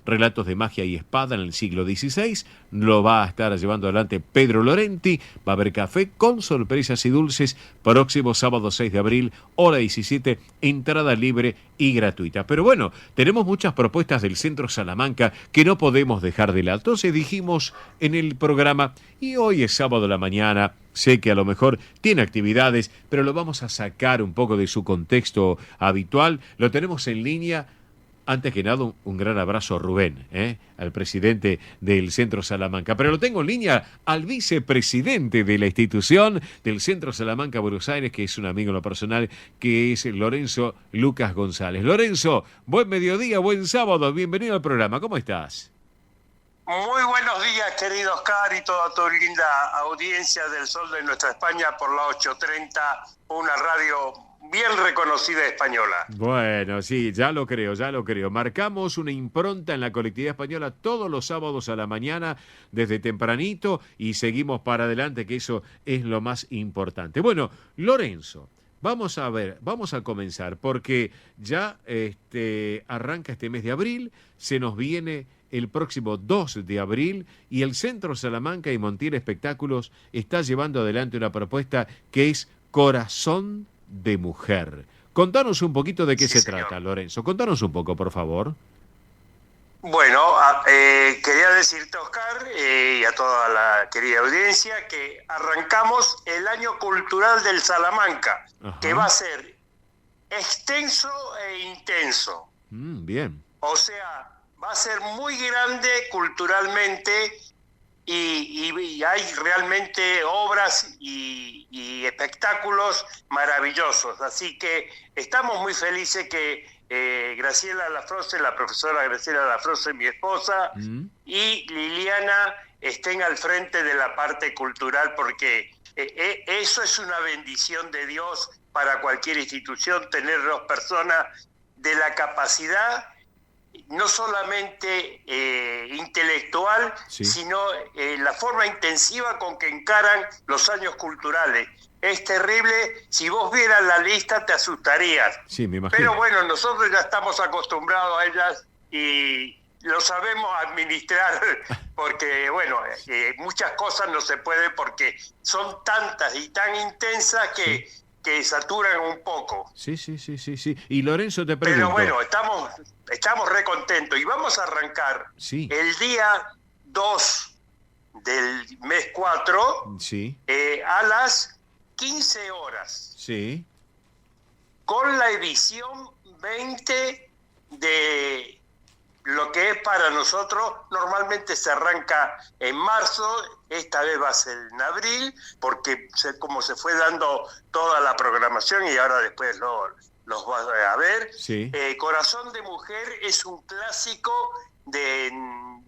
relatos de magia y espada en el siglo XVI. Lo va a estar llevando adelante Pedro Lorenti. Va a haber café con sorpresas y dulces. Próximo sábado 6 de abril, hora 17, entrada libre y gratuita. Pero bueno, tenemos muchas propuestas del Centro Salamanca que no podemos dejar de lado. Entonces dijimos en el programa, y hoy es sábado de la mañana, sé que a lo mejor tiene actividades, pero lo vamos a sacar un poco de su contexto habitual. Lo tenemos en línea. Antes que nada, un gran abrazo a Rubén, al presidente del Centro Salamanca. Pero lo tengo en línea al vicepresidente de la institución del Centro Salamanca Buenos Aires, que es un amigo en lo personal, que es Lorenzo Lucas González. Lorenzo, buen mediodía, buen sábado, bienvenido al programa. ¿Cómo estás? Muy buenos días, querido Oscar, y toda tu linda audiencia del Sol de nuestra España por la 830, una radio bien reconocida española. Bueno, sí, ya lo creo. Marcamos una impronta en la colectividad española todos los sábados a la mañana, desde tempranito, y seguimos para adelante, que eso es lo más importante. Bueno, Lorenzo, vamos a comenzar, porque ya arranca este mes de abril, se nos viene el próximo 2 de abril, y el Centro Salamanca y Montiel Espectáculos está llevando adelante una propuesta que es Corazón de Mujer. Contanos un poquito de qué se trata, Lorenzo. Contanos un poco, por favor. Bueno, quería decirte, Oscar, y a toda la querida audiencia, que arrancamos el año cultural del Salamanca, que va a ser extenso e intenso. Bien. O sea, va a ser muy grande culturalmente, y hay realmente obras y espectáculos maravillosos. Así que estamos muy felices que Graciela Lafroze, la profesora Graciela Lafroze, mi esposa, y Liliana estén al frente de la parte cultural, porque eso es una bendición de Dios para cualquier institución, tener 2 personas de la capacidad no solamente intelectual, sino la forma intensiva con que encaran los años culturales. Es terrible, si vos vieras la lista te asustarías. Sí, me imagino. Pero bueno, nosotros ya estamos acostumbrados a ellas y lo sabemos administrar, porque bueno, muchas cosas no se pueden porque son tantas y tan intensas que saturan un poco. Sí. Y Lorenzo, te pregunto. Pero bueno, estamos re contentos y vamos a arrancar el día 2 del mes 4 a las 15 horas. Sí. Con la edición 20 de lo que es para nosotros. Normalmente se arranca en marzo, esta vez va a ser en abril, porque como se fue dando toda la programación y ahora después los vas a ver. Sí. Corazón de Mujer es un clásico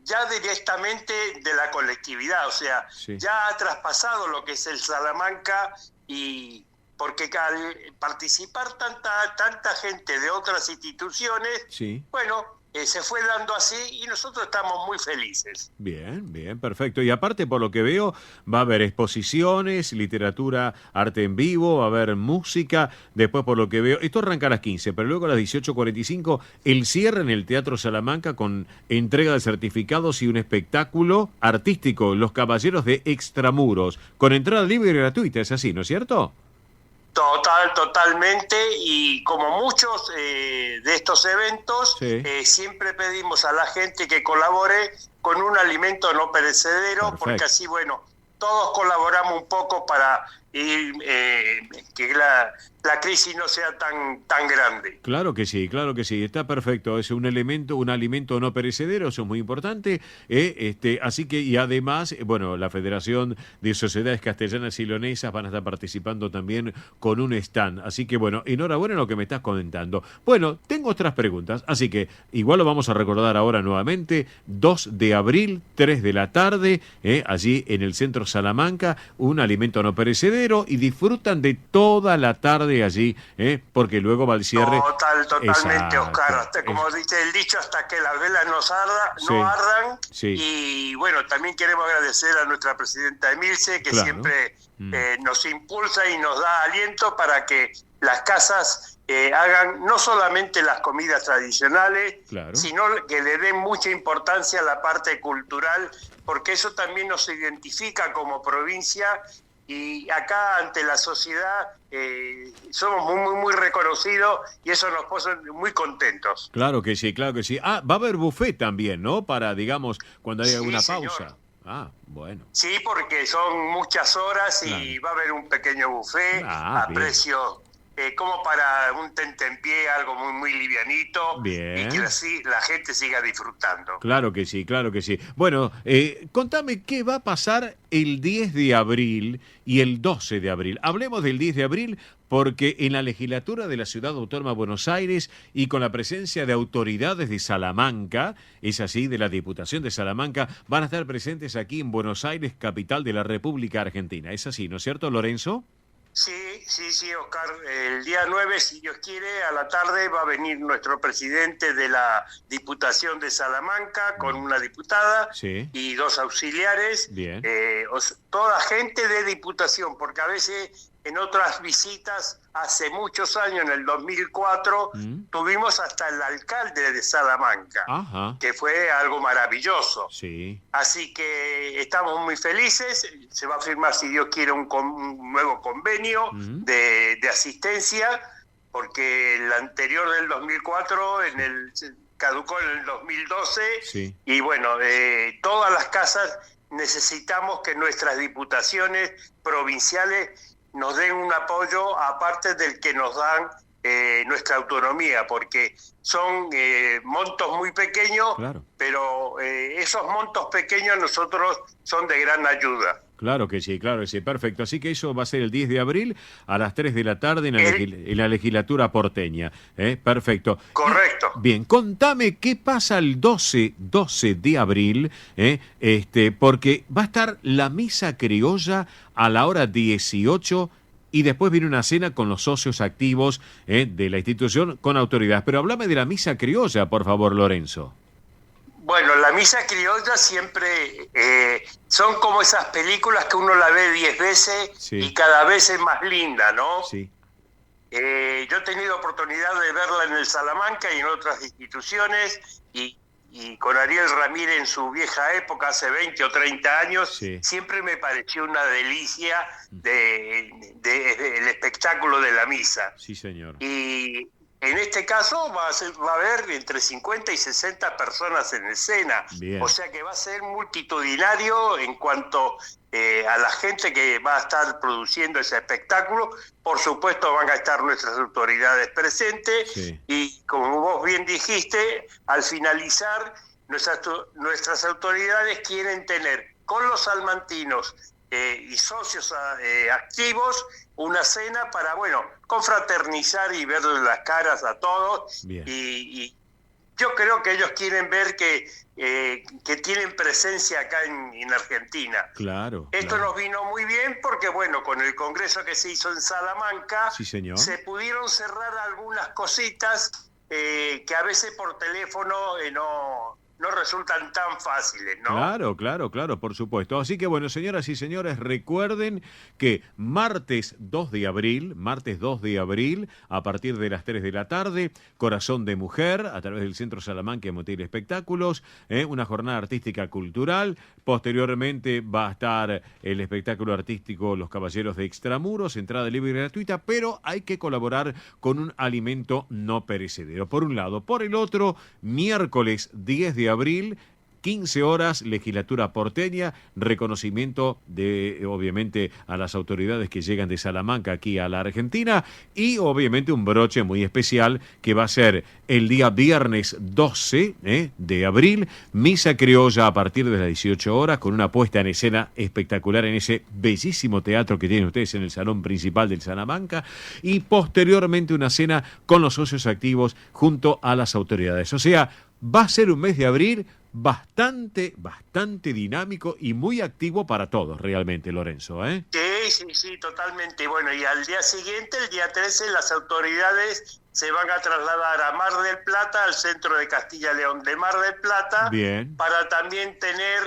ya directamente de la colectividad, o sea, ya ha traspasado lo que es el Salamanca, y porque al participar tanta gente de otras instituciones, bueno, se fue dando así y nosotros estamos muy felices. Bien, perfecto. Y aparte, por lo que veo, va a haber exposiciones, literatura, arte en vivo, va a haber música. Después, por lo que veo, esto arranca a las 15, pero luego a las 18:45, el cierre en el Teatro Salamanca con entrega de certificados y un espectáculo artístico, Los Caballeros de Extramuros, con entrada libre y gratuita. Es así, ¿no es cierto? Totalmente, y como muchos de estos eventos, siempre pedimos a la gente que colabore con un alimento no perecedero. Perfecto. Porque así, bueno, todos colaboramos un poco para que la crisis no sea tan grande. Claro que sí, está perfecto. Es un alimento no perecedero, eso es muy importante. Así que, y además, bueno, la Federación de Sociedades Castellanas y Leonesas van a estar participando también con un stand. Así que, bueno, enhorabuena en lo que me estás comentando. Bueno, tengo otras preguntas, así que igual lo vamos a recordar ahora nuevamente. 2 de abril, 3 de la tarde, allí en el Centro Salamanca, un alimento no perecedero, y disfrutan de toda la tarde allí, porque luego va el cierre. Totalmente, Exacto. Oscar. Como dice el dicho, hasta que las velas no ardan. Sí. Y bueno, también queremos agradecer a nuestra presidenta Emilce, que siempre nos impulsa y nos da aliento para que las casas hagan no solamente las comidas tradicionales, sino que le den mucha importancia a la parte cultural, porque eso también nos identifica como provincia. Y acá ante la sociedad somos muy reconocidos y eso nos pone muy contentos. Claro que sí. Ah, va a haber buffet también, ¿no? Para, digamos, cuando haya una pausa. Señor. Ah, bueno. Sí, porque son muchas horas y va a haber un pequeño buffet a precio como para un tentempié, algo muy livianito. Bien. Y que así la gente siga disfrutando. Claro que sí. Bueno, contame qué va a pasar el 10 de abril y el 12 de abril. Hablemos del 10 de abril porque en la legislatura de la Ciudad Autónoma de Buenos Aires y con la presencia de autoridades de Salamanca, es así, de la Diputación de Salamanca, van a estar presentes aquí en Buenos Aires, capital de la República Argentina. Es así, ¿no es cierto, Lorenzo? Sí, Oscar. El día 9, si Dios quiere, a la tarde va a venir nuestro presidente de la Diputación de Salamanca con una diputada y 2 auxiliares. Bien. Toda gente de Diputación, porque a veces en otras visitas, hace muchos años, en el 2004, tuvimos hasta el alcalde de Salamanca, que fue algo maravilloso. Sí. Así que estamos muy felices. Se va a firmar, si Dios quiere, un nuevo convenio de asistencia, porque el anterior del 2004 caducó en el 2012. Y bueno, todas las casas necesitamos que nuestras diputaciones provinciales nos den un apoyo aparte del que nos dan nuestra autonomía, porque son montos muy pequeños, pero esos montos pequeños nosotros son de gran ayuda. Claro que sí, perfecto. Así que eso va a ser el 10 de abril a las 3 de la tarde en la legislatura porteña. Perfecto. Correcto. Bien, contame qué pasa el 12 de abril, porque va a estar la misa criolla a la hora 18 y después viene una cena con los socios activos de la institución con autoridad. Pero háblame de la misa criolla, por favor, Lorenzo. Bueno, la misa criolla siempre son como esas películas que uno la ve 10 veces y cada vez es más linda, ¿no? Sí. Yo he tenido oportunidad de verla en el Salamanca y en otras instituciones y con Ariel Ramírez en su vieja época, hace 20 o 30 años, siempre me pareció una delicia el espectáculo de la misa. Sí, señor. Y en este caso va a haber entre 50 y 60 personas en escena. Bien. O sea que va a ser multitudinario en cuanto a la gente que va a estar produciendo ese espectáculo. Por supuesto van a estar nuestras autoridades presentes y como vos bien dijiste, al finalizar nuestras autoridades quieren tener con los salmantinos y socios activos una cena para, confraternizar y verle las caras a todos. Y yo creo que ellos quieren ver que tienen presencia acá en Argentina. Claro. Esto nos vino muy bien porque, con el congreso que se hizo en Salamanca, se pudieron cerrar algunas cositas que a veces por teléfono no resultan tan fáciles, ¿no? Claro, por supuesto. Así que señoras y señores, recuerden que martes 2 de abril, a partir de las 3 de la tarde, Corazón de Mujer, a través del Centro Salamanca Motel Espectáculos, una jornada artística cultural. Posteriormente va a estar el espectáculo artístico Los Caballeros de Extramuros, entrada libre y gratuita, pero hay que colaborar con un alimento no perecedero, por un lado. Por el otro, miércoles 10 de abril, 15 horas, legislatura porteña, reconocimiento de, obviamente, a las autoridades que llegan de Salamanca aquí a la Argentina y, obviamente, un broche muy especial que va a ser el día viernes 12 de abril, misa criolla a partir de las 18 horas con una puesta en escena espectacular en ese bellísimo teatro que tienen ustedes en el salón principal del Salamanca y posteriormente una cena con los socios activos junto a las autoridades. O sea, va a ser un mes de abril bastante dinámico y muy activo para todos realmente, Lorenzo, Sí, totalmente. Bueno, y al día siguiente, el día 13, las autoridades se van a trasladar a Mar del Plata, al centro de Castilla y León de Mar del Plata, para también tener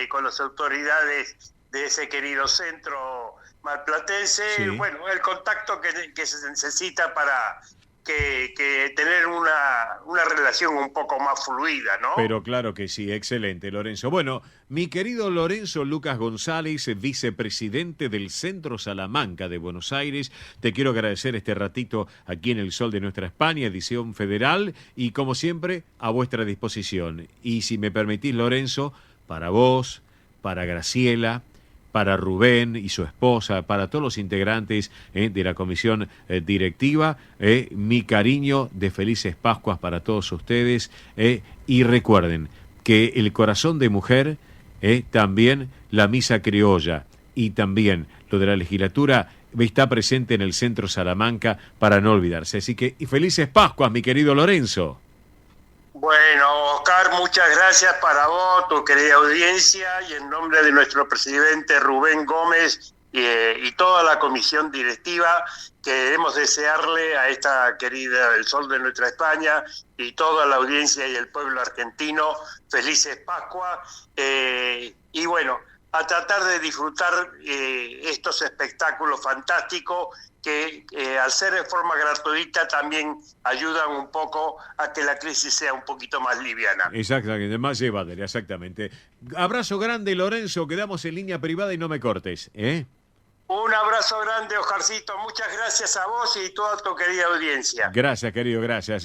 con las autoridades de ese querido centro marplatense, bueno, el contacto que se necesita para que tener una relación un poco más fluida, ¿no? Pero claro que sí, excelente, Lorenzo. Bueno, mi querido Lorenzo Lucas González, vicepresidente del Centro Salamanca de Buenos Aires, te quiero agradecer este ratito aquí en El Sol de Nuestra España, edición federal, y como siempre, a vuestra disposición. Y si me permitís, Lorenzo, para vos, para Graciela, para Rubén y su esposa, para todos los integrantes de la comisión directiva, mi cariño de felices Pascuas para todos ustedes, y recuerden que el corazón de mujer, también la misa criolla y también lo de la legislatura está presente en el Centro Salamanca para no olvidarse. Así que y felices Pascuas, mi querido Lorenzo. Bueno, Oscar, muchas gracias para vos, tu querida audiencia, y en nombre de nuestro presidente Rubén Gómez y toda la comisión directiva, queremos desearle a esta querida El Sol de Nuestra España y toda la audiencia y el pueblo argentino felices Pascuas, y bueno, a tratar de disfrutar estos espectáculos fantásticos que al ser de forma gratuita también ayudan un poco a que la crisis sea un poquito más liviana. Exactamente, más llevadera, exactamente. Abrazo grande, Lorenzo, quedamos en línea privada y no me cortes, Un abrazo grande, Oscarcito, muchas gracias a vos y toda tu querida audiencia. Gracias, querido, gracias.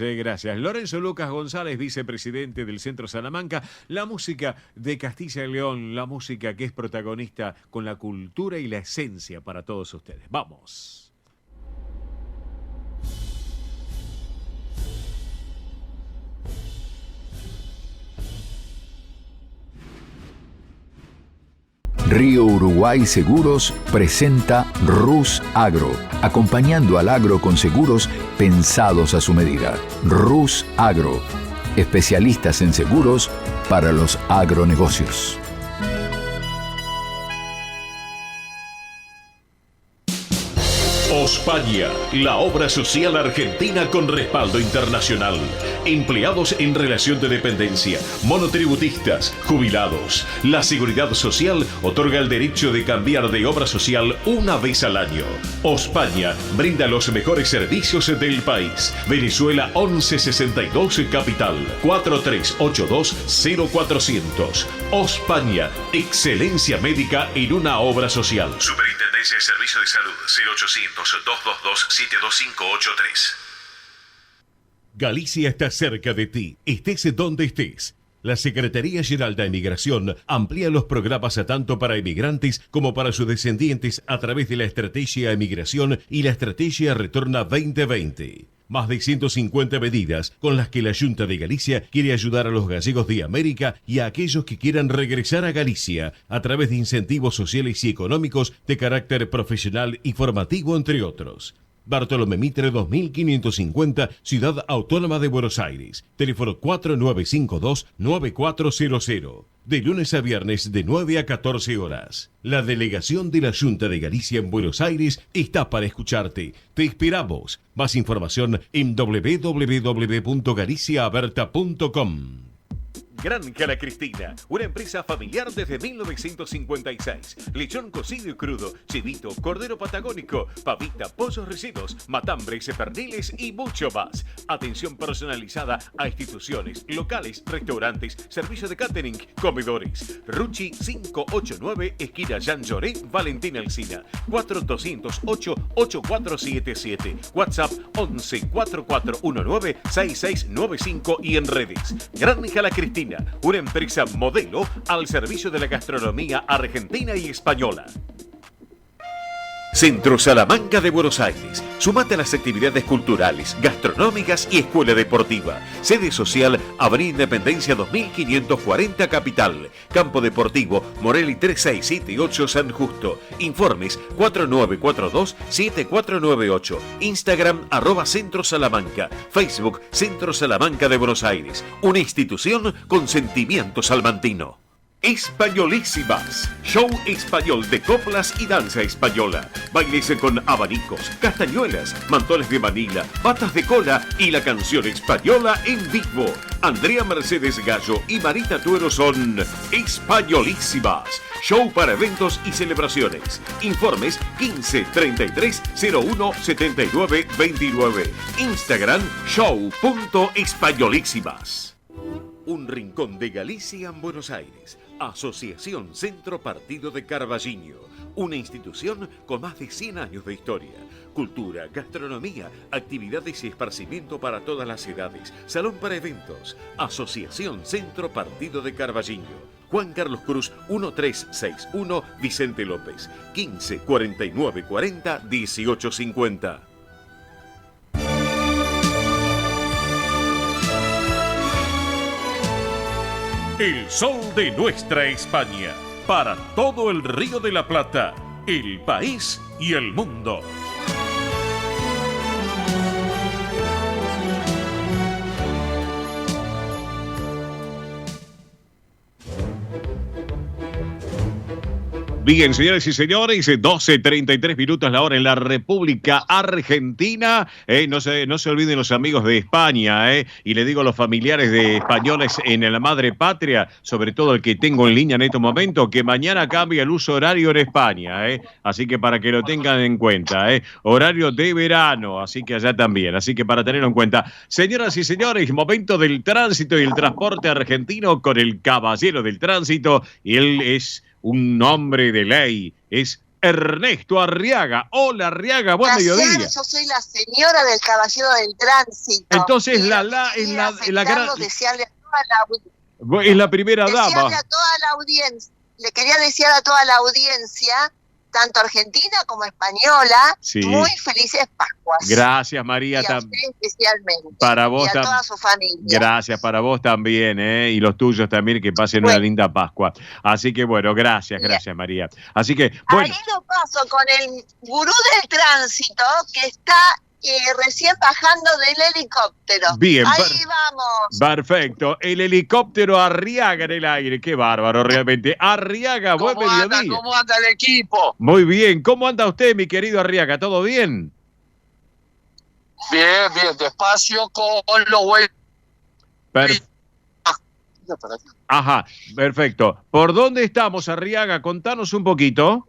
Lorenzo Lucas González, vicepresidente del Centro Salamanca, la música de Castilla y León, la música que es protagonista con la cultura y la esencia para todos ustedes. ¡Vamos! Río Uruguay Seguros presenta Rus Agro, acompañando al agro con seguros pensados a su medida. Rus Agro, especialistas en seguros para los agronegocios. Ospaña, la obra social argentina con respaldo internacional. Empleados en relación de dependencia, monotributistas, jubilados. La Seguridad Social otorga el derecho de cambiar de obra social una vez al año. Ospaña brinda los mejores servicios del país. Venezuela 1162 Capital 4382-0400. Ospaña, excelencia médica en una obra social. Superintendencia de Servicios de Salud 0800-222-72583. Galicia está cerca de ti, estés donde estés. La Secretaría General de Emigración amplía los programas tanto para emigrantes como para sus descendientes a través de la Estrategia Emigración y la Estrategia Retorna 2020. Más de 150 medidas con las que la Junta de Galicia quiere ayudar a los gallegos de América y a aquellos que quieran regresar a Galicia a través de incentivos sociales y económicos de carácter profesional y formativo, entre otros. Bartolomé Mitre 2550, Ciudad Autónoma de Buenos Aires. Teléfono 4952-9400. De lunes a viernes de 9 a 14 horas. La delegación de la Junta de Galicia en Buenos Aires está para escucharte. Te esperamos. Más información en www.galiciaaberta.com. Granja La Cristina, una empresa familiar desde 1956. Lechón cocido y crudo, chivito, cordero patagónico, pavita, pollos recidos, matambres, perniles y mucho más. Atención personalizada a instituciones, locales, restaurantes, servicio de catering, comedores. Ruchi 589, esquina Jean Lloré, Valentín Alsina. 4208-8477. WhatsApp 11 4419 6695 y en redes. Granja La Cristina. Cocina, una empresa modelo al servicio de la gastronomía argentina y española. Centro Salamanca de Buenos Aires. Sumate a las actividades culturales, gastronómicas y escuela deportiva. Sede social, Avenida Independencia 2540 Capital. Campo Deportivo, Morelli 3678 San Justo. Informes 4942-7498. Instagram @Centro Salamanca. Facebook Centro Salamanca de Buenos Aires. Una institución con sentimiento salmantino. Españolísimas, show español de coplas y danza española. Bailes con abanicos, castañuelas, mantones de Manila, patas de cola y la canción española en vivo. Andrea Mercedes Gallo y Marita Tuero son Españolísimas. Show para eventos y celebraciones. Informes 15 33 01 79 29. Instagram show.españolísimas. Un rincón de Galicia en Buenos Aires. Asociación Centro Partido de Carballiño, una institución con más de 100 años de historia. Cultura, gastronomía, actividades y esparcimiento para todas las edades. Salón para eventos. Asociación Centro Partido de Carballiño. Juan Carlos Cruz 1361, Vicente López. 15 49 40 18 50. El sol de nuestra España, para todo el Río de la Plata, el país y el mundo. Bien, señores y señores, 12:33 minutos la hora en la República Argentina. No se olviden los amigos de España, y le digo a los familiares de españoles en la madre patria, sobre todo el que tengo en línea en este momento, que mañana cambia el uso horario en España, así que para que lo tengan en cuenta, horario de verano, así que allá también, así que para tenerlo en cuenta. Señoras y señores, momento del tránsito y el transporte argentino con el caballero del tránsito, y él es un hombre de ley, es Ernesto Arriaga. Hola, Arriaga, buen mediodía. Yo soy la señora del caballero del tránsito. Entonces es la gran... Es la primera dama. Le quería decir a toda la audiencia, tanto argentina como española, sí, muy felices Pascuas. Gracias, María. Y a usted especialmente. Para vos y a toda su familia. Gracias, para vos también, y los tuyos también, que pasen una linda Pascua. Así que bueno, gracias, María. Así que, bueno. Ahí lo paso con el gurú del tránsito, que está recién bajando del helicóptero. Bien, ahí vamos. Perfecto. El helicóptero Arriaga en el aire. Qué bárbaro, realmente. Arriaga, buen mediodía. ¿Cómo anda el equipo? Muy bien. ¿Cómo anda usted, mi querido Arriaga? ¿Todo bien? Bien, despacio con los buenos. Ajá, perfecto. ¿Por dónde estamos, Arriaga? Contanos un poquito.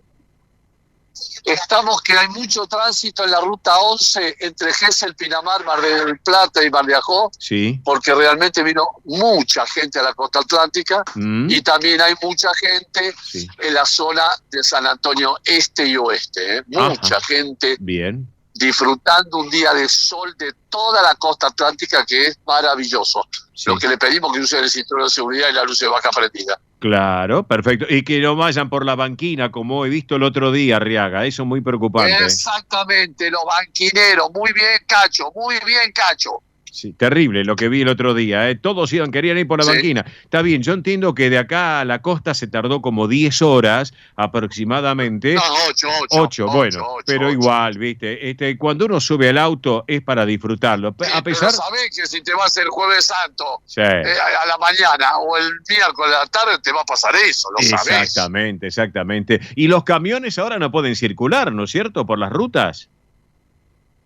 Estamos que hay mucho tránsito en la ruta 11 entre Gesell, Pinamar, Mar del Plata y Mar de Ajó, sí, porque realmente vino mucha gente a la costa atlántica, y también hay mucha gente en la zona de San Antonio Este y Oeste, mucha gente disfrutando un día de sol de toda la costa atlántica, que es maravilloso. Lo que le pedimos que use el cinturón de seguridad y la luz de baja prendida. Claro, perfecto. Y que no vayan por la banquina, como he visto el otro día, Arriaga. Eso es muy preocupante. Exactamente, los banquineros. Muy bien, Cacho, muy bien, Cacho. Sí, terrible lo que vi el otro día, Todos querían ir por la banquina. Está bien, yo entiendo que de acá a la costa se tardó como 10 horas aproximadamente. No, 8, bueno, pero igual, ¿viste? Cuando uno sube al auto es para disfrutarlo. A pesar... Pero sabés que si te vas el Jueves Santo a la mañana o el miércoles a la tarde te va a pasar eso, lo sabés. Exactamente. Y los camiones ahora no pueden circular, ¿no es cierto? Por las rutas.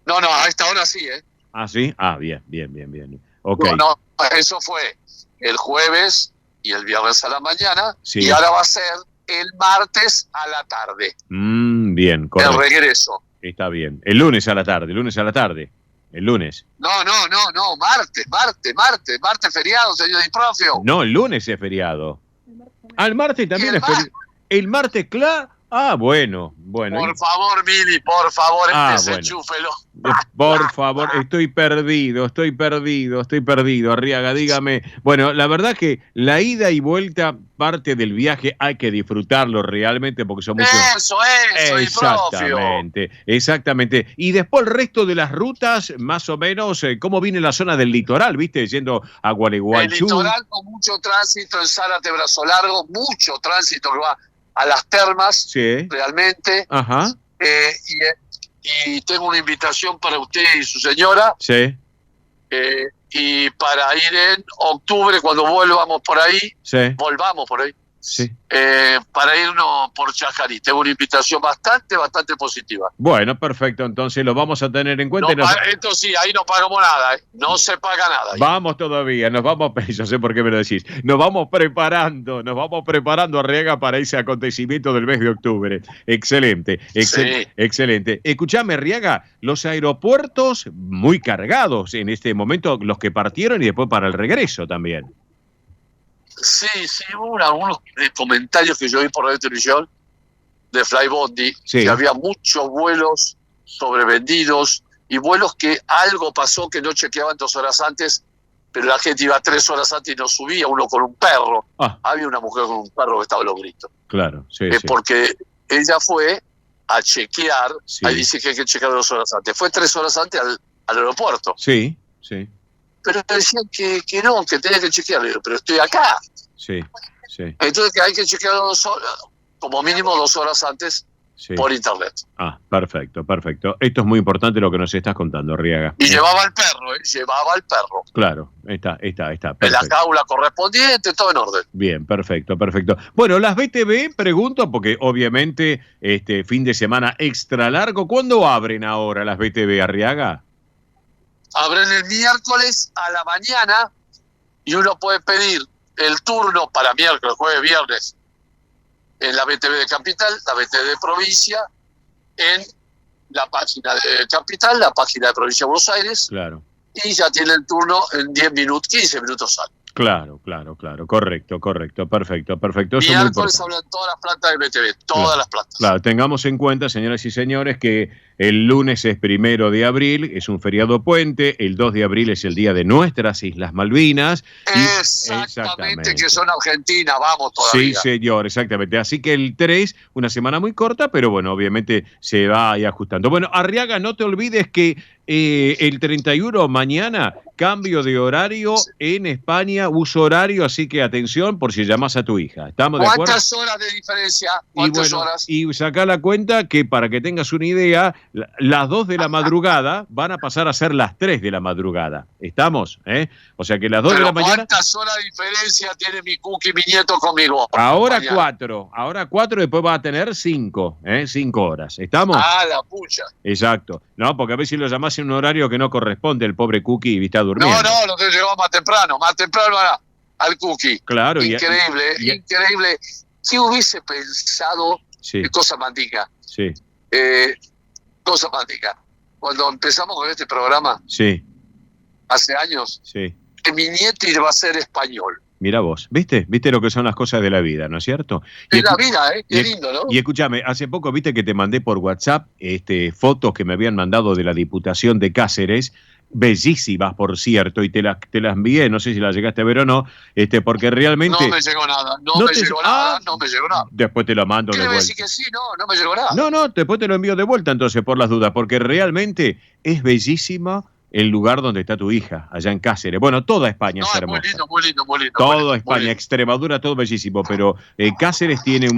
No, a esta hora sí, ¿Ah, sí? Ah, bien. Okay. No, eso fue el jueves y el viernes a la mañana, y ahora va a ser el martes a la tarde. Bien, correcto. El regreso. Está bien. El lunes a la tarde. El lunes. No, martes feriado, señor Diprofio. No, el lunes es feriado. El martes también es feriado. El martes, claro. Ah, bueno. Por favor, Mili, por favor, desenchúfelo. Por favor, estoy perdido, Arriaga, dígame. Bueno, la verdad que la ida y vuelta, parte del viaje, hay que disfrutarlo realmente porque son muchos. Eso, exactamente. Y después el resto de las rutas, más o menos, ¿cómo viene la zona del litoral, viste? Yendo a Gualeguaychú. El litoral con mucho tránsito en Zárate, Brazo Largo, mucho tránsito que va a las termas, realmente. Ajá. Y tengo una invitación para usted y su señora. Sí. Y para ir en octubre, cuando volvamos por ahí, Sí. Para irnos por Chajarí. Tengo una invitación bastante positiva. Bueno, perfecto. Entonces lo vamos a tener en cuenta. Esto sí, ahí no pagamos nada. No se paga nada. Vamos todavía, yo sé por qué me lo decís. Nos vamos preparando, Arriaga, para ese acontecimiento del mes de octubre. Excelente. Excelente. Escuchame, Arriaga, los aeropuertos muy cargados en este momento, los que partieron y después para el regreso también. Sí, hubo algunos comentarios que yo vi por la televisión de Flybondi, que había muchos vuelos sobrevendidos y vuelos que algo pasó que no chequeaban 2 horas antes, pero la gente iba 3 horas antes y no subía, uno con un perro. Había una mujer con un perro que estaba a los gritos. Claro, porque ella fue a chequear, ahí dice que hay que chequear 2 horas antes. Fue 3 horas antes al aeropuerto. Sí. Pero decían que no, que tenía que chequear. Pero estoy acá. Sí. Entonces que hay que chequear 2 horas, como mínimo 2 horas antes por internet. Perfecto. Esto es muy importante lo que nos estás contando, Arriaga. Y llevaba al perro, Claro, está. Perfecto. En la jaula correspondiente, todo en orden. Bien, perfecto. Bueno, las BTV, pregunto, porque obviamente fin de semana extra largo. ¿Cuándo abren ahora las BTV, Arriaga? Abren el miércoles a la mañana y uno puede pedir el turno para miércoles, jueves, viernes en la BTV de Capital, la BTV de Provincia, en la página de Capital, la página de Provincia de Buenos Aires. Claro. Y ya tiene el turno en 10 minutos, 15 minutos sale. Claro. Correcto. Perfecto. Miércoles hablan todas las plantas de BTV, todas las plantas. Claro, tengamos en cuenta, señoras y señores, que el lunes es 1 de abril, es un feriado puente, el 2 de abril es el día de nuestras Islas Malvinas. Exactamente, que son Argentina, vamos todavía. Sí, señor, exactamente. Así que el 3, una semana muy corta, pero bueno, obviamente se va ahí ajustando. Bueno, Arriaga, no te olvides que el 31, mañana, cambio de horario en España, uso horario, así que atención por si llamas a tu hija. ¿Estamos de acuerdo? ¿Cuántas horas de diferencia? ¿Cuántas horas? Y saca la cuenta que, para que tengas una idea, las 2 de la madrugada van a pasar a ser las 3 de la madrugada. ¿Estamos? O sea que las 2 de la mañana... ¿Cuántas horas de diferencia tiene mi Cookie, mi nieto conmigo? Ahora 4, después va a tener 5, 5 horas. ¿Estamos? La pucha. Exacto. No, porque a veces lo llamás en un horario que no corresponde, el pobre Cookie y está durmiendo. No, lo que llegó más temprano al Cookie. Claro. Increíble. ¿Qué hubiese pensado de cosa mantica? Sí. Cosa mantica. Cuando empezamos con este programa, hace años, que mi nieto iba a ser español. Mira vos, ¿viste lo que son las cosas de la vida, ¿no es cierto? De la vida, qué lindo, ¿no? Y escúchame, hace poco viste que te mandé por WhatsApp fotos que me habían mandado de la Diputación de Cáceres, bellísimas, por cierto, y te las envié, no sé si las llegaste a ver o no, porque realmente... No me llegó nada, no me llegó nada. Después te lo mando de vuelta. Decir que sí, no me llegó nada. No, después te lo envío de vuelta, entonces, por las dudas, porque realmente es bellísima el lugar donde está tu hija, allá en Cáceres. Bueno, toda España es hermosa. Muy lindo. Toda España, Extremadura, todo bellísimo, pero Cáceres tiene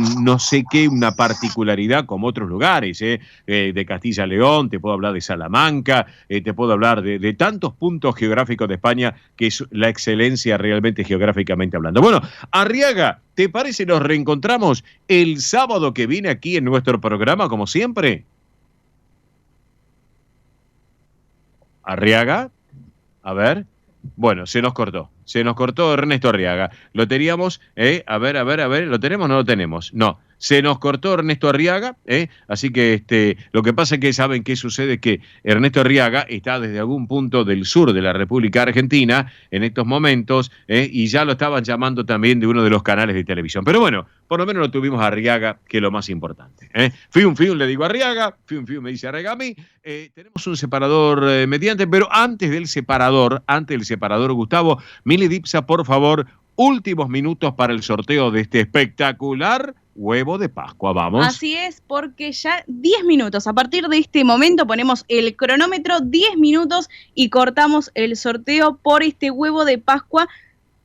una particularidad como otros lugares, de Castilla-León, te puedo hablar de Salamanca, te puedo hablar de tantos puntos geográficos de España, que es la excelencia realmente geográficamente hablando. Bueno, Arriaga, ¿te parece nos reencontramos el sábado que viene aquí en nuestro programa, como siempre? Arriaga, a ver, bueno, se nos cortó. Se nos cortó Ernesto Arriaga. Lo teníamos, a ver, ¿lo tenemos o no lo tenemos? No. Se nos cortó Ernesto Arriaga, así que lo que pasa es que saben qué sucede, que Ernesto Arriaga está desde algún punto del sur de la República Argentina en estos momentos, y ya lo estaban llamando también de uno de los canales de televisión. Pero bueno, por lo menos lo tuvimos a Arriaga, que es lo más importante. Fium, le digo a Arriaga, fium, me dice Arriaga a mí. Tenemos un separador mediante, pero antes del separador, Gustavo, Mili Dipsa, por favor, últimos minutos para el sorteo de este espectacular huevo de Pascua, vamos. Así es, porque ya 10 minutos, a partir de este momento ponemos el cronómetro, 10 minutos y cortamos el sorteo por este huevo de Pascua,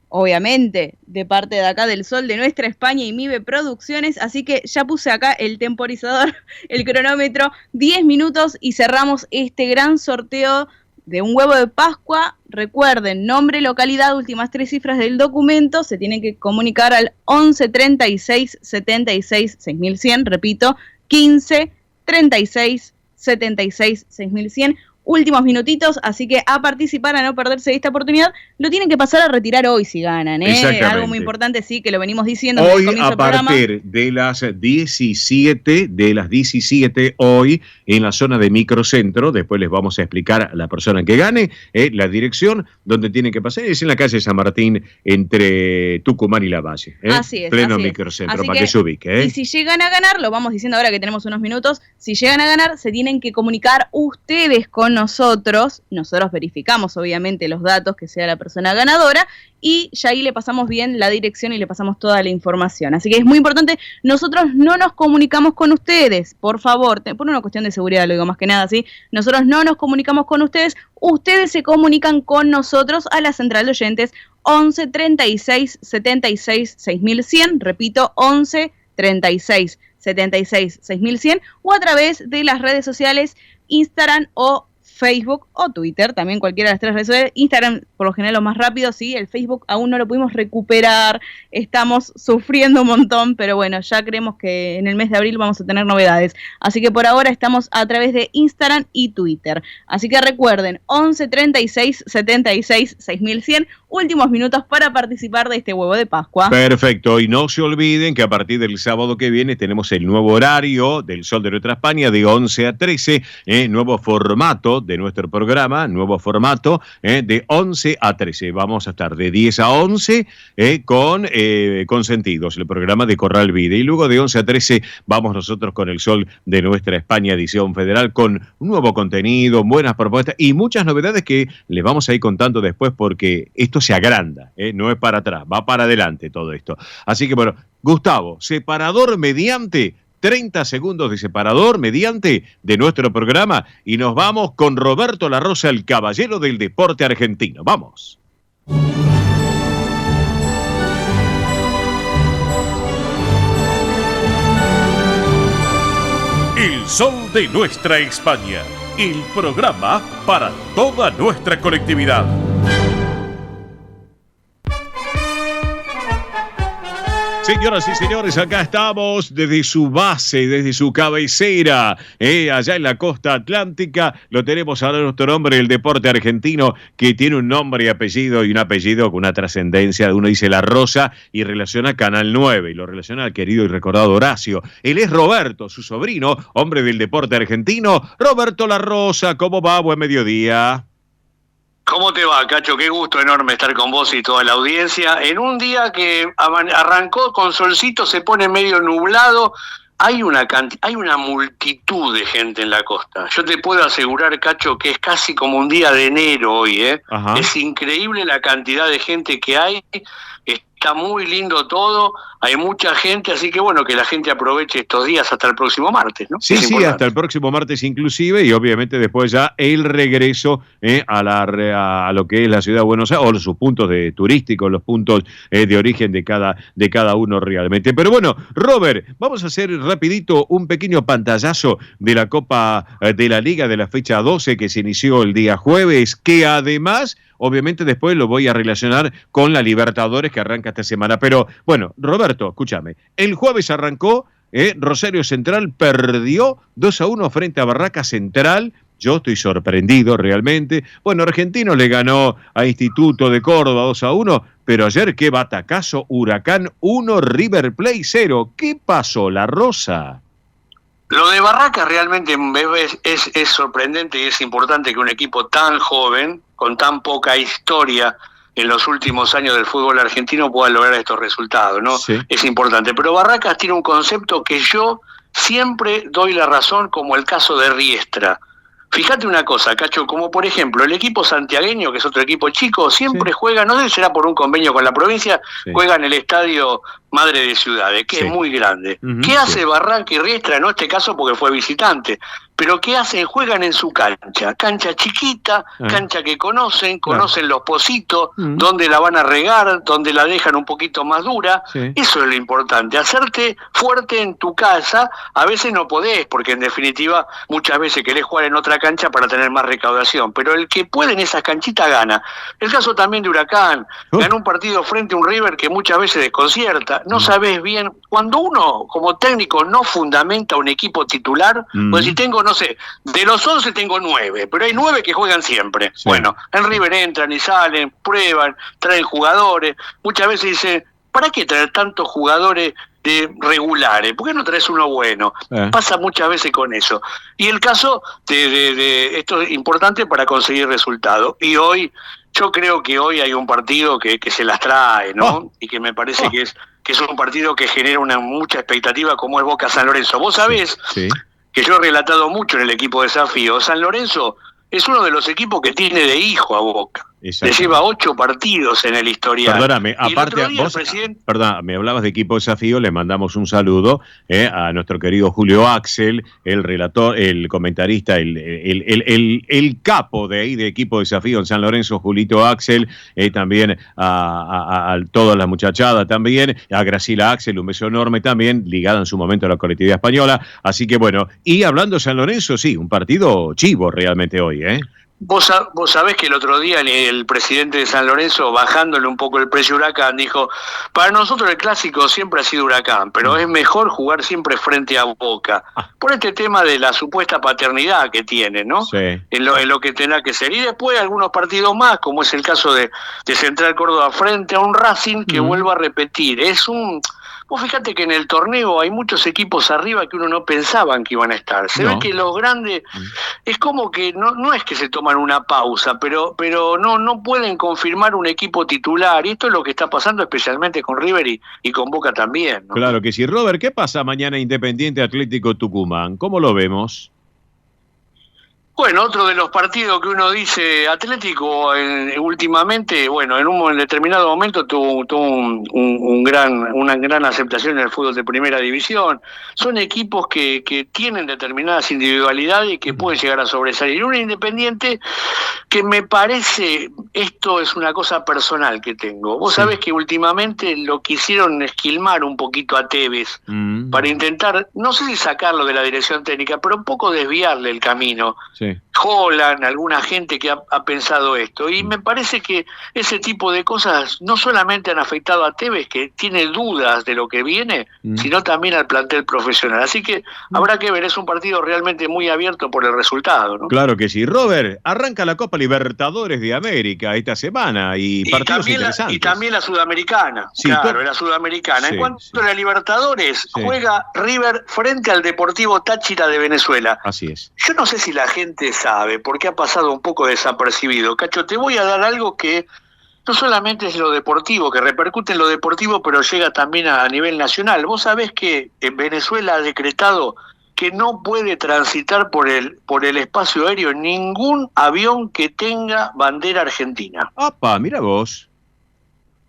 obviamente de parte de acá del Sol de Nuestra España y MIBE Producciones, así que ya puse acá el temporizador, el cronómetro, 10 minutos y cerramos este gran sorteo de un huevo de Pascua. Recuerden, nombre, localidad, últimas 3 cifras del documento, se tienen que comunicar al 11 36 76 6100, repito, 15 36 76 6100, últimos minutitos, así que a participar, a no perderse esta oportunidad. Lo tienen que pasar a retirar hoy si ganan, algo muy importante, sí, que lo venimos diciendo hoy desde el comienzo a partir de las 17, hoy en la zona de Microcentro. Después les vamos a explicar a la persona que gane la dirección donde tienen que pasar. Es en la calle San Martín, entre Tucumán y Lavalle. Así es. Pleno así Microcentro, así para que se ubique. Y si llegan a ganar, lo vamos diciendo ahora que tenemos unos minutos, si llegan a ganar, se tienen que comunicar ustedes con nosotros verificamos obviamente los datos, que sea la persona ganadora, y ya ahí le pasamos bien la dirección y le pasamos toda la información. Así que es muy importante, nosotros no nos comunicamos con ustedes, por favor, por una cuestión de seguridad lo digo más que nada, ¿sí? Nosotros no nos comunicamos con ustedes se comunican con nosotros a la central de oyentes 11 36 76 6100, repito, 11 36 76 6100, o a través de las redes sociales Instagram o Facebook o Twitter, también cualquiera de las 3 redes sociales. Instagram por lo general lo más rápido, sí, el Facebook aún no lo pudimos recuperar, estamos sufriendo un montón, pero bueno, ya creemos que en el mes de abril vamos a tener novedades, así que por ahora estamos a través de Instagram y Twitter, así que recuerden, 11 36 76 6100, últimos minutos para participar de este huevo de Pascua. Perfecto, y no se olviden que a partir del sábado que viene tenemos el nuevo horario del Sol de Nuestra España de 11 a 13, nuevo formato de nuestro programa, nuevo formato de 11 a 13. Vamos a estar de 10 a 11 con Consentidos, el programa de Corral Vida. Y luego de 11 a 13 vamos nosotros con el Sol de Nuestra España, edición federal, con un nuevo contenido, buenas propuestas y muchas novedades que les vamos a ir contando después, porque esto se agranda, no es para atrás, va para adelante todo esto. Así que bueno, Gustavo, separador mediante... 30 segundos de separador mediante de nuestro programa y nos vamos con Roberto La Rosa, el caballero del deporte argentino. ¡Vamos! El Sol de Nuestra España, el programa para toda nuestra colectividad. Señoras y señores, acá estamos desde su base, desde su cabecera, allá en la costa atlántica. Lo tenemos ahora nuestro hombre, el deporte argentino, que tiene un nombre y apellido, y un apellido con una trascendencia. Uno dice La Rosa y relaciona Canal 9, y lo relaciona al querido y recordado Horacio. Él es Roberto, su sobrino, hombre del deporte argentino. Roberto La Rosa, ¿cómo va? Buen mediodía. ¿Cómo te va, Cacho? Qué gusto enorme estar con vos y toda la audiencia. En un día que arrancó con solcito, se pone medio nublado, hay una multitud de gente en la costa. Yo te puedo asegurar, Cacho, que es casi como un día de enero hoy, ¿eh? Ajá. Es increíble la cantidad de gente que hay. Está muy lindo todo, hay mucha gente, así que bueno, que la gente aproveche estos días hasta el próximo martes, ¿no? Sí, hasta el próximo martes inclusive, y obviamente después ya el regreso a lo que es la ciudad de Buenos Aires, o sus puntos turísticos, los puntos de origen de cada uno realmente. Pero bueno, Robert, vamos a hacer rapidito un pequeño pantallazo de la Copa de la Liga de la fecha 12 que se inició el día jueves, que además... Obviamente después lo voy a relacionar con la Libertadores que arranca esta semana. Pero bueno, Roberto, escúchame. El jueves arrancó, Rosario Central perdió 2-1 frente a Barraca Central Yo estoy sorprendido realmente. Bueno, Argentinos le ganó a Instituto de Córdoba 2-1, pero ayer qué batacazo, Huracán 1, River Plate 0. ¿Qué pasó, La Rosa? Lo de Barracas realmente es sorprendente y es importante que un equipo tan joven, con tan poca historia en los últimos años del fútbol argentino, pueda lograr estos resultados, ¿no? Sí. Es importante. Pero Barracas tiene un concepto que yo siempre doy la razón, como el caso de Riestra. Fíjate una cosa, Cacho, como por ejemplo el equipo santiagueño, que es otro equipo chico, siempre juega, no sé si será por un convenio con la provincia, juega en el estadio Madre de Ciudades, que es muy grande. ¿Qué hace Barranca y Riestra? No en este caso porque fue visitante, pero ¿qué hacen? Juegan en su cancha, cancha chiquita, cancha que conocen los pocitos, dónde la van a regar, dónde la dejan un poquito más dura. Eso es lo importante, hacerte fuerte en tu casa. A veces no podés, porque en definitiva muchas veces querés jugar en otra cancha para tener más recaudación, pero el que puede en esas canchitas gana. El caso también de Huracán, ganó un partido frente a un River que muchas veces desconcierta, no sabés bien, cuando uno como técnico no fundamenta un equipo titular, pues si tengo, no sé, de los 11 tengo 9, pero hay 9 que juegan siempre. Bueno, en River entran y salen, prueban, traen jugadores, muchas veces dicen, ¿para qué traer tantos jugadores regulares? ¿Por qué no traes uno bueno? Pasa muchas veces con eso. Y el caso de esto es importante para conseguir resultados. Y hoy, yo creo que hoy hay un partido que se las trae, ¿no? Y que me parece que es un partido que genera mucha expectativa, como es Boca San Lorenzo. Vos sabés que yo he relatado mucho en el equipo de Desafío. San Lorenzo es uno de los equipos que tiene de hijo a Boca. Le lleva 8 partidos en el historial. Perdóname, aparte vos, perdón, me hablabas de equipo Desafío, le mandamos un saludo a nuestro querido Julio Axel, el relator, el comentarista, el capo de ahí de equipo Desafío en San Lorenzo, Julito Axel, también a toda la muchachada también, a Graciela Axel, un beso enorme también, ligada en su momento a la colectividad española. Así que bueno, y hablando de San Lorenzo, sí, un partido chivo realmente hoy, Vos sabés que el otro día el presidente de San Lorenzo, bajándole un poco el precio Huracán, dijo, para nosotros el clásico siempre ha sido Huracán, pero es mejor jugar siempre frente a Boca, por este tema de la supuesta paternidad que tiene, ¿no? En lo que tendrá que ser. Y después algunos partidos más, como es el caso de Central Córdoba frente a un Racing que vuelvo a repetir, Vos fíjate que en el torneo hay muchos equipos arriba que uno no pensaban que iban a estar. Se ve que los grandes, es como que no es que se toman una pausa, pero no pueden confirmar un equipo titular. Y esto es lo que está pasando especialmente con River y con Boca también, ¿no? Claro que sí. Robert, ¿qué pasa mañana Independiente Atlético Tucumán? ¿Cómo lo vemos? Bueno, otro de los partidos que uno dice, Atlético últimamente, bueno, en un determinado momento tuvo una gran aceptación en el fútbol de primera división. Son equipos que tienen determinadas individualidades y que pueden llegar a sobresalir. Un Independiente que me parece, esto es una cosa personal que tengo. Vos sabés que últimamente lo quisieron esquilmar un poquito a Tevez para intentar, no sé si sacarlo de la dirección técnica, pero un poco desviarle el camino. Holland, alguna gente que ha pensado esto, y me parece que ese tipo de cosas no solamente han afectado a Tevez, que tiene dudas de lo que viene, sino también al plantel profesional, así que habrá que ver, es un partido realmente muy abierto por el resultado, ¿no? Claro que sí. Robert, arranca la Copa Libertadores de América esta semana y partidos interesantes. Y también la Sudamericana, la Sudamericana. En cuanto a la Libertadores, juega River frente al Deportivo Táchira de Venezuela. Así es. Yo no sé si la gente sabe, porque ha pasado un poco desapercibido. Cacho, te voy a dar algo que no solamente es lo deportivo, que repercute en lo deportivo, pero llega también a nivel nacional. Vos sabés que en Venezuela ha decretado que no puede transitar por el espacio aéreo ningún avión que tenga bandera argentina. ¡Apa! Mira vos.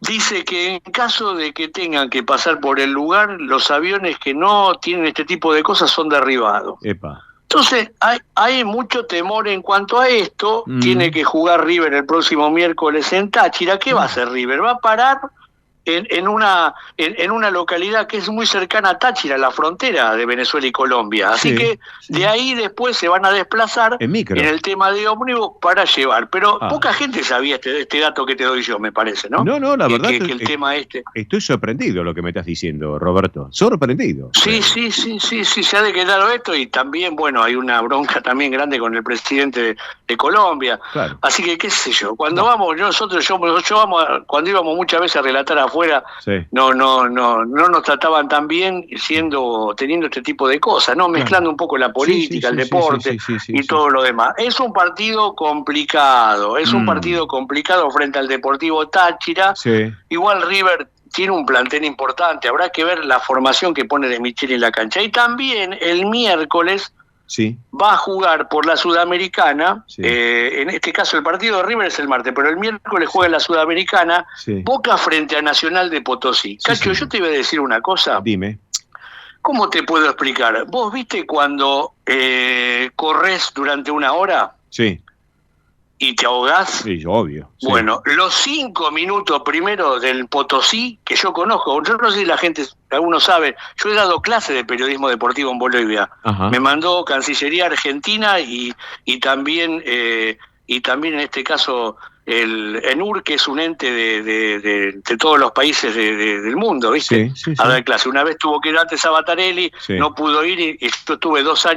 Dice que en caso de que tengan que pasar por el lugar, los aviones que no tienen este tipo de cosas son derribados. ¡Epa! Entonces, hay mucho temor en cuanto a esto. Tiene que jugar River el próximo miércoles en Táchira. ¿Qué va a hacer River? Va a parar en una localidad que es muy cercana a Táchira, la frontera de Venezuela y Colombia. Así que de ahí después se van a desplazar en el tema de ómnibus para llevar. Pero poca gente sabía este dato que te doy yo, me parece, ¿no? No, la verdad que el tema estoy sorprendido lo que me estás diciendo, Roberto. Sorprendido. Sí, se ha declarado esto y también, bueno, hay una bronca también grande con el presidente de Colombia. Claro. Así que, qué sé yo, cuando vamos, cuando íbamos muchas veces a relatar afuera, no nos trataban tan bien teniendo este tipo de cosas, ¿no? Mezclando un poco la política, el deporte y todo lo demás. Es un partido complicado, frente al Deportivo Táchira. Igual River tiene un plantel importante, habrá que ver la formación que pone de Micheli en la cancha. Y también el miércoles va a jugar por la Sudamericana, en este caso el partido de River es el martes, pero el miércoles juega en la Sudamericana, Boca frente a Nacional de Potosí. Cacho, yo te iba a decir una cosa. Dime. ¿Cómo te puedo explicar? ¿Vos viste cuando corres durante una hora? Sí. ¿Y te ahogás? Sí, obvio. Sí. Bueno, los 5 minutos primero del Potosí, que yo conozco, yo no sé si la gente, algunos saben, yo he dado clases de periodismo deportivo en Bolivia. Ajá. Me mandó Cancillería Argentina y también en este caso el ENUR, que es un ente de todos los países del mundo, ¿viste? A dar clase. Una vez tuvo que ir antes a Batarelli, no pudo ir, y yo estuve 2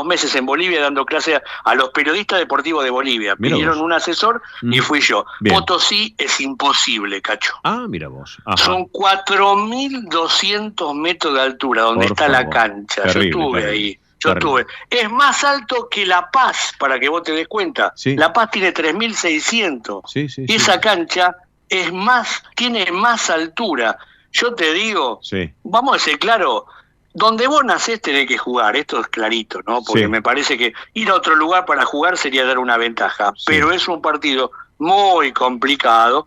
meses en Bolivia dando clase a los periodistas deportivos de Bolivia. Pidieron un asesor y fui yo. Bien. Potosí es imposible, Cacho. Ah, mira vos. Ajá. Son 4.200 metros de altura donde está la cancha. Terrible, yo estuve ahí. Es más alto que La Paz, para que vos te des cuenta. La Paz tiene 3.600. Y esa cancha tiene más altura. Yo te digo, vamos a ser claro, donde vos nacés tenés que jugar, esto es clarito, ¿no? Porque me parece que ir a otro lugar para jugar sería dar una ventaja. Pero es un partido muy complicado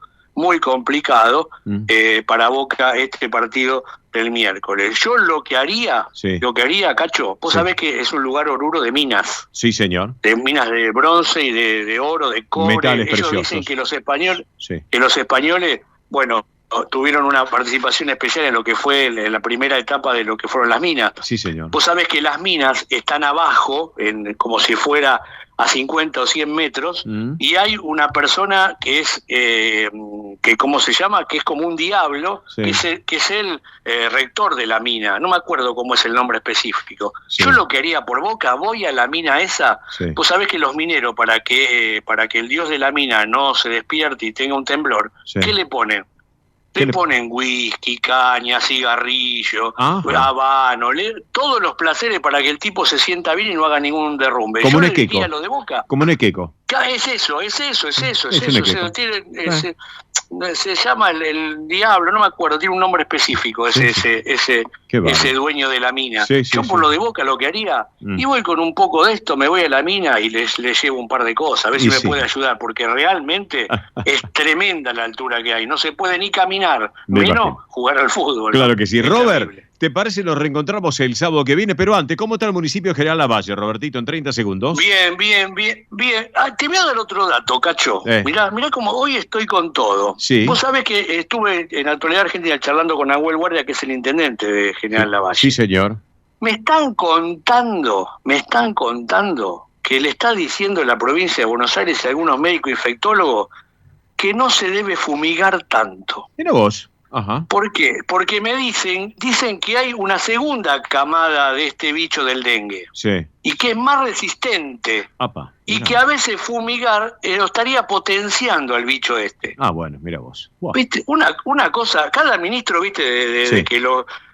para Boca este partido del miércoles. Yo lo que haría, Cacho, vos sabés que es un lugar oruro de minas. Sí, señor. De minas de bronce y de oro, de cobre. Metales Ellos preciosos. dicen que los españoles, bueno, tuvieron una participación especial en lo que fue la primera etapa de lo que fueron las minas. Sí, señor. Vos sabés que las minas están abajo, como si fuera a 50 o 100 metros, y hay una persona que es, ¿cómo se llama? Que es como un diablo, que es el rector de la mina. No me acuerdo cómo es el nombre específico. Yo lo que haría por Boca, voy a la mina esa. Vos sabés que los mineros, para que el dios de la mina no se despierte y tenga un temblor, ¿qué le ponen? Le ponen whisky, caña, cigarrillo, habano, todos los placeres para que el tipo se sienta bien y no haga ningún derrumbe. Como yo un le diría lo de Boca. Como un equeco. Es eso. Se llama el diablo, no me acuerdo, tiene un nombre específico ese dueño de la mina. Yo por lo de Boca lo que haría, y voy con un poco de esto, me voy a la mina y les llevo un par de cosas, a ver si me puede ayudar, porque realmente es tremenda la altura que hay, no se puede ni caminar, menos jugar al fútbol. Claro que sí. Robert, ¿te parece nos reencontramos el sábado que viene? Pero antes, ¿cómo está el municipio de General Lavalle, Robertito, en 30 segundos? Bien. Te voy a dar otro dato, Cacho. Mirá cómo hoy estoy con todo. Vos sabés que estuve en la Actualidad Argentina charlando con Nahuel Guardia, que es el intendente de General Lavalle. Sí, señor. Me están contando que le está diciendo la provincia de Buenos Aires a algunos médicos infectólogos que no se debe fumigar tanto. Mira vos. Ajá. ¿Por qué? Porque me dicen que hay una segunda camada de este bicho del dengue. Y que es más resistente. Y que a veces fumigar lo estaría potenciando al bicho este. Bueno, mira vos. Wow. ¿Viste? Una cosa, cada ministro, viste, de que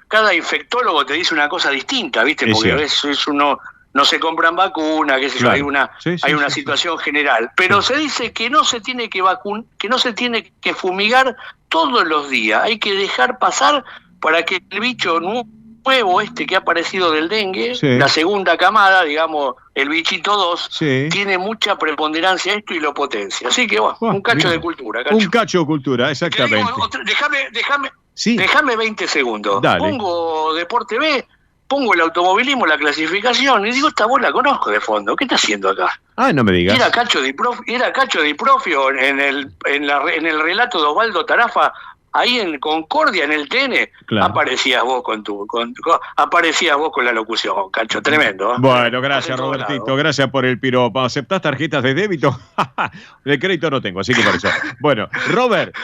cada infectólogo te dice una cosa distinta, viste, porque a veces uno no se compran vacunas, qué sé yo, hay una situación general. Pero se dice que no se tiene que que no se tiene que fumigar todos los días. Hay que dejar pasar para que el bicho nuevo que ha aparecido del dengue, la segunda camada, digamos, el bichito 2, tiene mucha preponderancia esto y lo potencia. Así que un cacho de cultura. Un cacho de cultura, exactamente. Déjame 20 segundos. Dale. Pongo Deporte B, pongo el automovilismo, la clasificación, y digo, esta voz la conozco de fondo. ¿Qué está haciendo acá? No me digas. Era Cacho Di Profio en el relato de Osvaldo Tarafa ahí en Concordia, en el TN, Claro. aparecías vos aparecías vos con la locución, Cacho, tremendo. Bueno, gracias, En todos Robertito. lados. Gracias por el piropo. ¿Aceptás tarjetas de débito? De crédito no tengo, así que por eso. Bueno, Robert,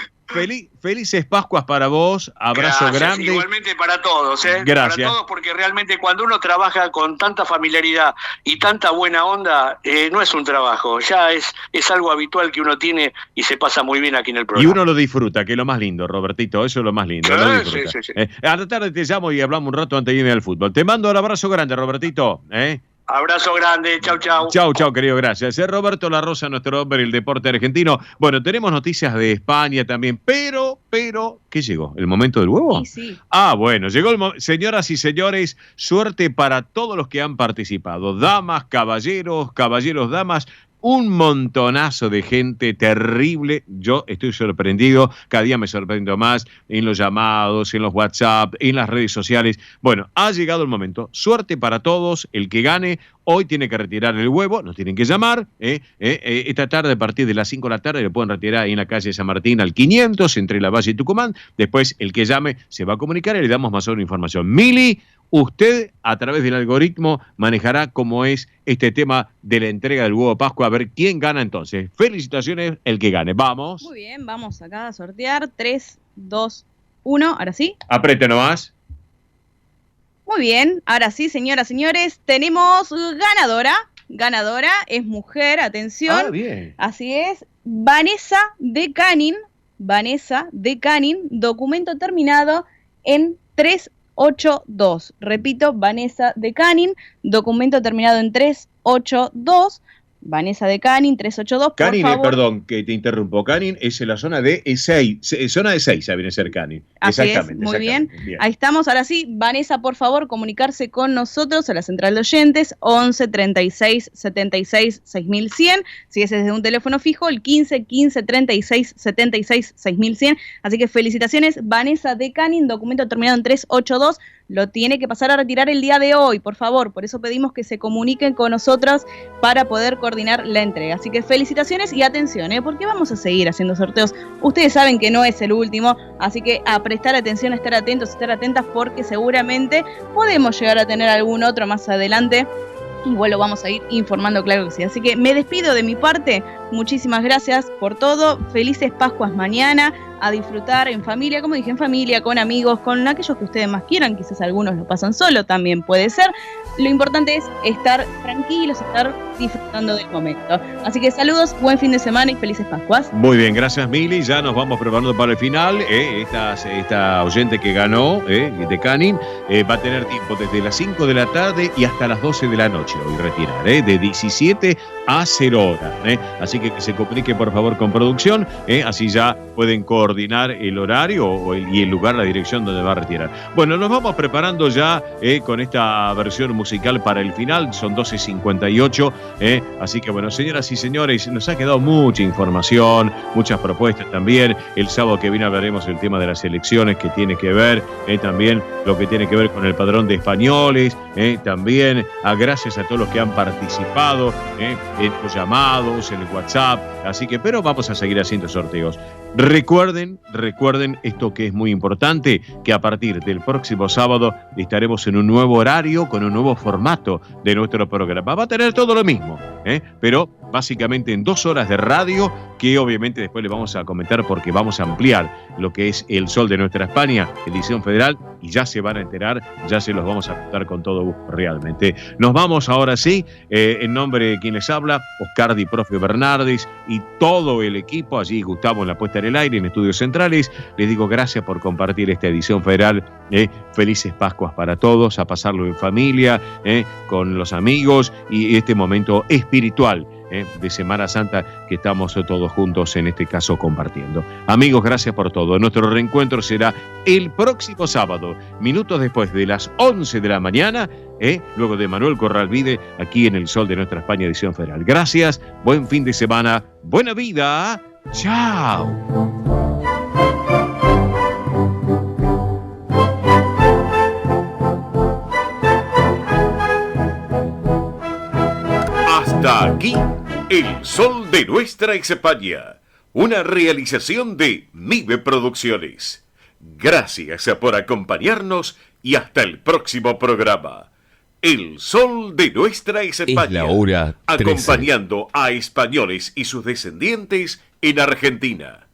felices Pascuas para vos. Abrazo Gracias, grande. igualmente para todos, Gracias. Para todos, porque realmente cuando uno trabaja con tanta familiaridad y tanta buena onda, no es un trabajo, ya es algo habitual que uno tiene y se pasa muy bien aquí en el Y programa. uno lo disfruta, que es lo más lindo, Robertito. Eso es lo más lindo. Lo disfruta. sí. A la tarde te llamo y hablamos un rato antes de irme al fútbol. Te mando un abrazo grande, Robertito. Abrazo grande, chau, chau. Chau, querido, gracias. Es Roberto La Rosa, nuestro hombre del deporte argentino. Bueno, tenemos noticias de España también, pero, ¿qué llegó? ¿El momento del huevo? Sí. Ah, bueno, llegó el momento. Señoras y señores, suerte para todos los que han participado. Damas, caballeros, damas. Un montonazo de gente terrible. Yo estoy sorprendido. Cada día me sorprendo más en los llamados, en los WhatsApp, en las redes sociales. Bueno, ha llegado el momento. Suerte para todos. El que gane hoy tiene que retirar el huevo. Nos tienen que llamar. Esta tarde, a partir de las 5 de la tarde, le pueden retirar ahí en la calle San Martín al 500, entre La Valle y Tucumán. Después, el que llame se va a comunicar y le damos más sobre información. Mili, usted, a través del algoritmo, manejará cómo es este tema de la entrega del huevo de Pascua, a ver quién gana entonces. Felicitaciones, el que gane. Vamos. Muy bien, vamos acá a sortear. 3, 2, 1. Ahora sí. Apriete nomás. Muy bien, ahora sí, señoras, señores, tenemos ganadora. Ganadora es mujer, atención. Ah, bien. Así es, Vanessa de Canin, documento terminado en 382. Repito, Vanessa de Canin, documento terminado en 382. Vanessa de Canin, 382, Canin, por favor. perdón que te interrumpo. Canin es en la zona de E6. Zona de Ezeiza viene a ser Canin. Así Exactamente. es, muy bien. Bien. Ahí estamos. Ahora sí, Vanessa, por favor, comunicarse con nosotros a la central de oyentes 11 36 76 6100. Si es desde un teléfono fijo, el 15 15 36 76 6100. Así que felicitaciones, Vanessa de Canin, documento terminado en 382. Lo tiene que pasar a retirar el día de hoy, por favor. Por eso pedimos que se comuniquen con nosotros para poder coordinar la entrega. Así que felicitaciones y atención, porque vamos a seguir haciendo sorteos. Ustedes saben que no es el último, así que a prestar atención, a estar atentos, a estar atentas, porque seguramente podemos llegar a tener algún otro más adelante. Igual lo vamos a ir informando, claro que sí. Así que me despido de mi parte. Muchísimas gracias por todo. Felices Pascuas mañana. A disfrutar en familia, como dije, en familia, con amigos, con aquellos que ustedes más quieran. Quizás algunos lo pasan solo, también puede ser. Lo importante es estar tranquilos, estar disfrutando del momento. Así que saludos, buen fin de semana y felices Pascuas. Muy bien, gracias Mili. Ya nos vamos preparando para el final. Esta oyente que ganó de Canin va a tener tiempo desde las 5 de la tarde y hasta las 12 de la noche hoy retirar, de 17 a 0 horas. Así que se comunique por favor con producción, así ya pueden coordinar el horario y el lugar, la dirección donde va a retirar. Bueno, nos vamos preparando ya con esta versión musical para el final. Son 12:58. Así que bueno, señoras y señores, nos ha quedado mucha información, muchas propuestas también. El sábado que viene hablaremos del tema de las elecciones, que tiene que ver también lo que tiene que ver con el padrón de españoles. También gracias a todos los que han participado en los llamados, en el WhatsApp. Así que, pero vamos a seguir haciendo sorteos. Recuerden esto que es muy importante, que a partir del próximo sábado estaremos en un nuevo horario, con un nuevo formato de nuestro programa. Va a tener todo lo mismo, pero básicamente en 2 horas de radio, que obviamente después le vamos a comentar porque vamos a ampliar lo que es El Sol de Nuestra España, edición federal, y ya se van a enterar, ya se los vamos a contar con todo gusto realmente. Nos vamos ahora sí, en nombre de quien les habla, Oscar Di Profio Bernardis y todo el equipo, allí Gustavo en la puesta en el aire, en Estudios Centrales, les digo gracias por compartir esta edición federal. Felices Pascuas para todos, a pasarlo en familia, con los amigos y este momento espiritual de Semana Santa que estamos todos juntos en este caso compartiendo. Amigos, gracias por todo. Nuestro reencuentro será el próximo sábado, minutos después de las 11 de la mañana, luego de Manuel Corralvide, aquí en El Sol de Nuestra España, edición federal. Gracias, buen fin de semana, buena vida, chao. Hasta aquí, El Sol de Nuestra España. una realización de MIBE Producciones. Gracias por acompañarnos y hasta el próximo programa. El sol de nuestra España. Es la hora 13. Acompañando a españoles y sus descendientes en Argentina.